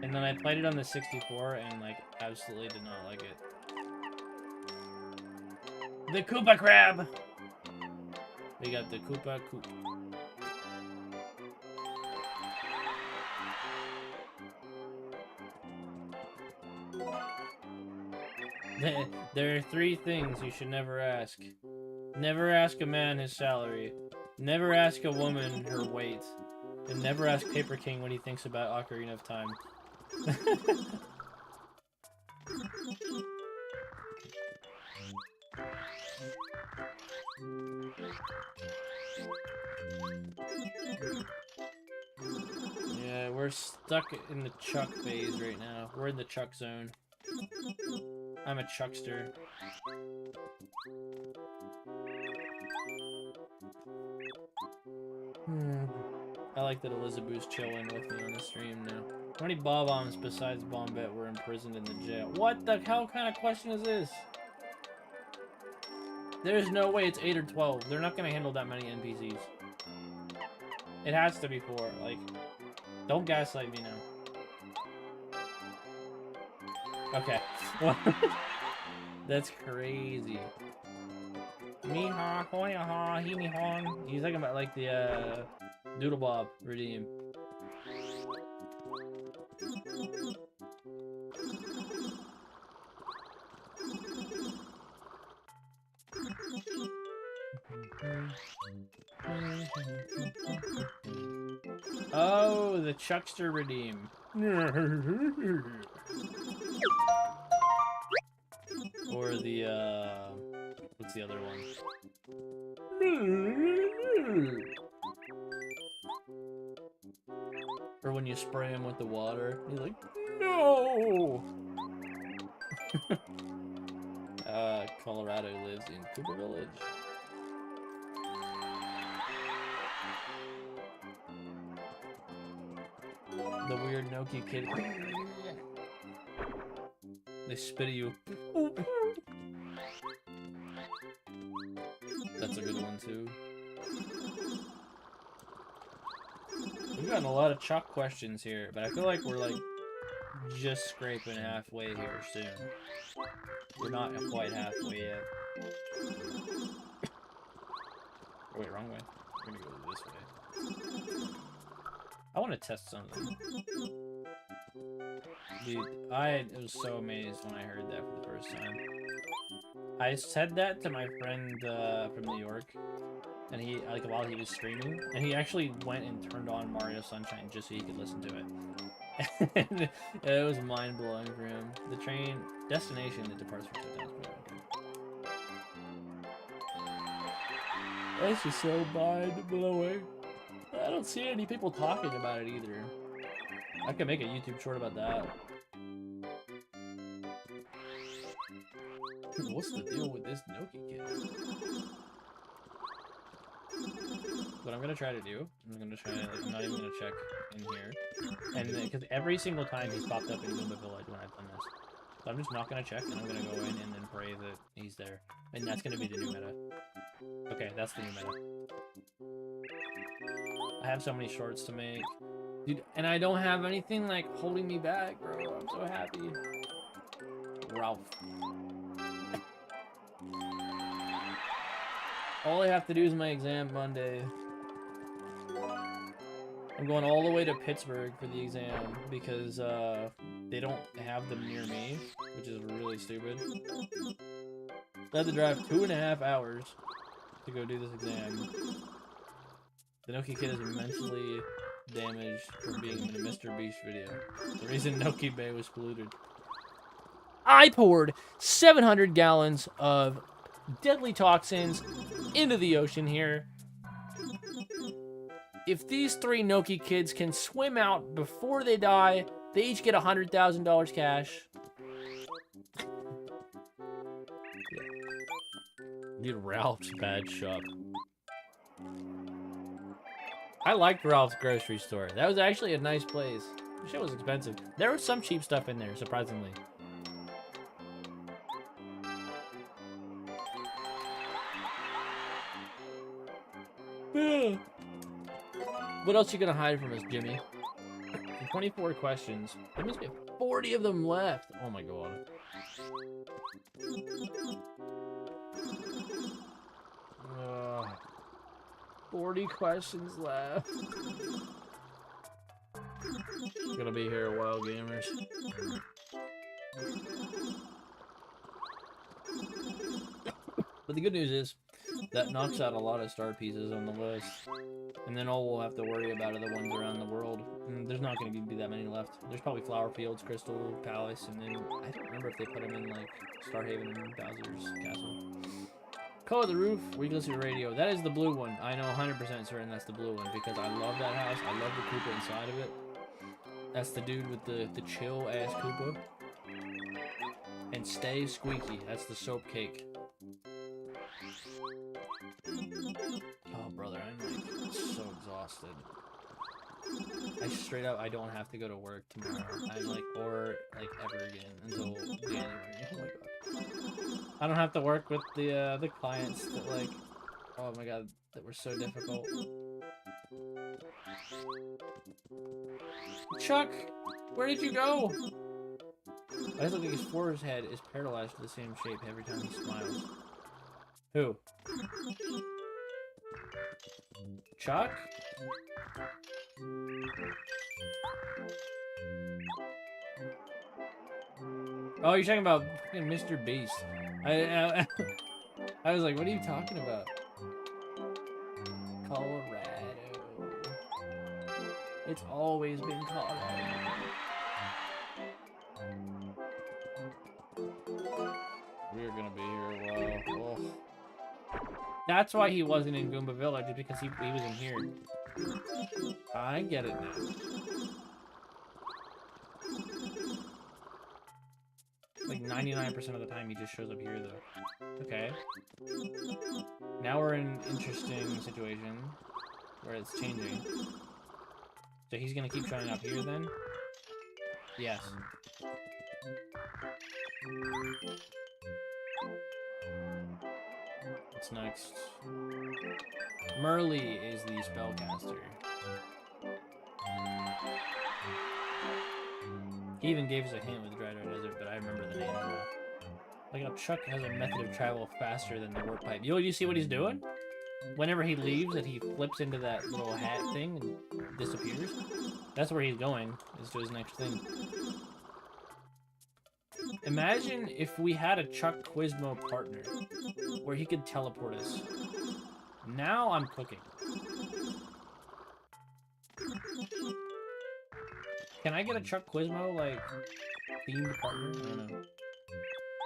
And then I played it on the 64 and, like, absolutely did not like it. The Koopa Crab! We got the Koopa Koop. There are 3 things you should never ask. Never ask a man his salary. Never ask a woman her weight. And never ask Paper King what he thinks about Ocarina of Time. Yeah, we're stuck in the Chuck phase right now. We're in the Chuck zone. I'm a Chuckster. I like that Elizabeth's chilling with me on the stream now. How many Bob-ombs besides Bombette were imprisoned in the jail? What the hell kind of question is this? There's no way it's 8 or 12. They're not gonna handle that many NPCs. It has to be 4. Like, don't gaslight me now. Okay. That's crazy. Me-ha, hoya-ha, he-me-hon. He's talking about, like, the, Doodle Bob redeem. Oh, the Chuckster redeem. Or the, what's the other one? Or when you spray him with the water, he's like, no! Colorado lives in Cooper Village. The weird Noki kid. They spit at you. That's a good one too. We've gotten a lot of Chuck questions here, but I feel like we're like just scraping halfway here soon. We're not quite halfway yet. Oh, wait, wrong way. We're gonna go this way. I want to test something. Dude, I was so amazed when I heard that for the first time. I said that to my friend from New York, and he, like, while he was streaming, and he actually went and turned on Mario Sunshine just so he could listen to it. And it was mind-blowing for him. The train destination that departs from Titans. That's just so mind-blowing. I don't see any people talking about it either. I could make a YouTube short about that. What's the deal with this Noki kid? What I'm gonna try to do, I'm not even gonna check in here. And because every single time he's popped up in Goomba Village when I've done this. So I'm just not gonna check, and I'm gonna go in and then pray that he's there. And that's gonna be the new meta. Okay, that's the new meta. I have so many shorts to make. Dude, and I don't have anything, like, holding me back, bro. I'm so happy. Ralph. All I have to do is my exam Monday. I'm going all the way to Pittsburgh for the exam because they don't have them near me, which is really stupid. I had to drive 2.5 hours to go do this exam. The Noki kid is mentally damaged from being in a Mr. Beast video. The reason Noki Bay was polluted. I poured 700 gallons of deadly toxins into the ocean here. If these 3 Noki kids can swim out before they die, they each get $100,000 cash. Dude, Ralph's bad shop. I liked Ralph's grocery store. That was actually a nice place. The shit was expensive. There was some cheap stuff in there, surprisingly. What else you gonna hide from us, Jimmy? 24 questions. There must be 40 of them left. Oh my god. 40 questions left. Gonna be here a while, gamers. But the good news is, that knocks out a lot of star pieces on the list. And then all we'll have to worry about are the ones around the world. And there's not going to be that many left. There's probably Flower Fields, Crystal Palace, and then I don't remember if they put them in like Starhaven and Bowser's Castle. Color the roof, where you can listen to the radio. That is the blue one. I know 100% certain that's the blue one because I love that house. I love the Koopa inside of it. That's the dude with the chill ass Koopa. And Stay Squeaky. That's the soap cake. Oh, brother, I'm like so exhausted. I straight up, I don't have to go to work tomorrow. I'm like, or like ever again until January. Oh my god. I don't have to work with the clients that like, oh my god, that were so difficult. Chuck, where did you go? I just look like his forehead is paralyzed to the same shape every time he smiles. Who? Chuck? Oh, you're talking about fucking Mr. Beast. I was like, what are you talking about? Colorado. It's always been Colorado. We're gonna be here a while. Oh. That's why he wasn't in Goomba Village, because he was in here. I get it now. Like 99% of the time he just shows up here though. Okay. Now we're in an interesting situation where it's changing. So he's gonna keep showing up here then? Yes. What's next? Merly is the spellcaster. He even gave us a hint with Dry Desert, but I remember the name now. Like how Chuck has a method of travel faster than the warp pipe. Yo, you see what he's doing? Whenever he leaves, that he flips into that little hat thing and disappears. That's where he's going, is to his next thing. Imagine if we had a Chuck Quizmo partner, where he could teleport us. Now I'm cooking. Can I get a Chuck Quizmo, like, themed partner? I don't know.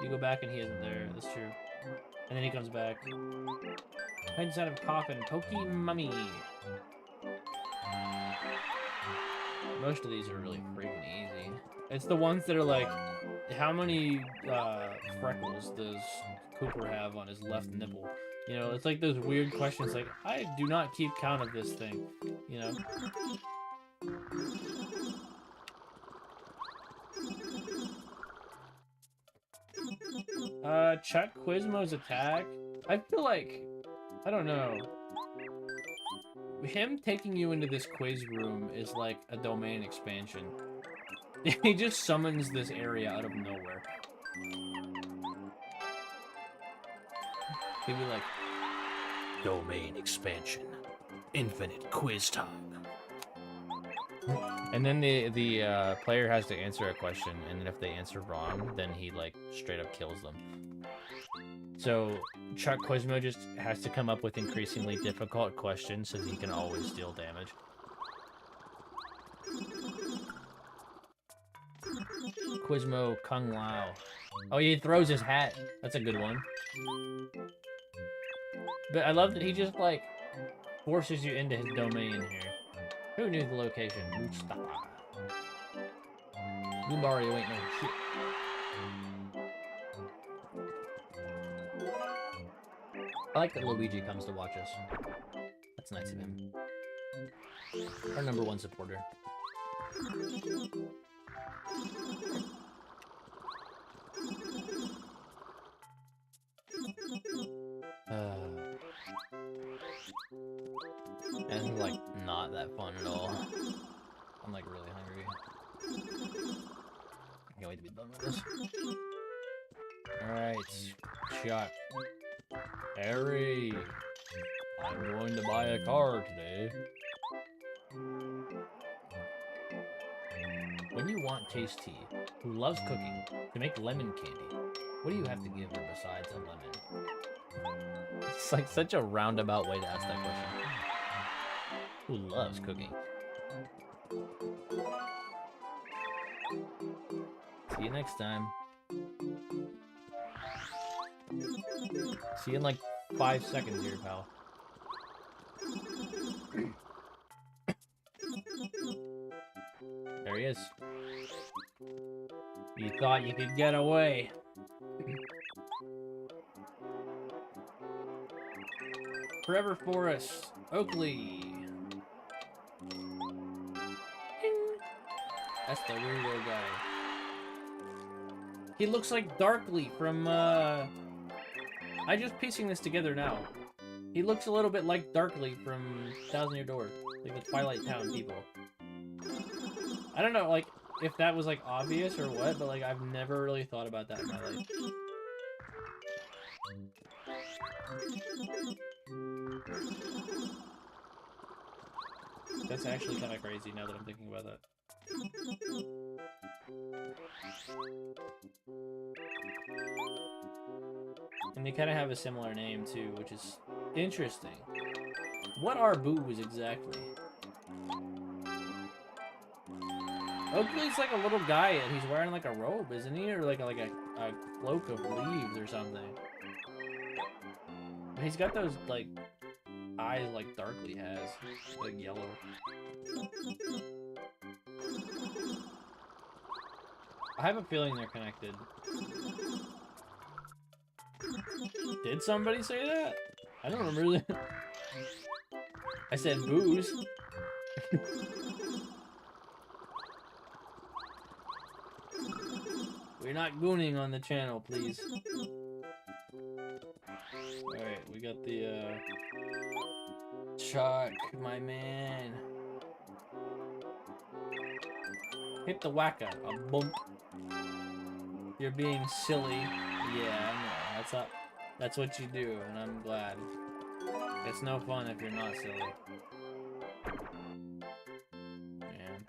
You go back and he isn't there, that's true. And then he comes back. Hide inside of coffin, Toki Mummy. Most of these are really freaking easy. It's the ones that are like, how many freckles does Cooper have on his left nipple? You know, it's like those weird questions like, I do not keep count of this thing, you know? Chuck Quizmo's attack? I feel like, I don't know. Him taking you into this quiz room is like a domain expansion. He just summons this area out of nowhere. He'd be like, domain expansion, infinite quiz time. And then the player has to answer a question, and then if they answer wrong, then he like straight up kills them. So Chuck Quizmo just has to come up with increasingly difficult questions so that he can always deal damage. Quizmo Kung Lao. Oh, he throws his hat. That's a good one. But I love that he just, like, forces you into his domain here. Who knew the location? Mustafa. New Mario ain't no shit. I like that Luigi comes to watch us. That's nice of him. Our #1 supporter. And like not that fun at all. I'm like really hungry. I can't wait to be done with this. Alright, Chuck. Harry, I'm going to buy a car today. When you want Tasty, who loves cooking, to make lemon candy, what do you have to give her besides a lemon? It's like such a roundabout way to ask that question. Who loves cooking? See you next time. See you in like 5 seconds here, pal. There he is. You thought you could get away. Forever Forest, Oakley. That's the weirdo guy. He looks like Darkly from, I'm just piecing this together now. He looks a little bit like Darkly from Thousand Year Door. Like the Twilight Town people. I don't know, like, if that was, like, obvious or what, but, like, I've never really thought about that in my life. That's actually kind of crazy now that I'm thinking about that. And they kind of have a similar name, too, which is interesting. What are boos exactly? Oakley's like a little guy, and he's wearing like a robe, isn't he? Or like a cloak of leaves or something. But he's got those like eyes like Darkly has, like yellow. I have a feeling they're connected. Did somebody say that? I don't remember. I said booze. We're not gooning on the channel, please. Alright, we got the, Chuck, my man. Hit the whacker, a bump. You're being silly. Yeah, I know. That's what you do, and I'm glad. It's no fun if you're not silly. Man.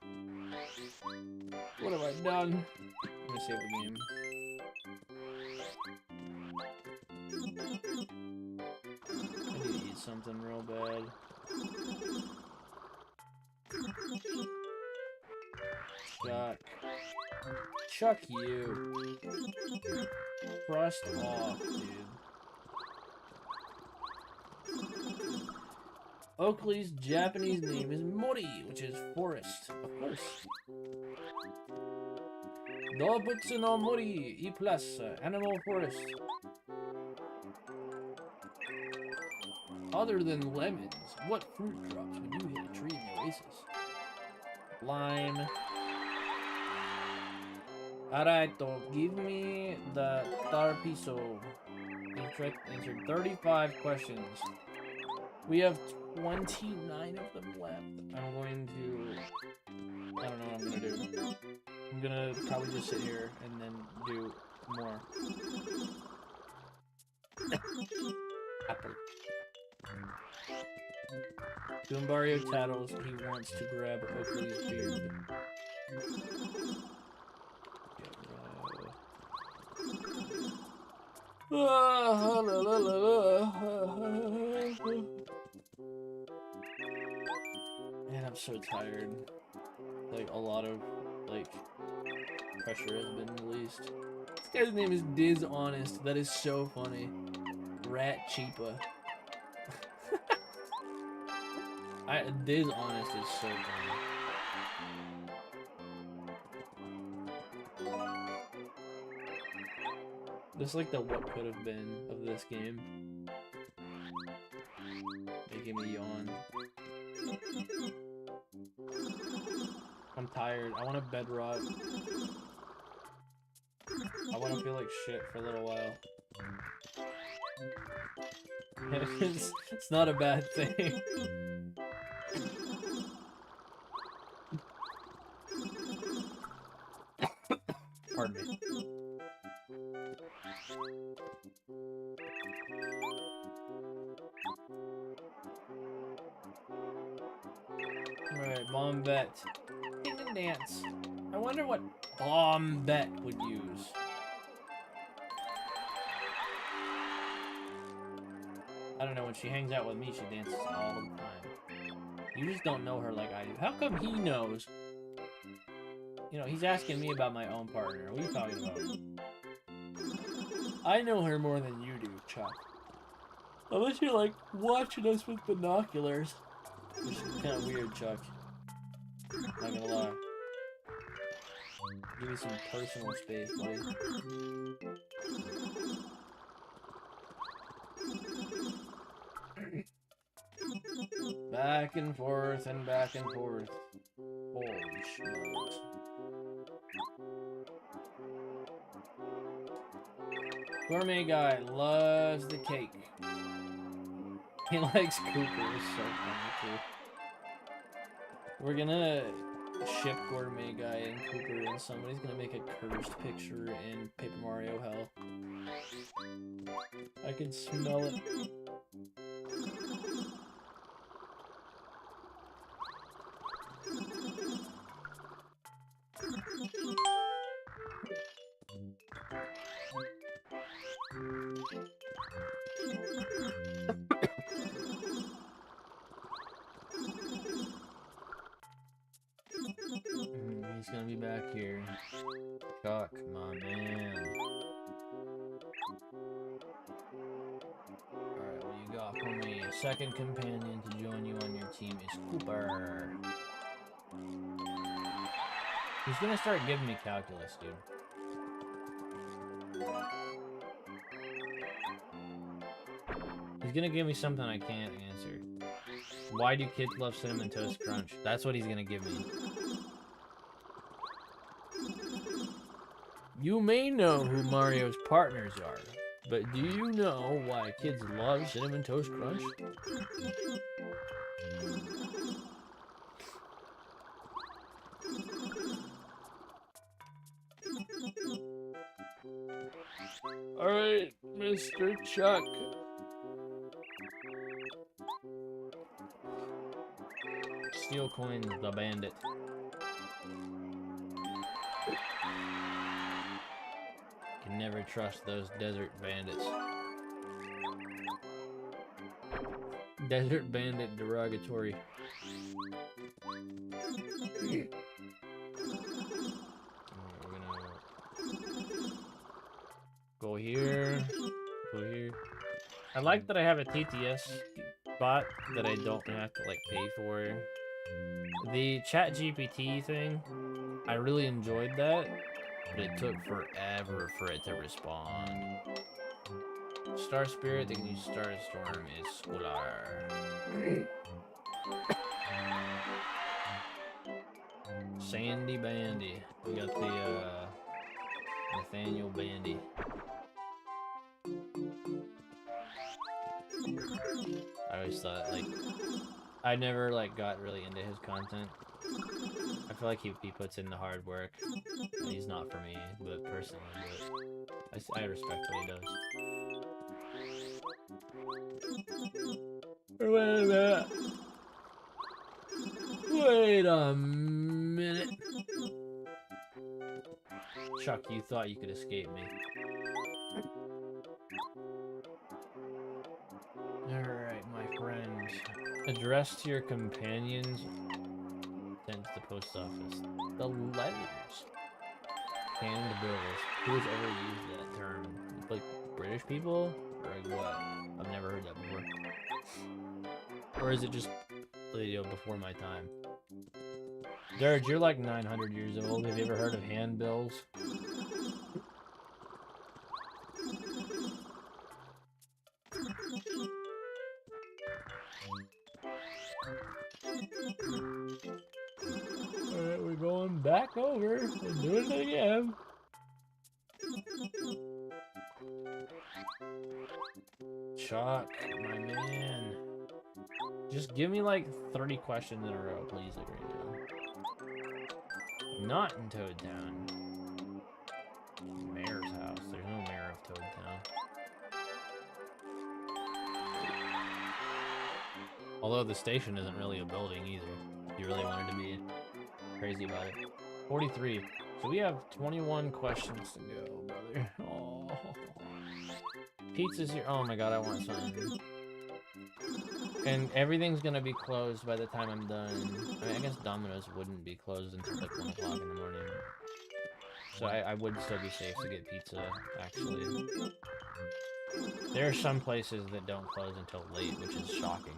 What have I done? Let me save the game. I need to eat something real bad. Chuck. Chuck you. Crust off, dude. Oakley's Japanese name is Mori, which is forest, of course. Dobutsu no Mori, E+, animal forest. Other than lemons, what fruit drops when you hit a tree in the oasis? Lime. Alright, give me the star piso. Answered 35 questions. We have 29 of them left. I'm going to... I don't know what I'm gonna do. I'm gonna probably just sit here and then do more. Apple. Goombario tattles, he wants to grab Oakley's beard. Man, I'm so tired. Like, a lot of, like, pressure has been released. This guy's name is Dishonest. That is so funny. Rat Cheapa. Dishonest is so funny. This is like the what could have been of this game. Making me yawn. I'm tired. I want to bed rot. I want to feel like shit for a little while. It's not a bad thing. Alright, Bombette. Sing and dance. I wonder what Bombette would use. I don't know, when she hangs out with me, she dances all the time. You just don't know her like I do. How come he knows? You know, he's asking me about my own partner. What are you talking about? I know her more than you do, Chuck. Unless you're, like, watching us with binoculars. Which is kind of weird, Chuck. Not gonna lie. Give me some personal space, buddy. Back and forth and back and forth. Holy smokes. Gourmet guy loves the cake. He likes Cooper. It's so funny too. We're gonna ship Gourmet guy and Cooper, and somebody's gonna make a cursed picture in Paper Mario Hell. I can smell it. He's gonna be back here. Chuck, my man. Alright, what you got for me? Second companion to join you on your team is Cooper. He's gonna start giving me calculus, dude. He's gonna give me something I can't answer. Why do kids love Cinnamon Toast Crunch? That's what he's gonna give me. You may know who Mario's partners are, but do you know why kids love Cinnamon Toast Crunch? Alright, Mr. Chuck. Steel Coins, the bandit. Can never trust those desert bandits. Desert bandit derogatory. Alright, we're gonna go here. Go here. I like that I have a TTS bot that I don't have to like pay for. The ChatGPT thing, I really enjoyed that, but it took forever for it to respond. Star Spirit that can use Star Storm is Scholar. Sandy Bandy. We got the Nathaniel Bandy. I always thought, like, I never, like, got really into his content. I feel like he puts in the hard work. And he's not for me, but personally, but I respect what he does. Wait a minute. Wait a minute. Chuck, you thought you could escape me. Alright, my friend. Address to your companions. Sent to the post office. The letters. Canned bills. Who's ever used that term? Like, British people? Or like what? I've never heard that before. Or is it just, you know, before my time? Dirge, you're like 900 years old. Have you ever heard of handbills? Alright, we're going back over and doing it again. Chuck, my man. Just give me like 30 questions in a row, please, like right now. Not in Toad Town. Mayor's house. There's no mayor of Toad Town. Although the station isn't really a building either. If you really wanted to be crazy about it. 43. So we have 21 questions to go, brother. Oh. Pizza's here. Oh my god, I want some. And everything's gonna be closed by the time I'm done. I mean, I guess Domino's wouldn't be closed until like 1 o'clock in the morning. So I would still be safe to get pizza, actually. There are some places that don't close until late, which is shocking.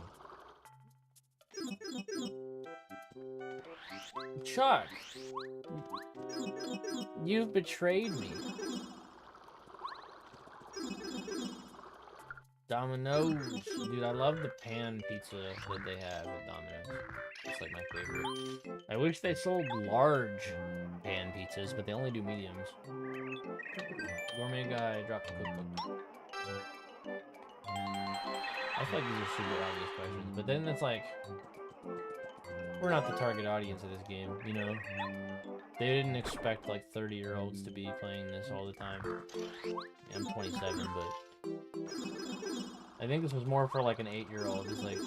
Chuck! You've betrayed me. Domino's. Dude, I love the pan pizza that they have at Domino's. It's like my favorite. I wish they sold large pan pizzas, but they only do mediums. Gourmet guy dropped the cookbook. I feel like these are super obvious questions, but then it's like, we're not the target audience of this game, you know? They didn't expect like 30-year-olds to be playing this all the time. I'm 27, but I think this was more for like an 8-year-old. It's like,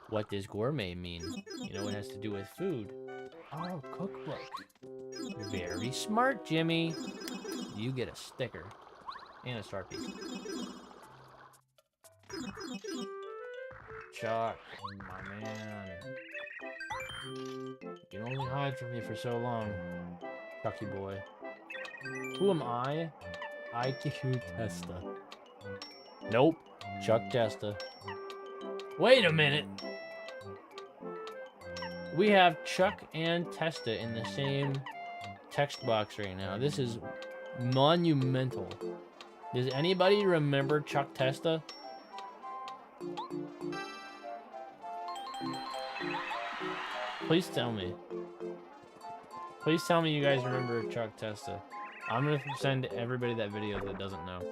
what does gourmet mean? You know, it has to do with food. Oh, cookbook. Very smart, Jimmy. You get a sticker and a star piece. Chuck, my man. You can only hide from me for so long, Chucky boy. Who am I? IQ Testa. Nope, Chuck Testa. Wait a minute. We have Chuck and Testa in the same text box right now. This is monumental. Does anybody remember Chuck Testa? Please tell me. Please tell me you guys remember Chuck Testa. I'm gonna send everybody that video that doesn't know.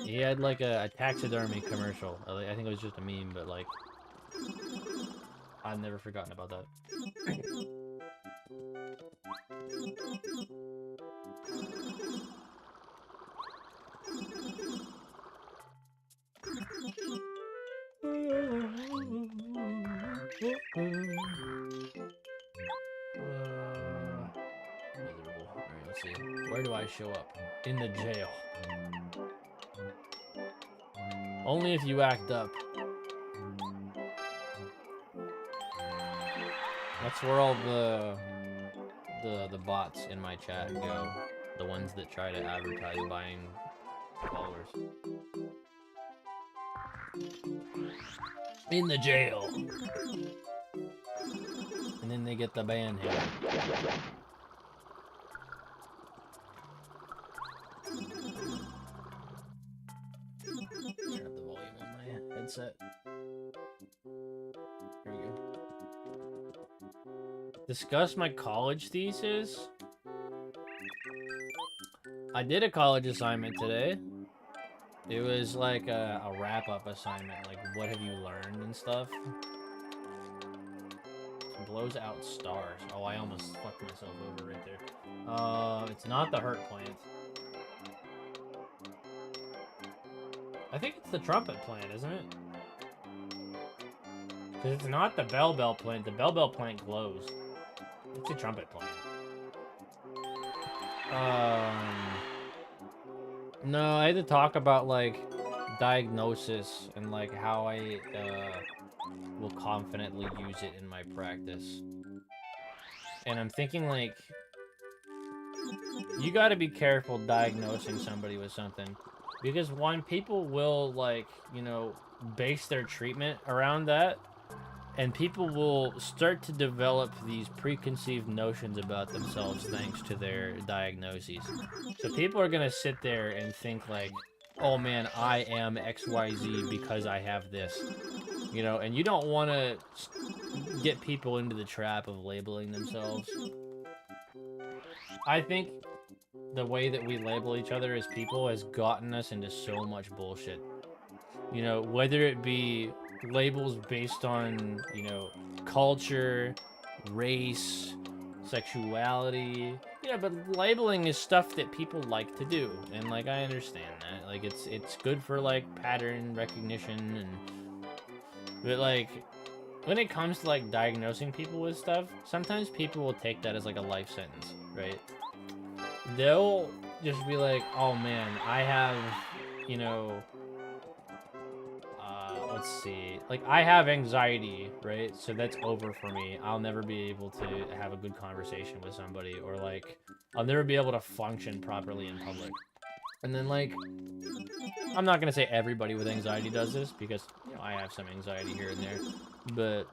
He had like a taxidermy commercial. I think it was just a meme, but like, I've never forgotten about that. Miserable. Alright, let's see. Where do I show up? In the jail. Only if you act up. That's where all the bots in my chat go. The ones that try to advertise buying followers. In the jail. And then they get the band hit. Turn up the volume on my headset. There we go. Discuss my college thesis? I did a college assignment today. It was like a wrap-up assignment, like what have you learned and stuff. It blows out stars. Oh, I almost fucked myself over right there. It's not the hurt plant. I think it's the trumpet plant, isn't it? Because it's not the bell plant. The bell plant glows. It's a trumpet plant. No, I had to talk about, like, diagnosis and, like, how I, will confidently use it in my practice. And I'm thinking, like, you gotta be careful diagnosing somebody with something. Because, one, people will, like, you know, base their treatment around that. And people will start to develop these preconceived notions about themselves thanks to their diagnoses. So people are gonna sit there and think like, oh man, I am XYZ because I have this. You know, and you don't want to get people into the trap of labeling themselves. I think the way that we label each other as people has gotten us into so much bullshit. You know, whether it be labels based on, you know, culture, race, sexuality. Yeah, but labeling is stuff that people like to do, and like I understand that. Like it's good for like pattern recognition, and but like when it comes to like diagnosing people with stuff, sometimes people will take that as like a life sentence, right? They'll just be like, oh man, I have, you know, let's see, like I have anxiety, right? So that's over for me. I'll never be able to have a good conversation with somebody, or like I'll never be able to function properly in public. And then like, I'm not gonna say everybody with anxiety does this, because you know I have some anxiety here and there, but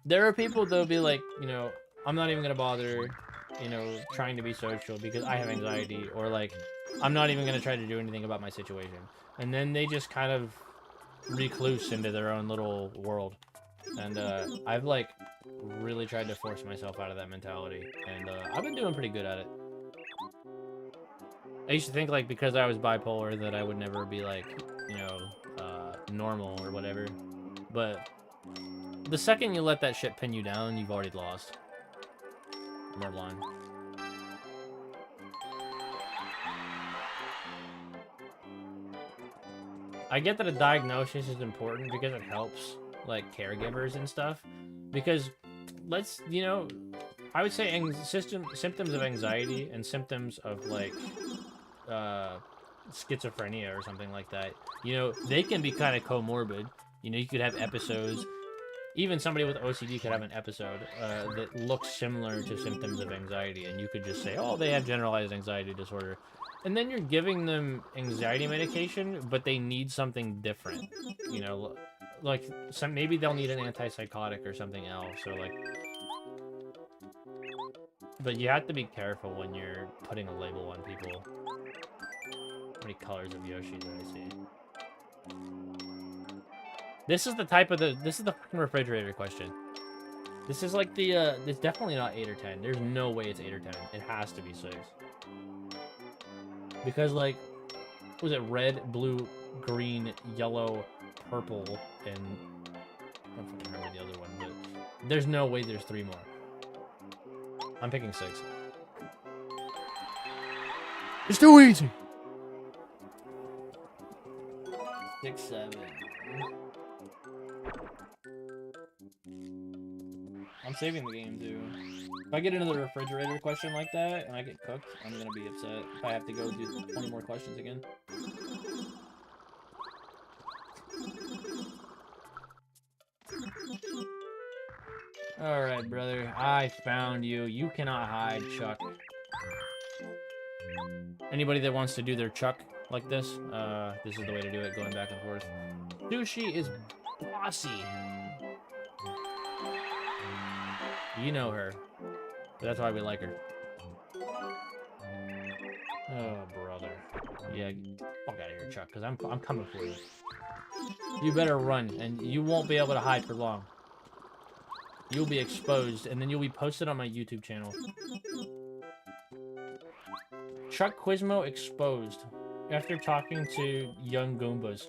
there are people that'll be like, you know, I'm not even gonna bother, you know, trying to be social because I have anxiety, or like I'm not even gonna try to do anything about my situation, and then they just kind of recluse into their own little world. And I've like really tried to force myself out of that mentality, and I've been doing pretty good at it. I used to think like because I was bipolar that I would never be like, you know, normal or whatever, but the second you let that shit pin you down, you've already lost. Merlon. I get that a diagnosis is important because it helps, like, caregivers and stuff. Because, let's, you know, I would say symptoms of anxiety and symptoms of, like, schizophrenia or something like that, you know, they can be kind of comorbid. You know, you could have episodes. Even somebody with OCD could have an episode that looks similar to symptoms of anxiety, and you could just say, oh, they have generalized anxiety disorder. And then you're giving them anxiety medication, but they need something different. You know, like maybe they'll need an antipsychotic or something else. So like, but you have to be careful when you're putting a label on people. How many colors of Yoshi did I see? This is the type of this is the fucking refrigerator question. This is like the it's definitely not 8 or 10. There's no way it's 8 or 10. It has to be 6. Because, like, was it red, blue, green, yellow, purple, and I don't fucking remember the other one, but there's no way there's 3 more. I'm picking 6. It's too easy! 6, 7. I'm saving the game, too. If I get another refrigerator question like that, and I get cooked, I'm gonna be upset if I have to go do 20 more questions again. Alright, brother. I found you. You cannot hide, Chuck. Anybody that wants to do their Chuck like this is the way to do it, going back and forth. Sushi is bossy. You know her. But that's why we like her. Oh, brother. Yeah, fuck out of here, Chuck, because I'm coming for you. You better run, and you won't be able to hide for long. You'll be exposed, and then you'll be posted on my YouTube channel. Chuck Quizmo exposed after talking to young Goombas.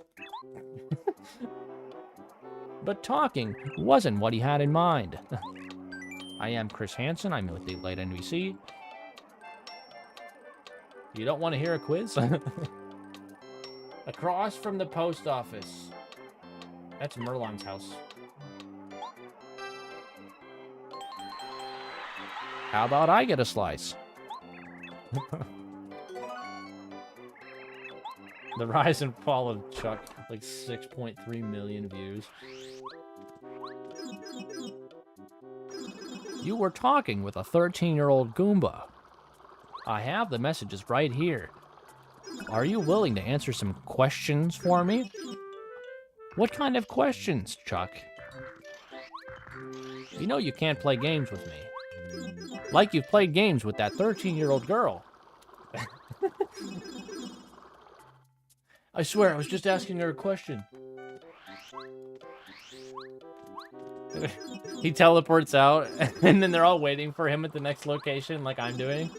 But talking wasn't what he had in mind. I am Chris Hansen. I'm with Daylight NBC. You don't want to hear a quiz? Across from the post office. That's Merlon's house. How about I get a slice? The rise and fall of Chuck, like 6.3 million views. You were talking with a 13-year-old Goomba. I have the messages right here. Are you willing to answer some questions for me? What kind of questions, Chuck? You know you can't play games with me. Like you've played games with that 13-year-old girl. I swear, I was just asking her a question. He teleports out, and then they're all waiting for him at the next location, like I'm doing.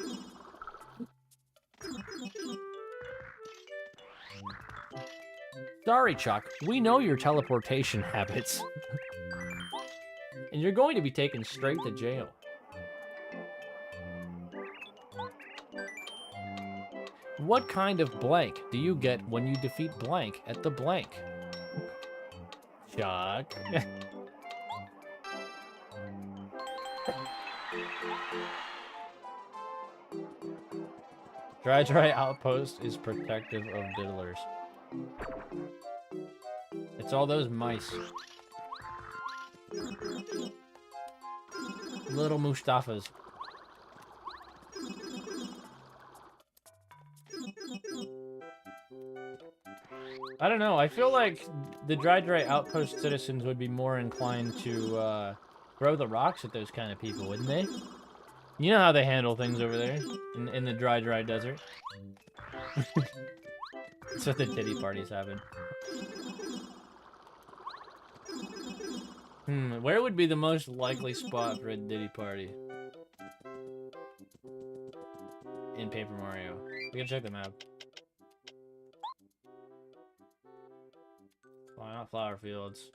Sorry, Chuck. We know your teleportation habits. And you're going to be taken straight to jail. What kind of blank do you get when you defeat blank at the blank? Chuck. Dry outpost is protective of diddlers. It's all those mice. Little Mustafas. I don't know. I feel like the Dry outpost citizens would be more inclined to throw the rocks at those kind of people, wouldn't they? You know how they handle things over there in the dry desert. That's what the titty parties happen. Where would be the most likely spot for a Diddy party? In Paper Mario. We gotta check the map. Why not Flower Fields?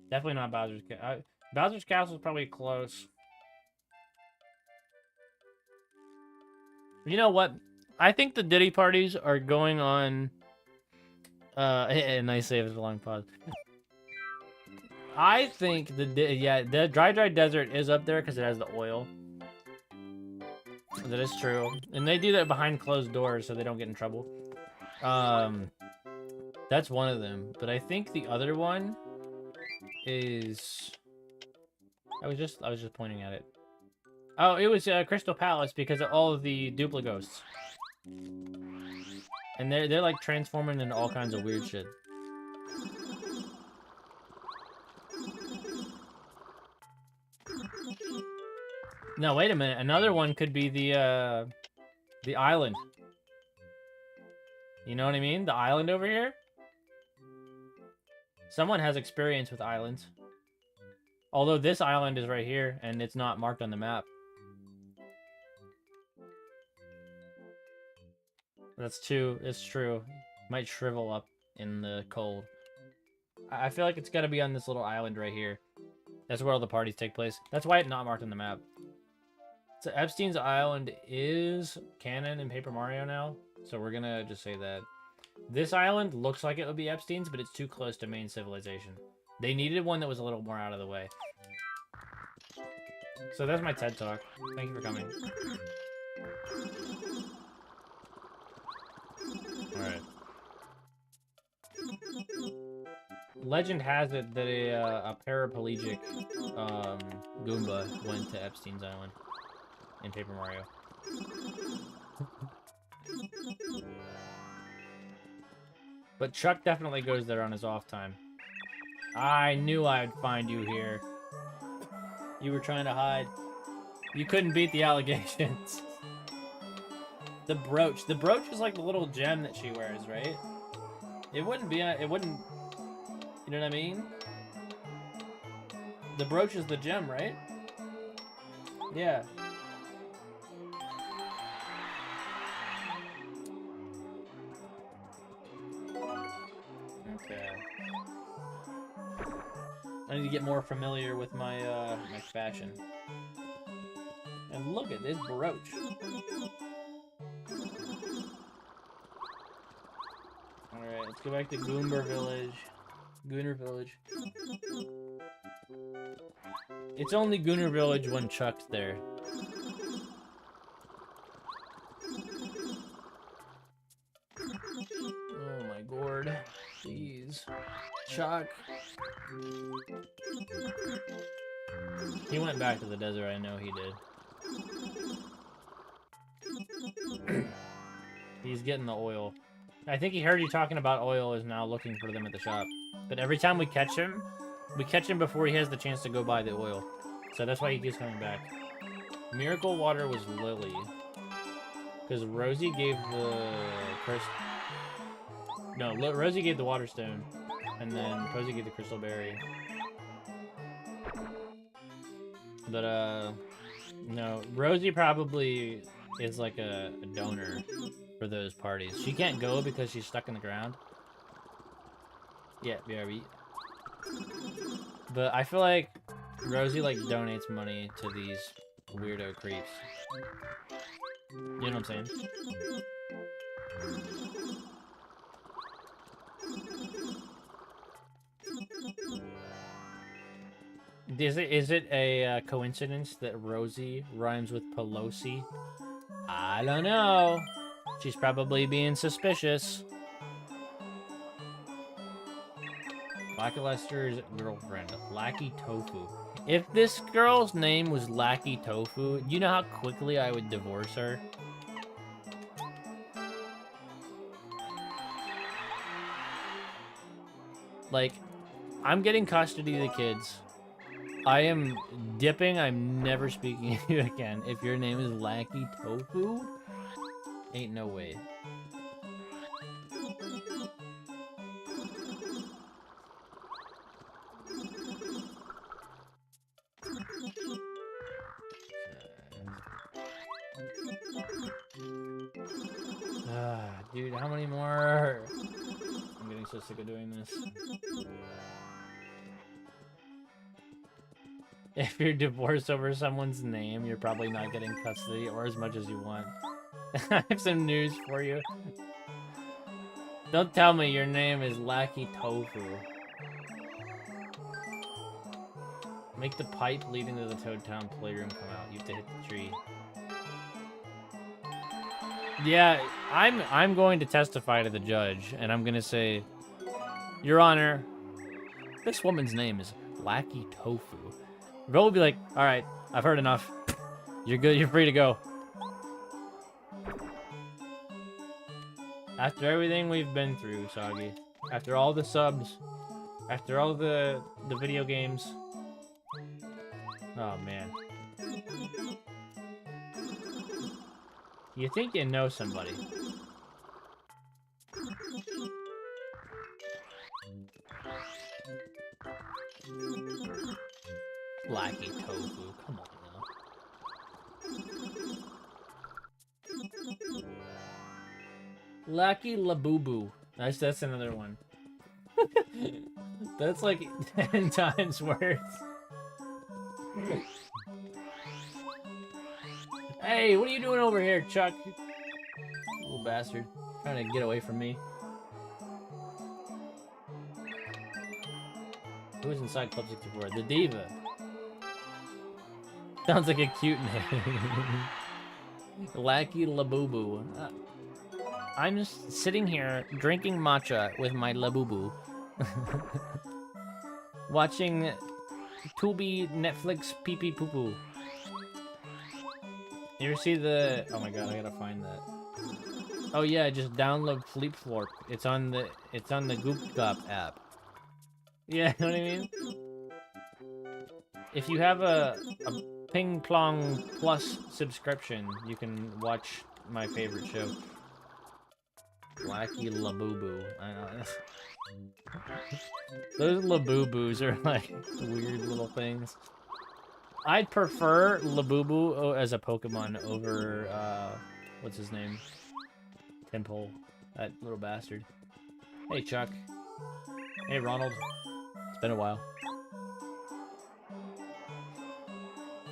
Definitely not Bowser's Castle. Bowser's Castle is probably close. You know what? I think the Diddy parties are going on... nice save is a long pause. I think the Dry Desert is up there because it has the oil. That is true. And they do that behind closed doors so they don't get in trouble. That's one of them. But I think the other one is... I was just pointing at it. Oh, it was Crystal Palace because of all of the Duplighosts. And they're like transforming into all kinds of weird shit. No, wait a minute. Another one could be the island. You know what I mean? The island over here? Someone has experience with islands. Although this island is right here, and it's not marked on the map. That's true. It's true. Might shrivel up in the cold. I feel like it's got to be on this little island right here. That's where all the parties take place. That's why it's not marked on the map. So Epstein's Island is canon in Paper Mario now. So we're going to just say that. This island looks like it would be Epstein's, but it's too close to main civilization. They needed one that was a little more out of the way. So that's my TED Talk. Thank you for coming. Alright. Legend has it that a paraplegic Goomba went to Epstein's Island in Paper Mario. But Chuck definitely goes there on his off time. I knew I'd find you here. You were trying to hide. You couldn't beat the allegations. The brooch. The brooch is like the little gem that she wears, right? It wouldn't be, it wouldn't, you know what I mean? The brooch is the gem, right? Yeah. Okay. I need to get more familiar with my my fashion. And look at this brooch. Alright, let's go back to Gooner Village. It's only Gooner Village when Chuck's there. Oh my god. Jeez. Chuck. He went back to the desert, I know he did. He's getting the oil. I think he heard you talking about oil, is now looking for them at the shop. But every time we catch him before he has the chance to go buy the oil. So that's why he keeps coming back. Miracle Water was Lily. Because Rosie gave the Rosie gave the Water Stone. And then Posey gave the Crystal Berry. But, no. Rosie probably is like a donor for those parties. She can't go because she's stuck in the ground. Yeah, BRB. But I feel like Rosie, like, donates money to these weirdo creeps. You know what I'm saying? Is it a coincidence that Rosie rhymes with Pelosi? I don't know. She's probably being suspicious. Lackluster's girlfriend, Lackey Tofu. If this girl's name was Lackey Tofu, you know how quickly I would divorce her? Like, I'm getting custody of the kids. I am dipping. I'm never speaking to you again. If your name is Lackey Tofu, ain't no way. Dude, how many more? I'm getting so sick of doing this. If you're divorced over someone's name, you're probably not getting custody or as much as you want. I have some news for you. Don't tell me your name is Lackey Tofu. Make the pipe leading to the Toad Town playroom come out. You have to hit the tree. Yeah, I'm going to testify to the judge, and I'm gonna say, Your Honor, this woman's name is Lackey Tofu. Girl will be like, all right, I've heard enough. You're good. You're free to go. After everything we've been through, Soggy, after all the subs, after all the video games. Oh man. You think you know somebody. Lackey Tofu, come on now. Lackey Labubu. That's another one. That's like 10 times worse. Hey, what are you doing over here, Chuck? Little bastard. Trying to get away from me. Who's inside Club 64? The Diva. Sounds like a cute name. Lackey Labubu. I'm just sitting here drinking matcha with my Labubu. Watching Tubi Netflix pee pee poo poo. You ever see the... Oh my god, I gotta find that. Oh yeah, just download Fleep Florp. It's on the Goop Gop app. Yeah, you know what I mean? If you have a Ping Plong Plus subscription, you can watch my favorite show. Lackey Labubu. I know. Those Labubus are like weird little things. I'd prefer Labubu as a Pokemon over, what's his name? Temple. That little bastard. Hey, Chuck. Hey, Ronald. It's been a while.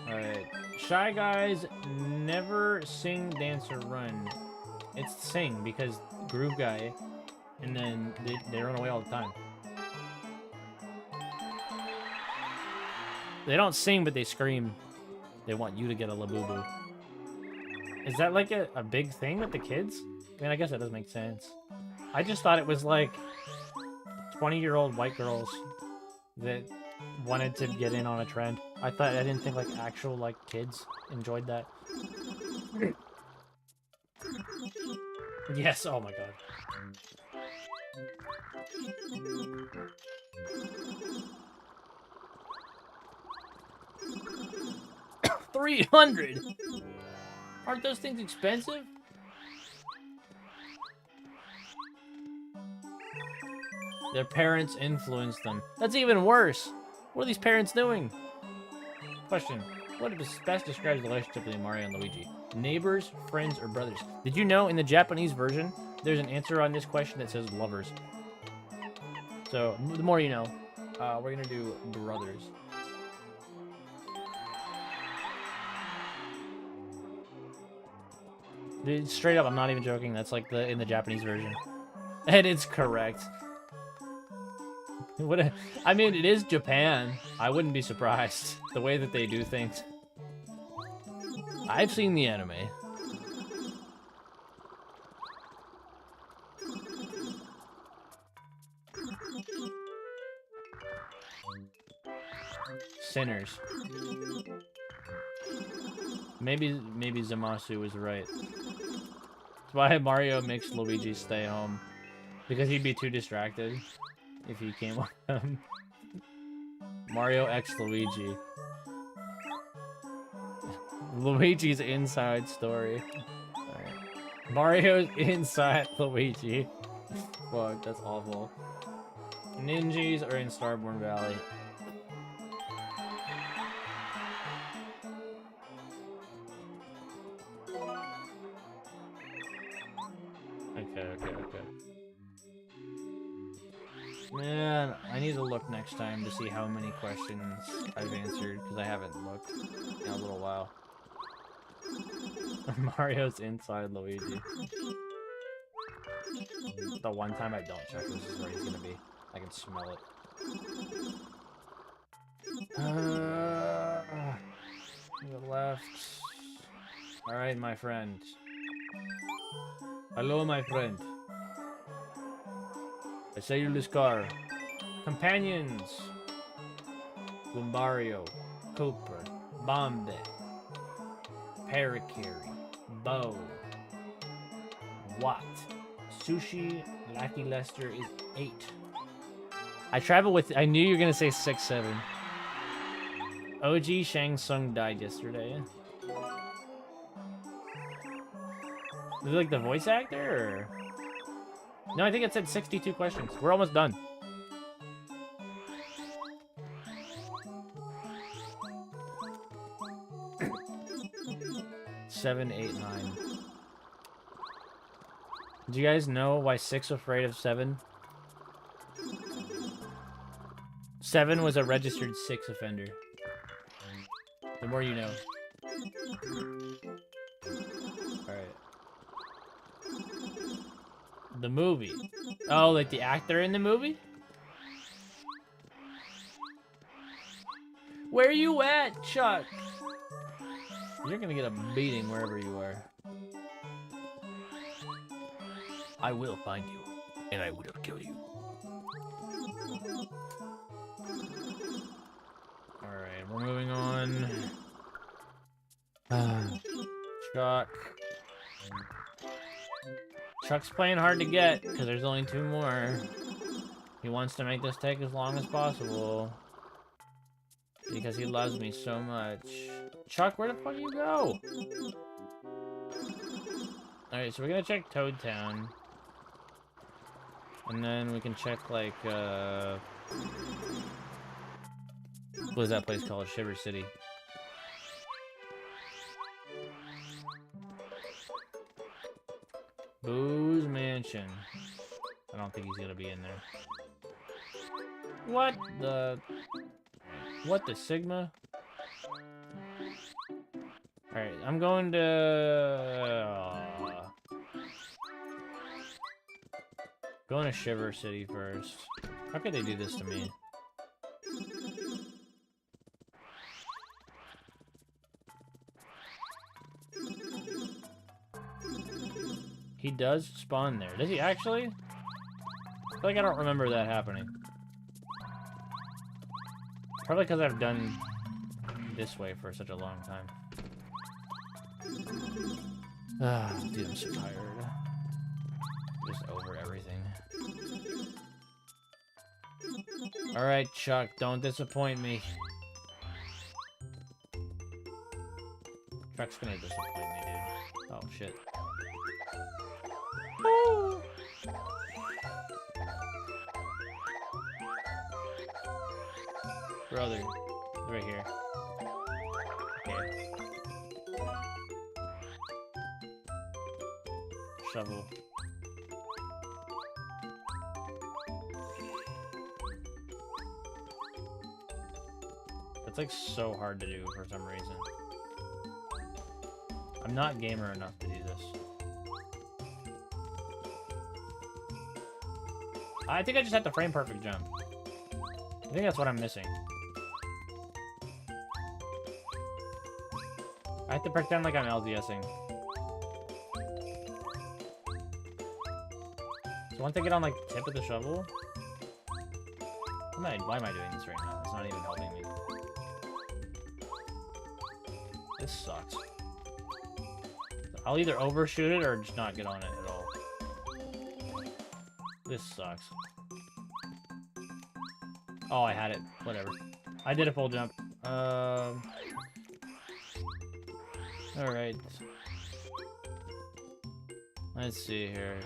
Alright. Shy Guys never sing, dance, or run. It's sing, because Groove Guy, and then they run away all the time. They don't sing, but they scream. They want you to get a Labubu. Is that like a big thing with the kids? I mean, I guess that does make sense. I just thought it was like 20-year-old white girls that wanted to get in on a trend. I didn't think like actual like kids enjoyed that. Yes, oh my god. 300. Aren't those things expensive? Their parents influenced them. That's even worse. What are these parents doing? Question. What best describes the relationship between Mario and Luigi? Neighbors, friends, or brothers? Did you know in the Japanese version, there's an answer on this question that says lovers? So, the more you know. We're gonna do brothers. Dude, straight up, I'm not even joking. That's like in the Japanese version. And it's correct. I mean, it is Japan. I wouldn't be surprised. The way that they do things. I've seen the anime. Sinners. Maybe Zamasu was right. That's why Mario makes Luigi stay home. Because he'd be too distracted if he came with him. Mario X Luigi. Luigi's inside story. Alright. Mario's inside Luigi. Fuck, that's awful. Ninjas are in Starborn Valley. Okay. Man, I need to look next time to see how many questions I've answered, because I haven't looked in a little while. Mario's inside Luigi. The one time I don't check, this is where he's gonna be. I can smell it. To the left. Alright, my friend. Hello, my friend. I say you this car. Companions. Lumbario. Cooper. Bombay. Parakarry. Bow. Watt. Sushi. Lucky Lester is 8. I travel with. I knew you were gonna say 6, 7. OG Shang Tsung died yesterday. Is it like the voice actor, or? No, I think it said 62 questions. We're almost done. Seven, 8, 9. Do you guys know why 6 was afraid of 7? 7 was a registered 6 offender. The more you know. Alright. The movie. Oh, like the actor in the movie? Where you at, Chuck? You're gonna get a beating wherever you are. I will find you, and I will kill you. Alright, we're moving on. Chuck. Chuck's playing hard to get, because there's only 2 more. He wants to make this take as long as possible. Because he loves me so much. Chuck, where the fuck do you go? Alright, so we're gonna check Toad Town. And then we can check, like, what is that place called? Shiver City. Boo's Mansion. I don't think he's gonna be in there. What the... What the Sigma? Alright, I'm going to... Going to Shiver City first. How could they do this to me? He does spawn there. Does he actually? I feel like I don't remember that happening. Probably because I've done this way for such a long time. Ah, dude, I'm so tired. Just over everything. Alright, Chuck, don't disappoint me. Chuck's gonna disappoint me, dude. Oh, shit. Woo! Brother, right here. Okay. Shovel. It's like so hard to do for some reason. I'm not gamer enough to do this. I think I just have to frame perfect jump. I think that's what I'm missing. I have to pretend like I'm LDSing. So once I get on like the tip of the shovel, why am I doing this right now? It's not even helping me. This sucks. I'll either overshoot it or just not get on it at all. This sucks. Oh, I had it. Whatever. I did a full jump. Alright. Let's see here.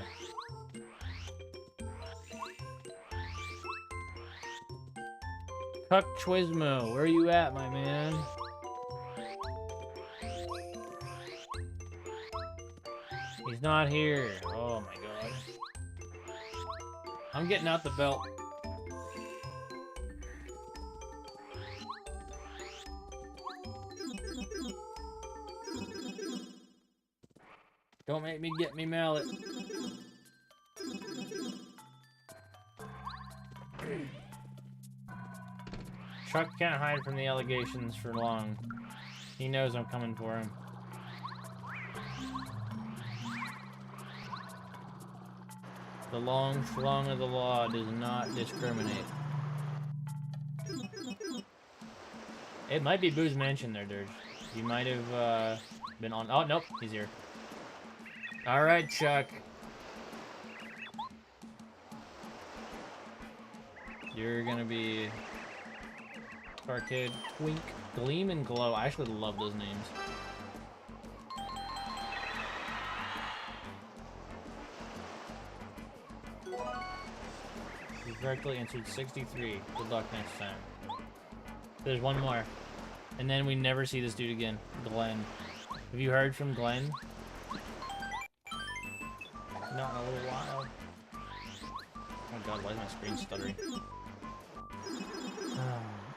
Cuck Twismo, where are you at, my man? He's not here. Oh my god. I'm getting out the belt. Don't make me get me mallet. Chuck can't hide from the allegations for long. He knows I'm coming for him. The long schlong of the law does not discriminate. It might be Boo's Mansion there, Dirge. You might have been on. Oh, nope, he's here. Alright, Chuck. You're gonna be Arcade, Twink, Gleam, and Glow. I actually love those names. You correctly answered 63. Good luck next time. There's one more. And then we never see this dude again. Glenn. Have you heard from Glenn? Not in a little while. Oh god, why is my screen stuttering?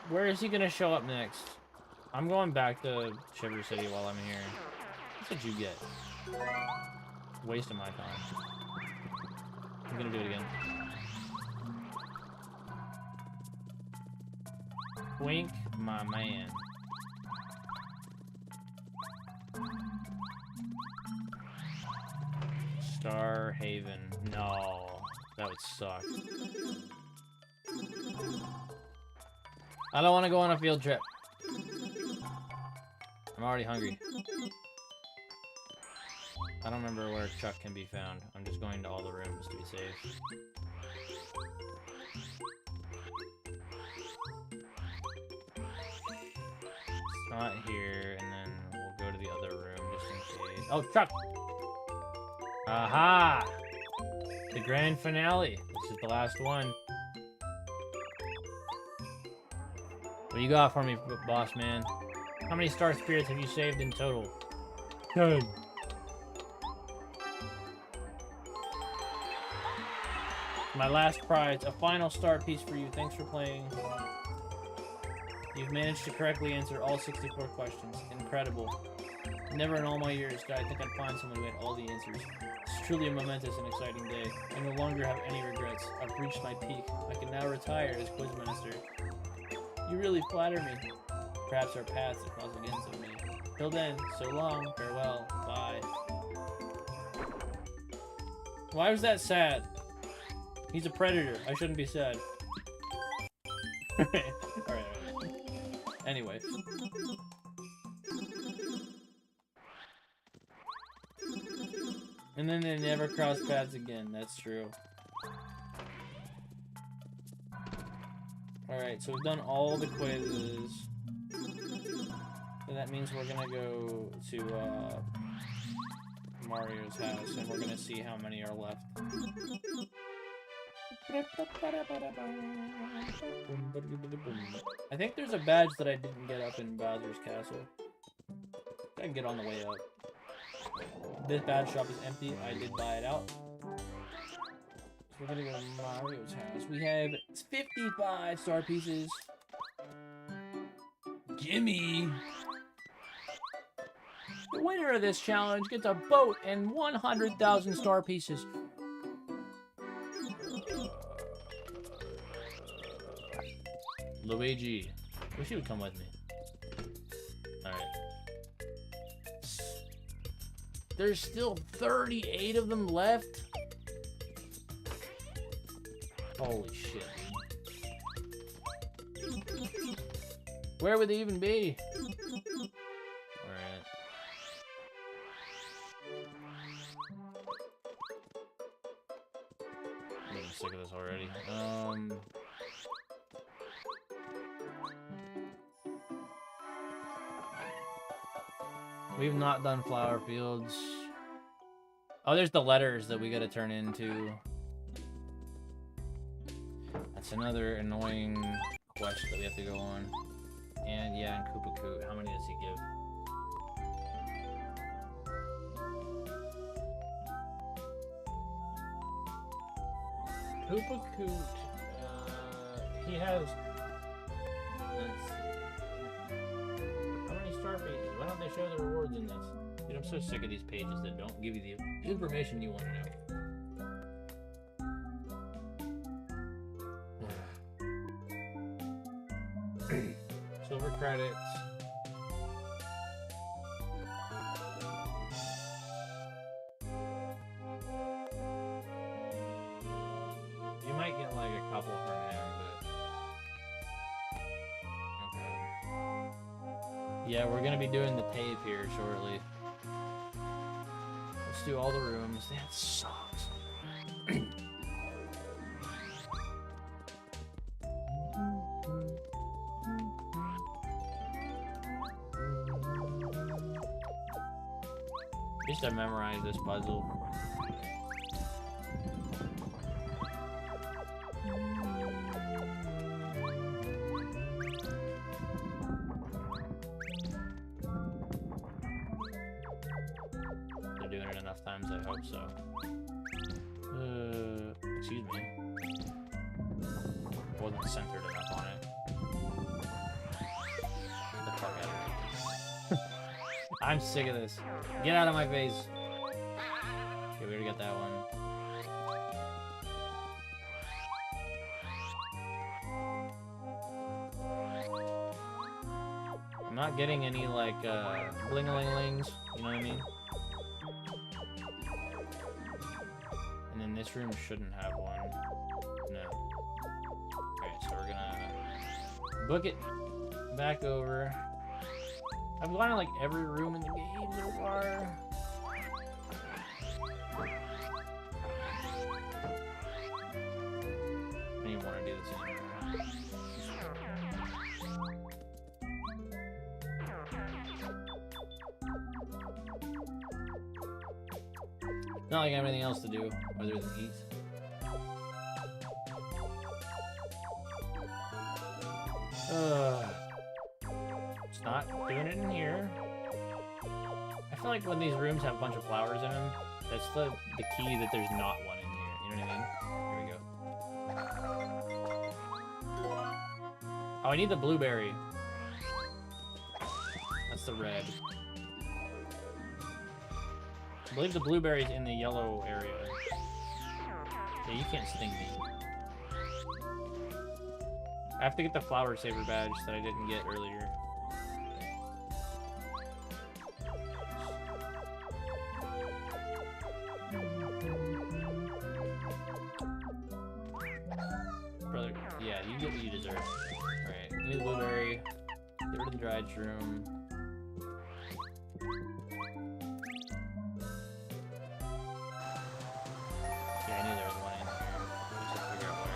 Where is he gonna show up next? I'm going back to Shiver City while I'm here. What did you get? Wasting my time. I'm gonna do it again. Wink, my man. Star Haven. No, that would suck. I don't want to go on a field trip. I'm already hungry. I don't remember where Chuck can be found. I'm just going to all the rooms to be safe. It's not here, and then we'll go to the other room just in case. Oh, Chuck! Aha! The grand finale. This is the last one. What you got for me, boss man? How many star spirits have you saved in total? 10. My last prize, a final star piece for you. Thanks for playing. You've managed to correctly answer all 64 questions. Incredible. Never in all my years did I think I'd find someone who had all the answers. It's truly a momentous and exciting day. I no longer have any regrets. I've reached my peak. I can now retire as Quizmaster. You really flatter me. Perhaps our paths will cross again someday. Till then, so long, farewell, bye. Why was that sad? He's a predator. I shouldn't be sad. Alright. Anyway. And then they never cross paths again. That's true. Alright, so we've done all the quizzes. So that means we're gonna go to Mario's house and we're gonna see how many are left. I think there's a badge that I didn't get up in Bowser's Castle. I can get on the way up. This badge shop is empty. I did buy it out. So we're gonna go to Mario's house. We have 55 star pieces. Gimme! The winner of this challenge gets a boat and 100,000 star pieces. Luigi. Wish he would come with me. Alright. There's still 38 of them left? Holy shit. Where would they even be? Alright. I'm getting sick of this already. We've not done flower fields. Oh, there's the letters that we gotta turn into. That's another annoying quest that we have to go on. And yeah, and Koopa Koot. How many does he give? Koopa Koot, he has, let's see, how many star pages? Why don't they show the rewards in this? Dude, I'm so sick of these pages that don't give you the information you want to know. Silver credits. You might get like a couple from him, but okay. Yeah, we're gonna be doing the tape here shortly. Let's do all the rooms. That sucks. Just to memorize this puzzle. They're doing it enough times, I hope so. Excuse me. Wasn't centered enough on it. Get the fuck out of here. I'm sick of this. Get out of my face. Okay, we already got that one. I'm not getting any, like, bling-a-ling-lings, you know what I mean? And then this room shouldn't have one. No. Alright, so we're gonna book it back over. I've gone to like every room in the game so far. I don't even want to do this anymore. Not like I have anything else to do other than eat. It's not doing it in here. I feel like when these rooms have a bunch of flowers in them, that's the key that there's not one in here. You know what I mean? Here we go. Oh, I need the blueberry. That's the red. I believe the blueberry's in the yellow area. Yeah, you can't sting me. I have to get the flower saver badge that I didn't get earlier. Brother, yeah, you get what you deserve. Alright, give me the blueberry. Get rid of the dried shroom. Yeah, I knew there was one in here. I just have to figure out where.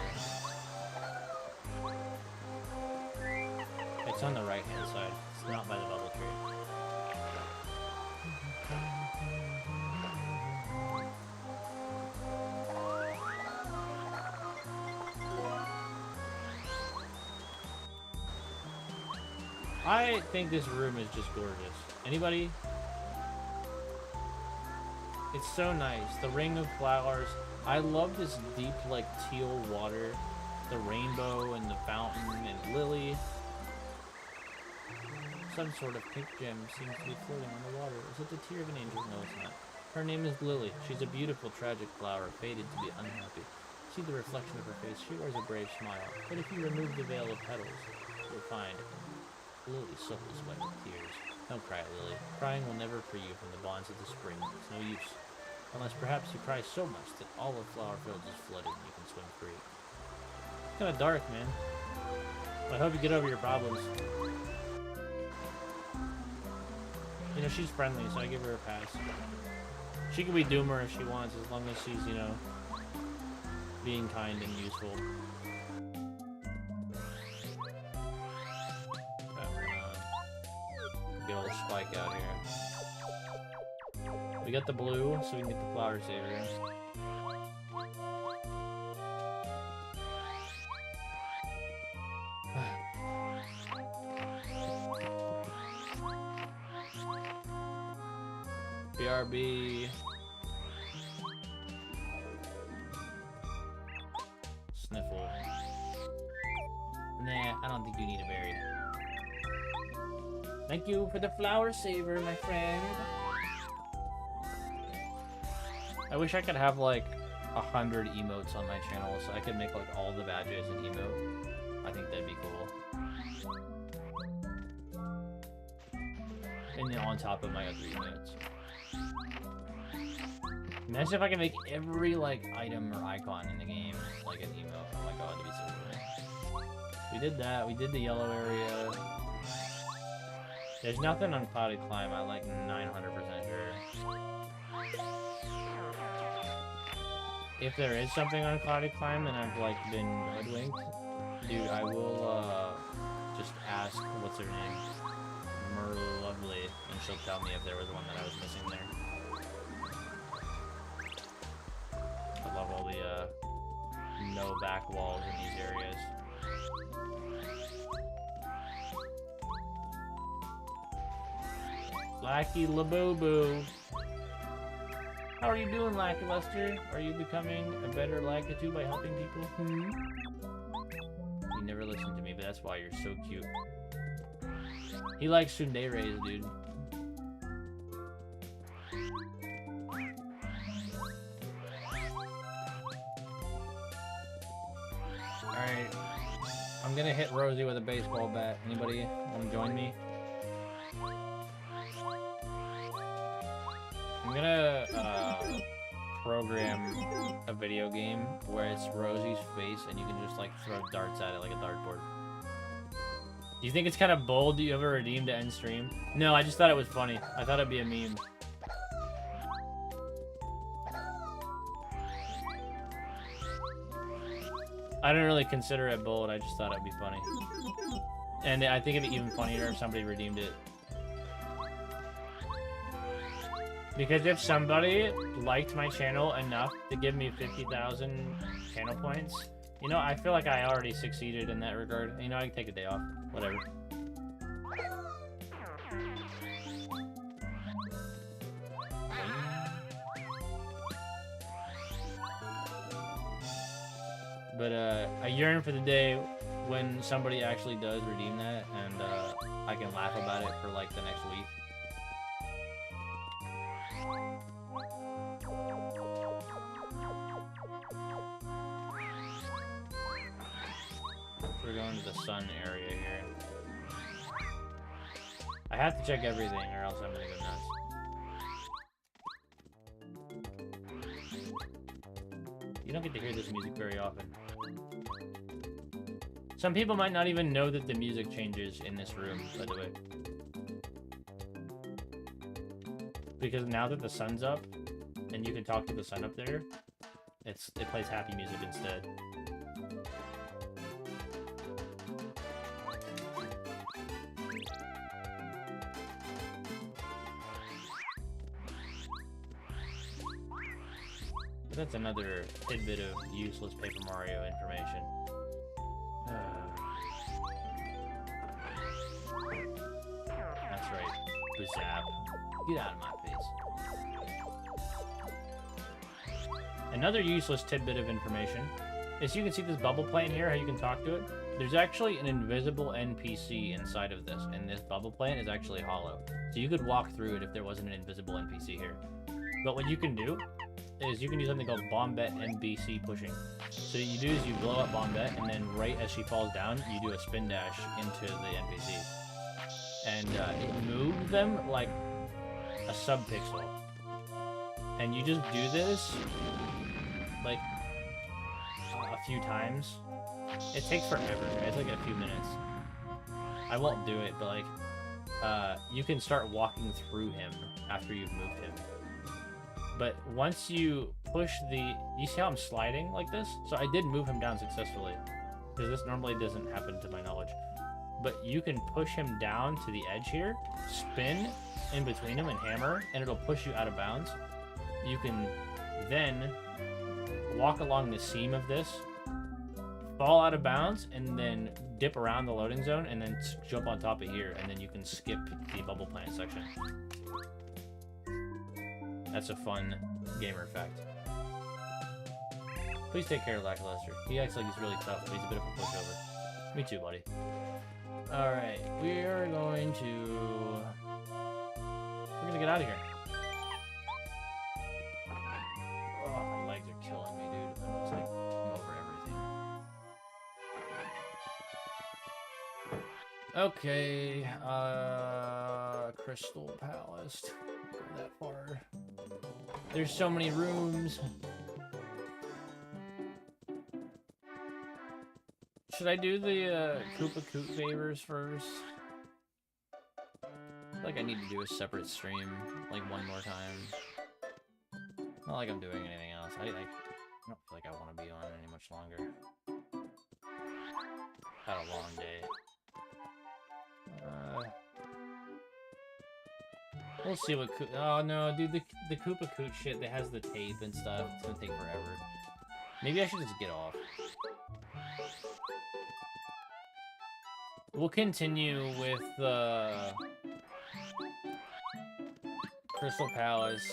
It's on the right hand side. It's not by the bubble tree. I think this room is just gorgeous. Anybody? It's so nice. The ring of flowers. I love this deep, like, teal water. The rainbow and the fountain and Lily. Some sort of pink gem seems to be floating on the water. Is it the tear of an angel? No, it's not. Her name is Lily. She's a beautiful, tragic flower, fated to be unhappy. See the reflection of her face. She wears a brave smile. But if you remove the veil of petals, you'll find Lily's soul is wet with tears. Don't cry, Lily. Crying will never free you from the bonds of the spring. It's no use. Unless perhaps you cry so much that all of Flower Fields is flooded and you can swim free. It's kind of dark, man. I hope you get over your problems. You know, she's friendly, so I give her a pass. She can be Doomer if she wants, as long as she's, you know, being kind and useful. Get a little spike out here. We got the blue, so we can get the flower saver. BRB. Sniffle. Nah, I don't think you need a berry. Thank you for the flower saver, my friend. I wish I could have like 100 emotes on my channel so I could make like all the badges an emote. I think that'd be cool. And then on top of my other emotes. Imagine if I could make every like item or icon in the game like an emote. Oh my god, that'd be so cool. We did that. We did the yellow area. There's nothing on Clouded Climb. I'm like 900% sure. If there is something on Clouded Climb and I've like been hoodwinked, dude, I will just ask what's her name, Merlovely, and she'll tell me if there was one that I was missing there. I love all the no back walls in these areas. Lackey Labubu. How are you doing, Lackluster? Are you becoming a better Lakitu by helping people? You never listen to me, but that's why you're so cute. He likes tsunderes, dude. Alright. I'm gonna hit Rosie with a baseball bat. Anybody wanna join me? I'm gonna program a video game where it's Rosie's face and you can just like throw darts at it like a dartboard. Do you think it's kind of bold? Do you ever redeem to end stream? No, I just thought it was funny. I thought it'd be a meme. I didn't really consider it bold, I just thought it'd be funny. And I think it'd be even funnier if somebody redeemed it. Because if somebody liked my channel enough to give me 50,000 channel points, you know, I feel like I already succeeded in that regard. You know, I can take a day off. Whatever. But I yearn for the day when somebody actually does redeem that and I can laugh about it for like the next week. We're going to the sun area here. I have to check everything or else I'm gonna go nuts. You don't get to hear this music very often. Some people might not even know that the music changes in this room, by the way. Because now that the sun's up, and you can talk to the sun up there, it plays happy music instead. That's another tidbit of useless Paper Mario information. That's right. Bazap. Get out of my face. Another useless tidbit of information is you can see this bubble plant here, how you can talk to it. There's actually an invisible NPC inside of this, and this bubble plant is actually hollow. So you could walk through it if there wasn't an invisible NPC here. But what you can do is you can do something called Bombette NBC pushing. So what you do is you blow up Bombette, and then right as she falls down, you do a spin dash into the NPC. And it moves them like a sub-pixel. And you just do this, like, a few times. It takes forever. It's like a few minutes. I won't do it, but like, you can start walking through him after you've moved him. But once you push the... You see how I'm sliding like this? So I did move him down successfully. Because this normally doesn't happen to my knowledge. But you can push him down to the edge here, spin in between him and hammer, and it'll push you out of bounds. You can then walk along the seam of this, fall out of bounds, and then dip around the loading zone, and then jump on top of here, and then you can skip the bubble plant section. That's a fun gamer fact. Please take care of Lackluster. He acts like he's really tough, but he's a bit of a pushover. Me too, buddy. Alright, we are going to... We're gonna get out of here. Oh, my legs are killing me, dude. It looks like I'm over everything. Okay, Crystal Palace. Don't go that far. There's so many rooms. Should I do the Koopa Koot favors first? I feel like I need to do a separate stream, like one more time. Not like I'm doing anything else. I don't feel like I want to be on any much longer. Had a long day. We'll see what oh no, dude, the Koopa Koot shit that has the tape and stuff, it's gonna take forever. Maybe I should just get off. We'll continue with Crystal Palace.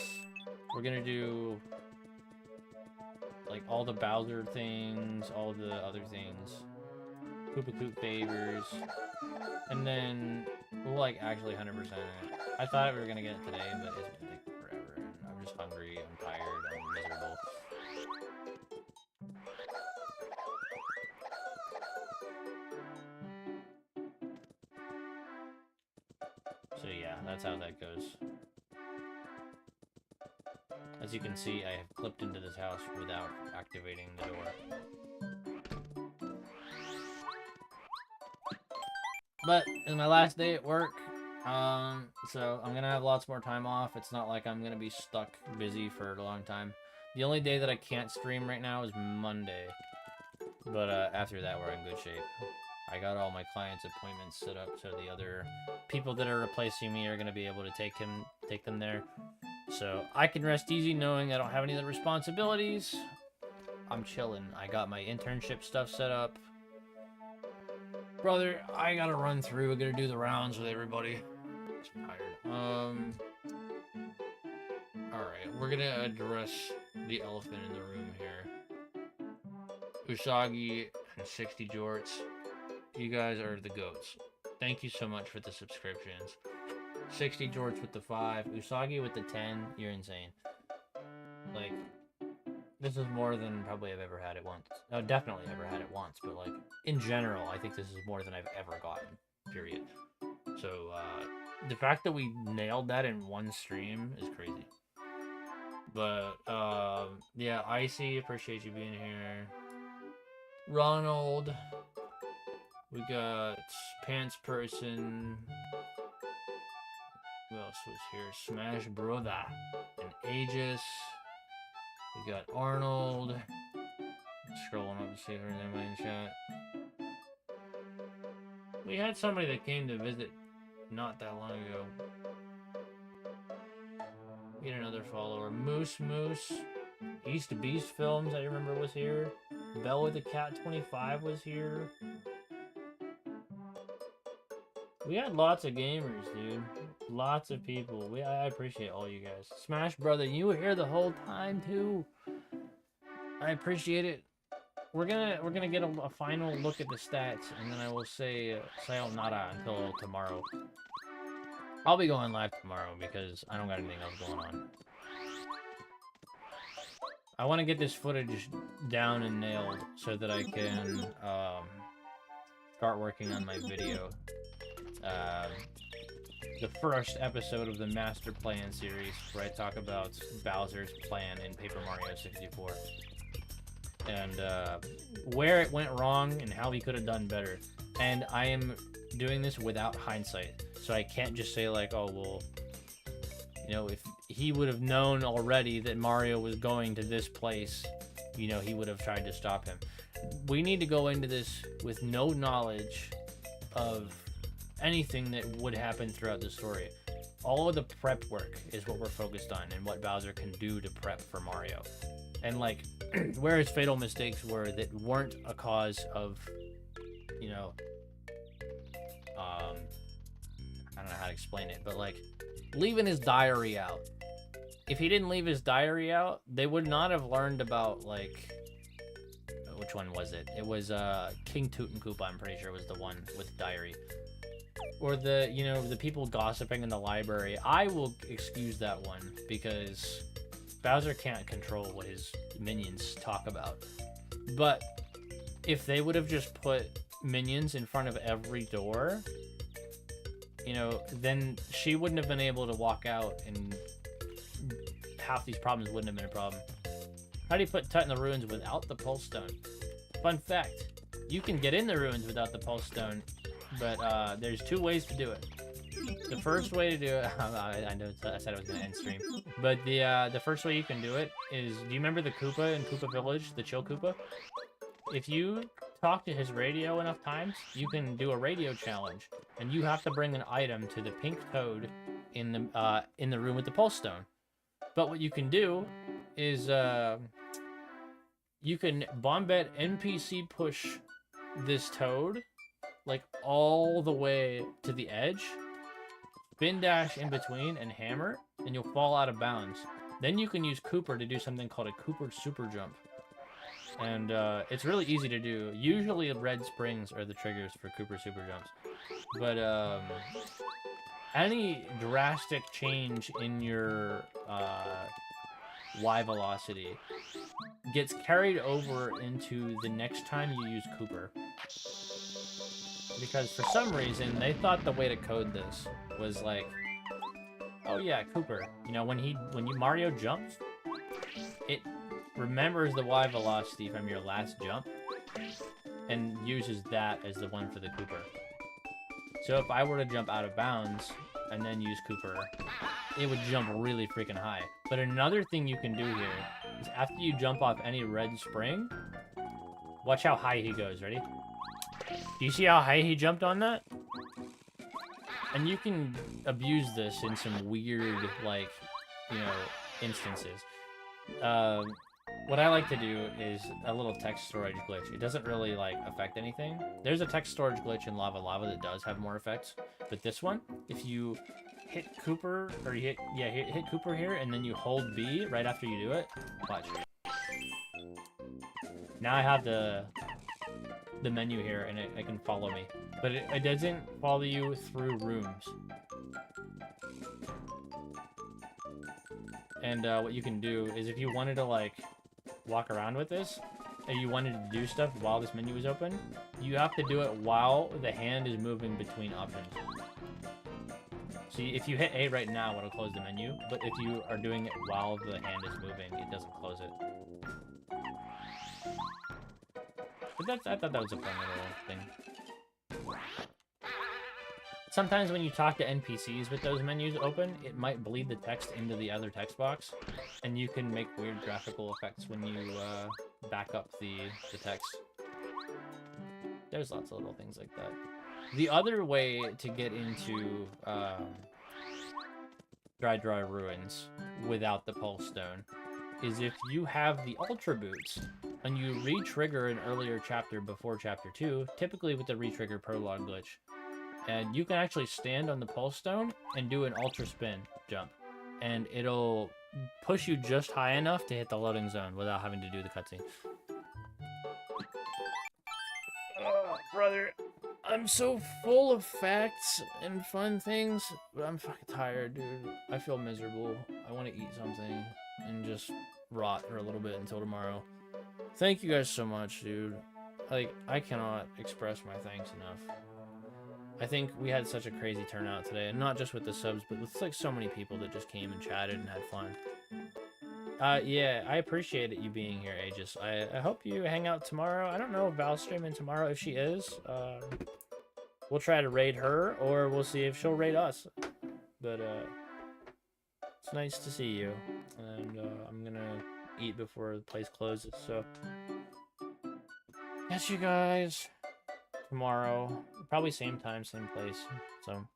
We're gonna do like all the Bowser things, all the other things. Koopa Koot favors. And then we'll like actually 100% it. I thought we were gonna get it today, but it's gonna take forever. And I'm just hungry, I'm tired, I'm miserable. So yeah, that's how that goes. As you can see, I have clipped into this house without activating the door. But it's my last day at work, so I'm gonna have lots more time off. It's not like I'm gonna be stuck busy for a long time. The only day that I can't stream right now is Monday, but after that we're in good shape. I got all my clients' appointments set up, so the other people that are replacing me are gonna be able to take them there. So I can rest easy knowing I don't have any other responsibilities. I'm chilling. I got my internship stuff set up. Brother, I gotta run through. I gotta do the rounds with everybody. I'm tired. Alright, we're gonna address the elephant in the room here. Usagi and 60 Jorts, you guys are the goats. Thank you so much for the subscriptions. 60 Jorts with the 5, Usagi with the 10, you're insane. Like, this is more than probably I've ever had it once. No, definitely ever had it once, but like, in general, I think this is more than I've ever gotten, period. So, the fact that we nailed that in one stream is crazy. But, yeah, Icy, appreciate you being here. Ronald. We got Pants Person. Who else was here? Smash Brother. And Aegis. We got Arnold. Scrolling up to see if there's anybody in chat. We had somebody that came to visit not that long ago. We had another follower. Moose. East Beast Films, I remember, was here. Bell with the Cat 25 was here. We had lots of gamers, dude. Lots of people. I appreciate all you guys. Smash Brother, you were here the whole time too. I appreciate it. We're gonna get a final look at the stats, and then I will say sayonara until tomorrow. I'll be going live tomorrow because I don't got anything else going on. I want to get this footage down and nailed so that I can start working on my video. The first episode of the Master Plan series, where I talk about Bowser's plan in Paper Mario 64. And where it went wrong and how he could have done better. And I am doing this without hindsight. So I can't just say like, oh, well, you know, if he would have known already that Mario was going to this place, you know, he would have tried to stop him. We need to go into this with no knowledge of anything that would happen throughout the story. All of the prep work is what we're focused on and what Bowser can do to prep for Mario. And like, where his fatal mistakes were that weren't a cause of, you know, I don't know how to explain it, but like, leaving his diary out. If he didn't leave his diary out, they would not have learned about, like, which one was it? It was King Tutankoopa, I'm pretty sure, was the one with diary. Or the, you know, the people gossiping in the library. I will excuse that one because Bowser can't control what his minions talk about. But if they would have just put minions in front of every door, you know, then she wouldn't have been able to walk out and half these problems wouldn't have been a problem. How do you put Tut in the ruins without the Pulse Stone? Fun fact, you can get in the ruins without the Pulse Stone, but there's two ways to do it. The first way to do it, I know I said I was going to end stream, but the first way you can do it is, do you remember the Koopa in Koopa Village, the Chill Koopa? If you talk to his radio enough times, you can do a radio challenge, and you have to bring an item to the pink toad in the room with the Pulse Stone. But what you can do is you can Bombette NPC push this toad like all the way to the edge, spin dash in between, and hammer, and you'll fall out of bounds. Then you can use Cooper to do something called a Cooper Super Jump. And it's really easy to do. Usually red springs are the triggers for Cooper Super Jumps. But any drastic change in your Y velocity gets carried over into the next time you use Cooper. Because for some reason, they thought the way to code this was like, oh yeah, Cooper. You know, when Mario jumps, it remembers the Y velocity from your last jump and uses that as the one for the Cooper. So if I were to jump out of bounds and then use Cooper, it would jump really freaking high. But another thing you can do here is after you jump off any red spring, watch how high he goes. Ready? Do you see how high he jumped on that? And you can abuse this in some weird, like, you know, instances. What I like to do is a little text storage glitch. It doesn't really, like, affect anything. There's a text storage glitch in Lava Lava that does have more effects. But this one, if you hit Cooper, or you hit Cooper here, and then you hold B right after you do it, watch. Now I have the menu here, and it can follow me. But it doesn't follow you through rooms. And what you can do is if you wanted to, like, walk around with this, and you wanted to do stuff while this menu is open, you have to do it while the hand is moving between options. See, if you hit A right now, it'll close the menu, but if you are doing it while the hand is moving, it doesn't close it. But I thought that was a fun little thing. Sometimes when you talk to NPCs with those menus open, it might bleed the text into the other text box, and you can make weird graphical effects when you back up the text. There's lots of little things like that. The other way to get into Dry Ruins without the Pulse Stone is if you have the Ultra Boots, and you re-trigger an earlier chapter before Chapter 2, typically with the re-trigger prologue glitch. And you can actually stand on the Pulse Stone and do an Ultra Spin jump. And it'll push you just high enough to hit the loading zone without having to do the cutscene. Oh, brother. I'm so full of facts and fun things, but I'm fucking tired, dude. I feel miserable. I want to eat something and just rot for a little bit until tomorrow. Thank you guys so much, dude. Like, I cannot express my thanks enough. I think we had such a crazy turnout today, and not just with the subs, but with like so many people that just came and chatted and had fun. Yeah, I appreciate you being here, Aegis. I hope you hang out tomorrow. I don't know if Val's streaming tomorrow. If she is, we'll try to raid her, or we'll see if she'll raid us. But it's nice to see you, and I'm gonna eat before the place closes. So, catch you guys tomorrow, probably same time, same place. So.